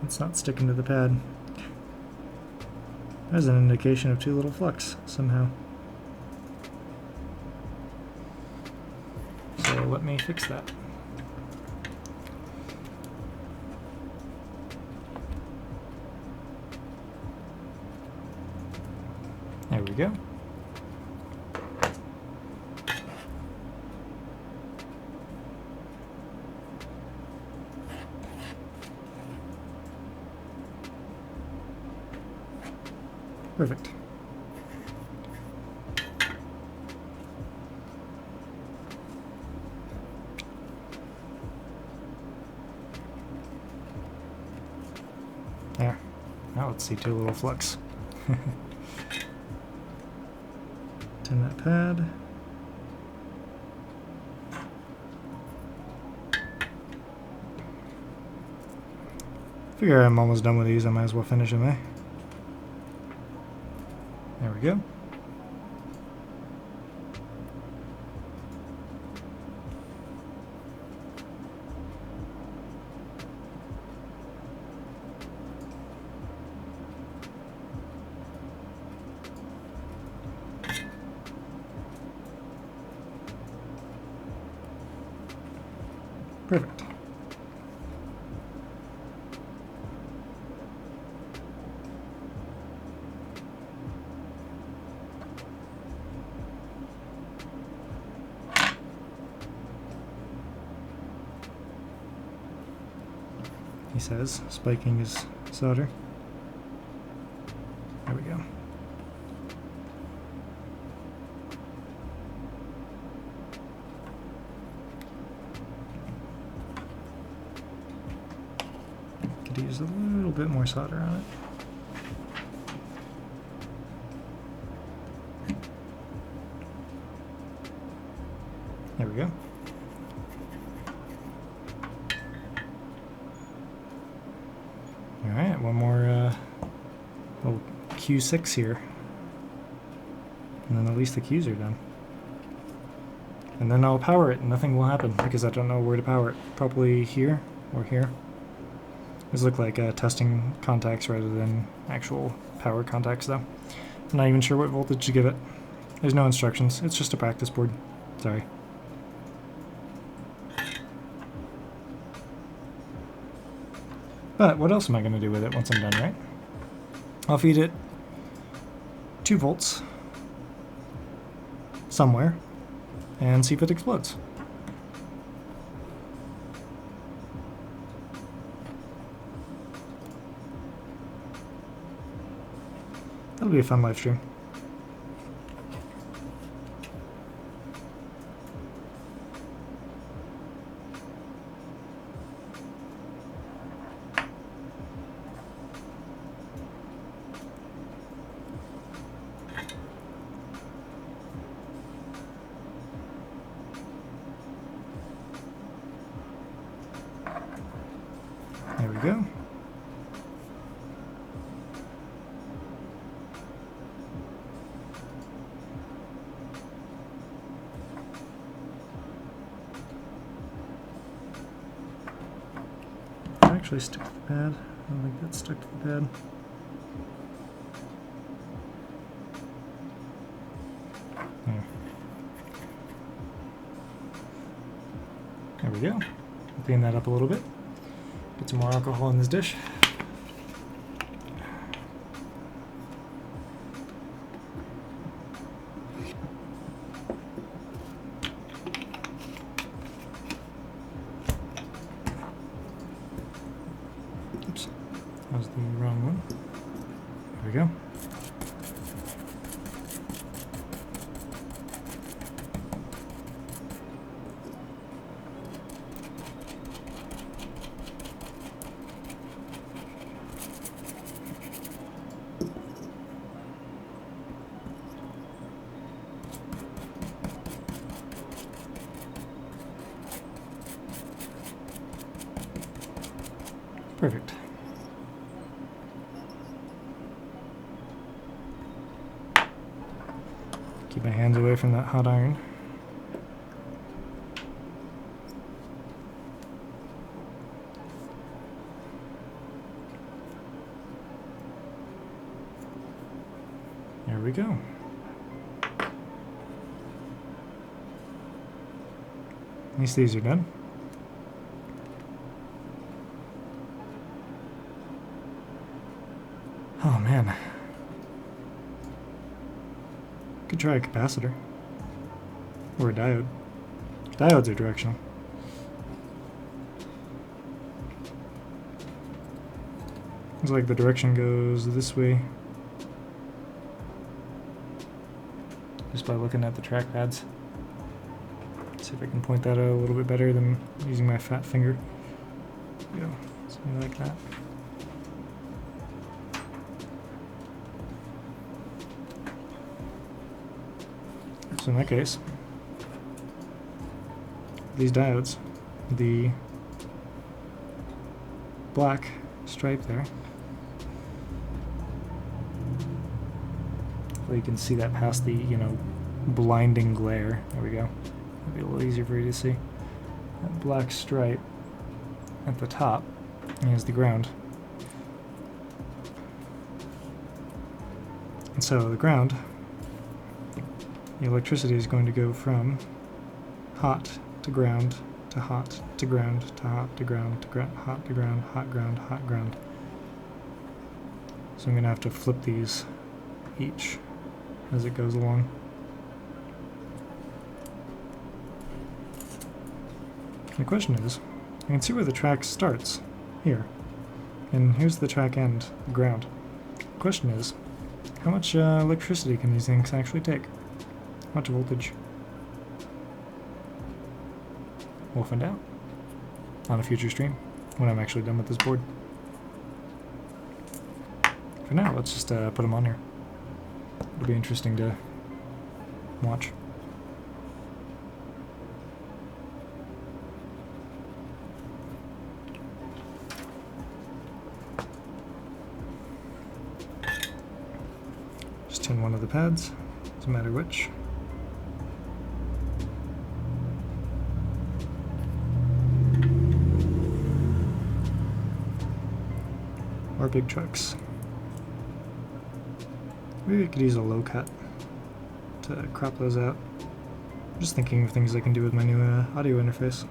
It's not sticking to the pad. There's an indication of too little flux somehow. So let me fix that. There we go. Perfect. There. Now let's see too little flux. Turn that pad. Figure I'm almost done with these, I might as well finish them, eh? There we go. Perfect. He says, spiking his solder. There we go. Could use a little bit more solder on it. There we go. Alright, one more little Q6 here. And then at least the Qs are done. And then I'll power it and nothing will happen because I don't know where to power it. Probably here or here. These look like testing contacts rather than actual power contacts though. I'm not even sure what voltage to give it. There's no instructions, it's just a practice board. Sorry. But what else am I going to do with it once I'm done, right? I'll feed it 2 volts somewhere and see if it explodes. That'll be a fun live stream. actually stick to the pad? I don't think that's stuck to the pad. There. There we go. Clean that up a little bit. Get some more alcohol in this dish. Oops, that was the wrong one. There we go. Perfect. Keep my hands away from that hot iron. There we go. At least these are done. Oh man. Could try a capacitor. Or a diode. Diodes are directional. Looks like the direction goes this way. Just by looking at the track pads. See if I can point that out a little bit better than using my fat finger. There we go. Something like that. So in that case, these diodes, the black stripe there, well, you can see that past the, blinding glare. There we go. It'll be a little easier for you to see. That black stripe at the top is the ground. And so the ground, the electricity is going to go from hot to ground to hot to ground to hot to ground to hot to ground, hot ground, hot ground. So I'm going to have to flip these each as it goes along. The question is, I can see where the track starts, here, and here's the track end, the ground. The question is, how much electricity can these things actually take? How much voltage? We'll find out on a future stream, when I'm actually done with this board. For now, let's just put them on here. It'll be interesting to watch. Just tin one of the pads, doesn't matter which. Or big trucks. Maybe I could use a low cut to crop those out. I'm just thinking of things I can do with my new audio interface.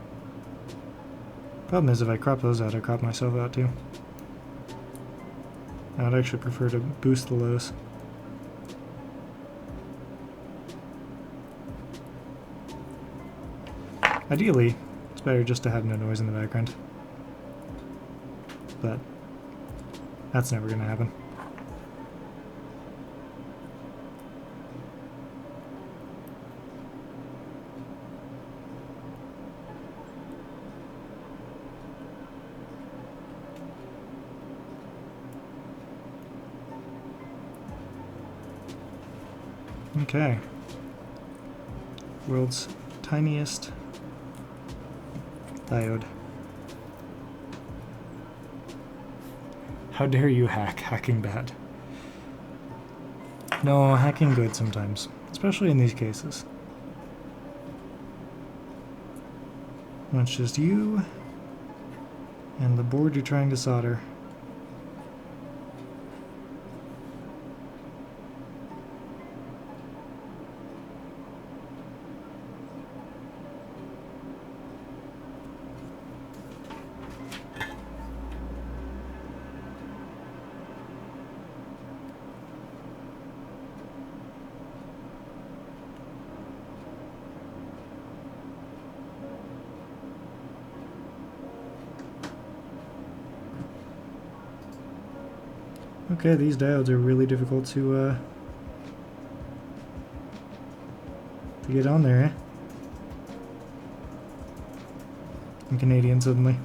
Problem is, if I crop those out, I crop myself out too. I would actually prefer to boost the lows. Ideally, it's better just to have no noise in the background. But that's never going to happen. Okay. World's tiniest diode. How dare you hack? Hacking bad. No, hacking good sometimes, especially in these cases. When it's just you and the board you're trying to solder. Okay, these diodes are really difficult to get on there, eh? I'm Canadian suddenly.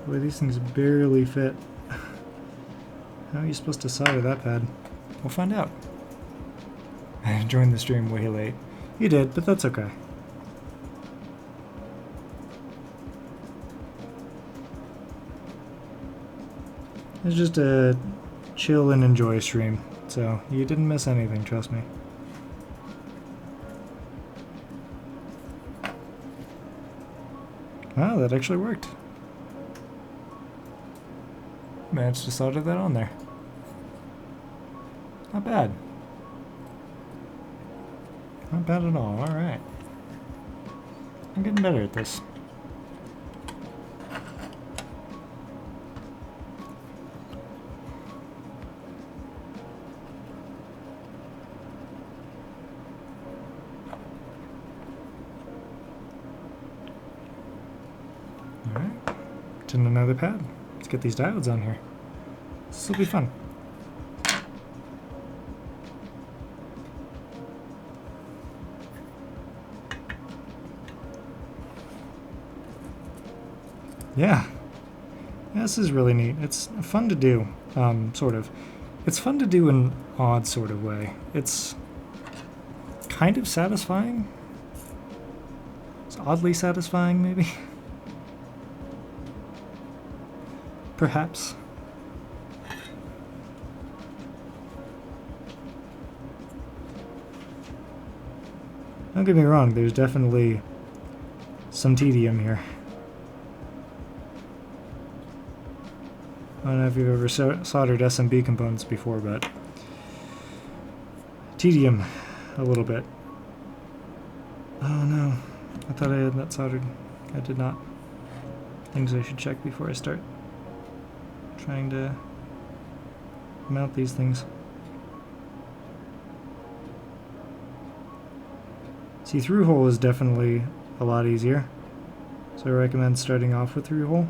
Boy, these things barely fit. How are you supposed to solder that bad? We'll find out. I joined the stream way late. You did, but that's okay. It's just a chill and enjoy stream, so you didn't miss anything, trust me. Wow, that actually worked. Managed to solder that on there. Not bad. Not bad at all, alright. I'm getting better at this. Alright, to another pad. Let's get these diodes on here. This will be fun. Yeah. This is really neat. It's fun to do, sort of. It's fun to do in an odd sort of way. It's kind of satisfying. It's oddly satisfying, maybe. Perhaps. Don't get me wrong, there's definitely some tedium here. I don't know if you've ever soldered SMB components before, but tedium a little bit. Oh no, I thought I had that soldered. I did not. Things I should check before I start trying to mount these things. See, through hole is definitely a lot easier, so I recommend starting off with through hole.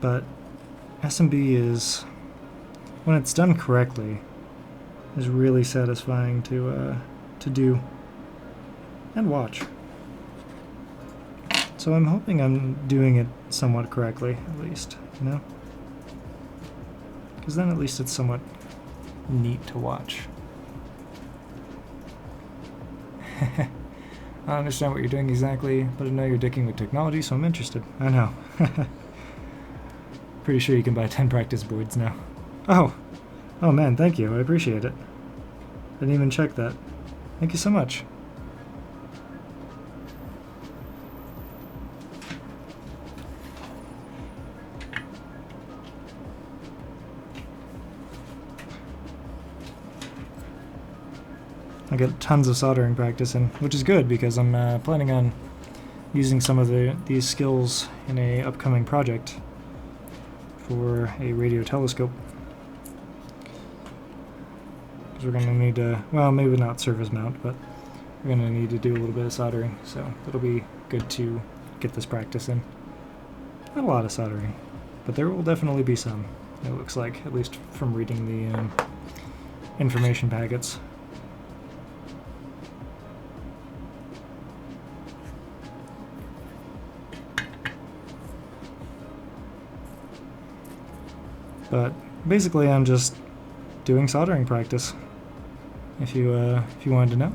But SMB is, when it's done correctly, is really satisfying to do and watch. So I'm hoping I'm doing it somewhat correctly, at least, you know? Because then at least it's somewhat neat to watch. I don't understand what you're doing exactly, but I know you're dicking with technology, so I'm interested. I know. Pretty sure you can buy 10 practice boards now. Oh! Oh man, thank you. I appreciate it. Didn't even check that. Thank you so much. I get tons of soldering practice in, which is good because I'm planning on using some of these skills in a upcoming project for a radio telescope. Because we're going to need to, well, maybe not surface mount, but we're going to need to do a little bit of soldering, so it'll be good to get this practice in. Not a lot of soldering, but there will definitely be some, it looks like, at least from reading the information packets. But basically I'm just doing soldering practice, if you wanted to know.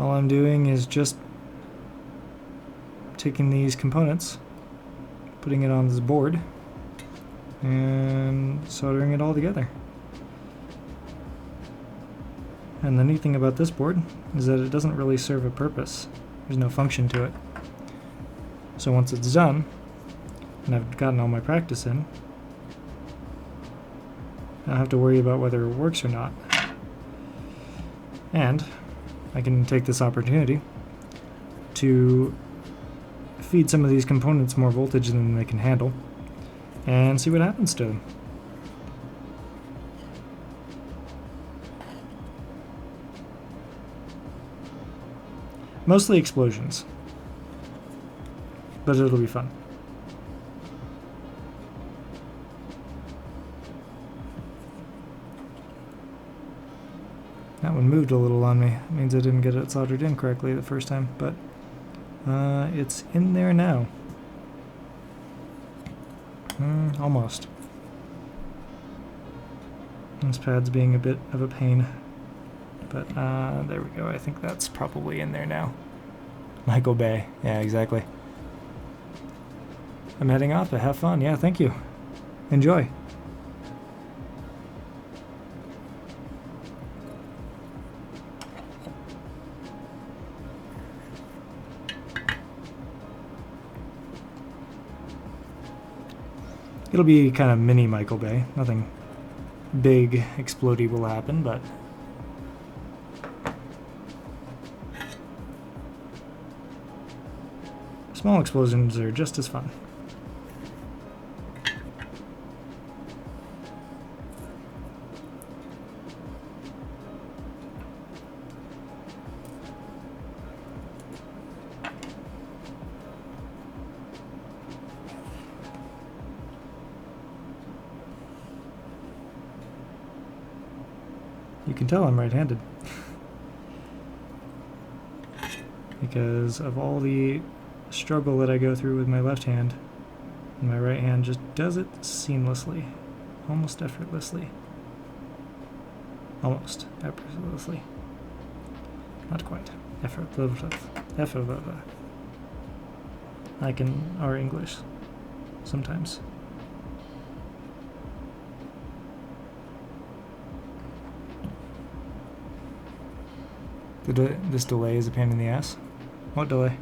all I'm doing is just taking these components, putting it on this board, and soldering it all together. And the neat thing about this board is that it doesn't really serve a purpose. There's no function to it. So once it's done, and I've gotten all my practice in, I don't have to worry about whether it works or not. And I can take this opportunity to feed some of these components more voltage than they can handle and see what happens to them. Mostly explosions, but it'll be fun. That one moved a little on me. It means I didn't get it soldered in correctly the first time, but it's in there now. Almost. This pad's being a bit of a pain, but there we go. I think that's probably in there now. Michael Bay. Yeah, exactly. I'm heading off, but have fun. Yeah, thank you. Enjoy. It'll be kind of mini Michael Bay. Nothing big explodey will happen, but small explosions are just as fun. You can tell I'm right-handed because of all the struggle that I go through with my left hand, and my right hand just does it seamlessly, almost effortlessly. Almost effortlessly. Not quite. Effortlessly. I can our English sometimes. This delay is a pain in the ass. What delay?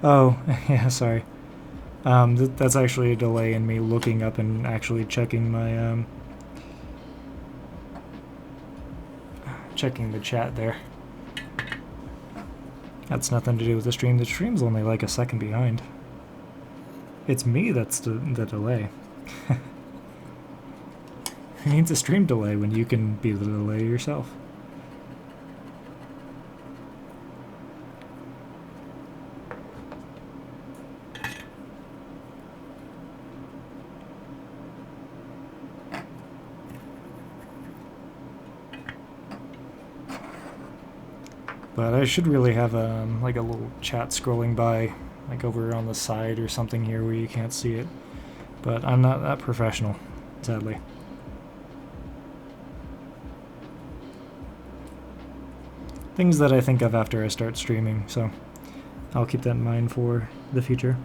Oh, yeah, sorry. That's actually a delay in me looking up and actually checking my, checking the chat there. That's nothing to do with the stream. The stream's only like a second behind. It's me that's the delay. It means a stream delay when you can be the delay yourself. But I should really have like a little chat scrolling by, like over on the side or something here where you can't see it. But I'm not that professional, sadly. Things that I think of after I start streaming, so I'll keep that in mind for the future.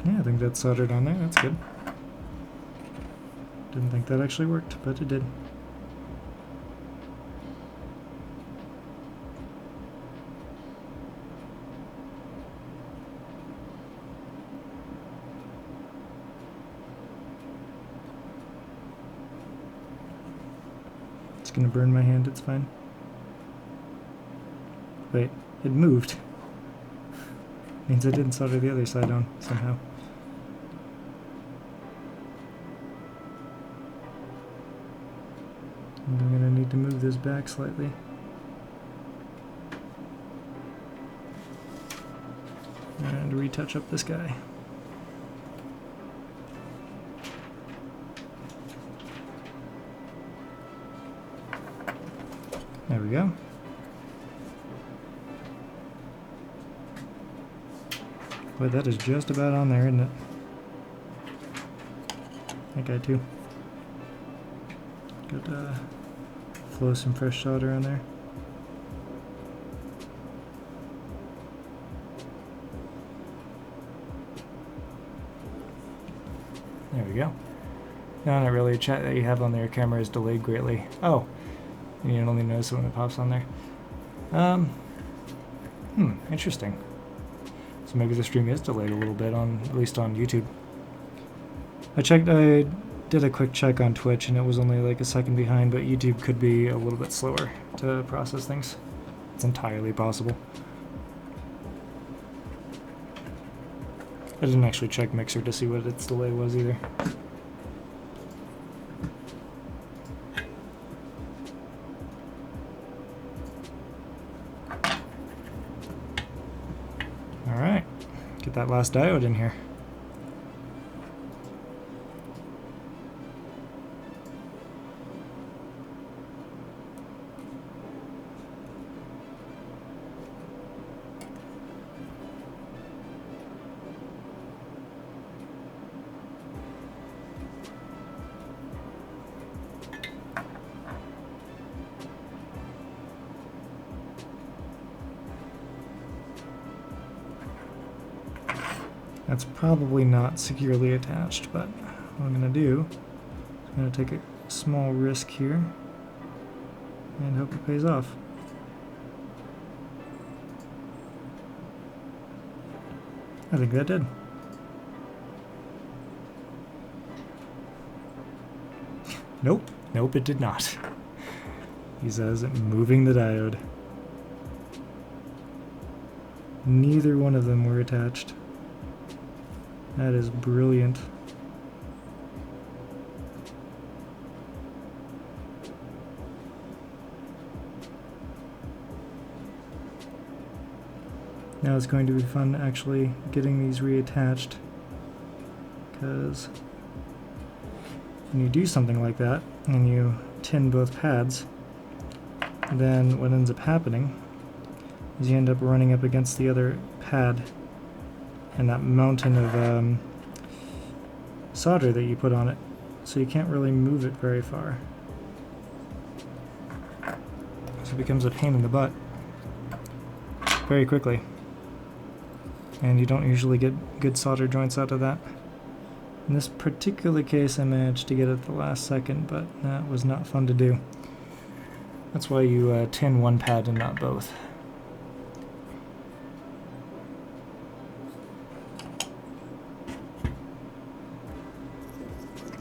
Yeah, I think that's soldered on there. That's good. Didn't think that actually worked, but it did. It's gonna burn my hand, it's fine. Wait, it moved. Means I didn't solder the other side on somehow. And I'm gonna need to move this back slightly. And retouch up this guy. There we go. Boy, that is just about on there, isn't it? That guy too. Got flow some fresh solder on there. There we go. No, not really. Chat that you have on your camera is delayed greatly. Oh, and you only notice it when it pops on there. Interesting. So maybe the stream is delayed a little bit on, at least on YouTube. I did a quick check on Twitch and it was only like a second behind, but YouTube could be a little bit slower to process things. It's entirely possible. I didn't actually check Mixer to see what its delay was either. Alright, get that last diode in here. That's probably not securely attached, but what I'm going to do is I'm going to take a small risk here and hope it pays off. I think that did. Nope, it did not. He says moving the diode. Neither one of them were attached. That is brilliant. Now it's going to be fun actually getting these reattached, because when you do something like that and you tin both pads, then what ends up happening is you end up running up against the other pad and that mountain of solder that you put on it, so you can't really move it very far. So it becomes a pain in the butt very quickly, and you don't usually get good solder joints out of that. In this particular case I managed to get it at the last second, but that was not fun to do. That's why you tin one pad and not both.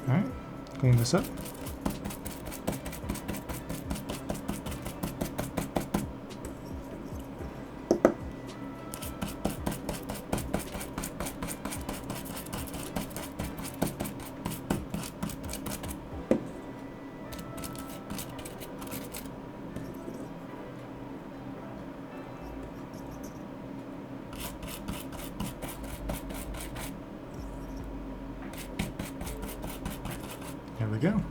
Alright, clean this up. There we go.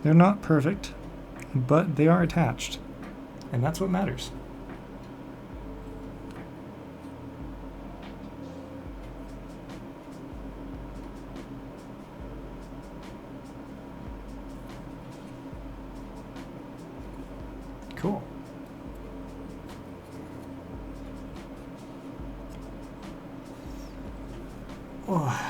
They're not perfect, but they are attached, and that's what matters. Cool. Oh.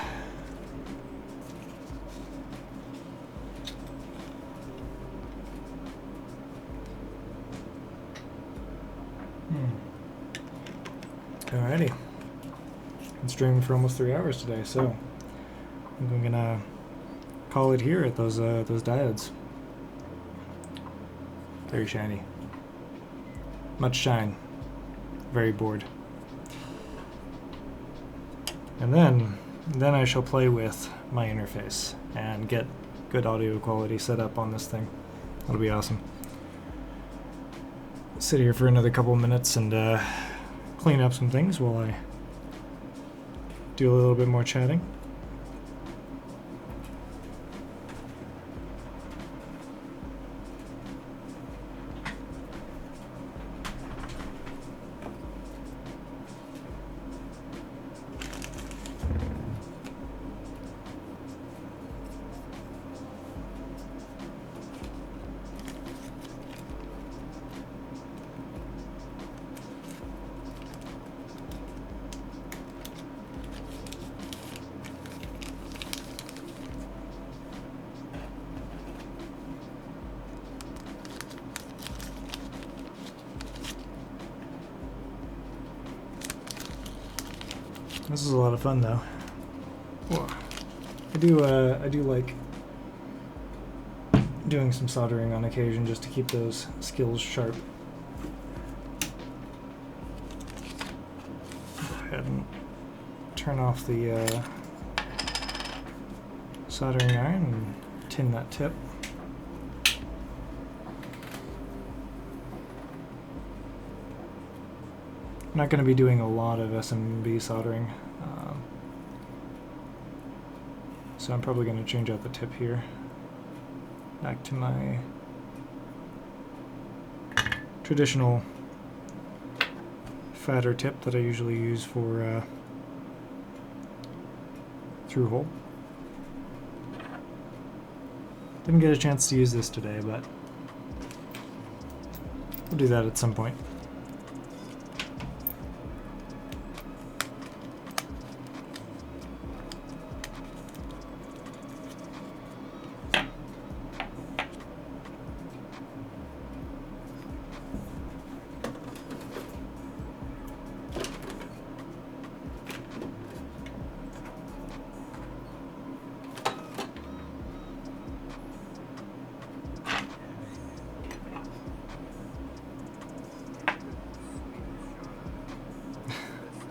Alrighty. Been streaming for almost 3 hours today, so I think I'm gonna call it here at those diodes. Very shiny. Much shine. Very bored. And then I shall play with my interface and get good audio quality set up on this thing. That'll be awesome. Sit here for another couple minutes and clean up some things while I do a little bit more chatting. This is a lot of fun, though. Whoa. I do like doing some soldering on occasion just to keep those skills sharp. Go ahead and turn off the soldering iron and tin that tip. I'm not going to be doing a lot of SMB soldering, so I'm probably going to change out the tip here. Back to my traditional fatter tip that I usually use for through hole. Didn't get a chance to use this today, but we'll do that at some point.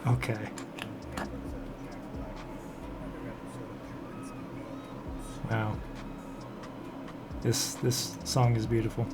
Okay. Wow. This song is beautiful.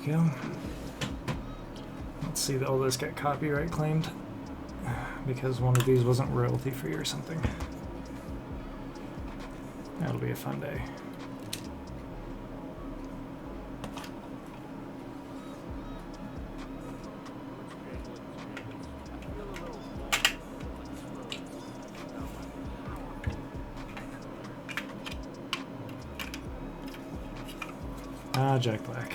Go. Let's see, all this got copyright claimed because one of these wasn't royalty free or something. That'll be a fun day. Ah, Jack Black.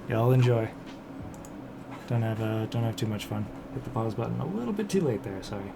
Y'all enjoy. Don't have too much fun. Hit the pause button a little bit too late there, sorry.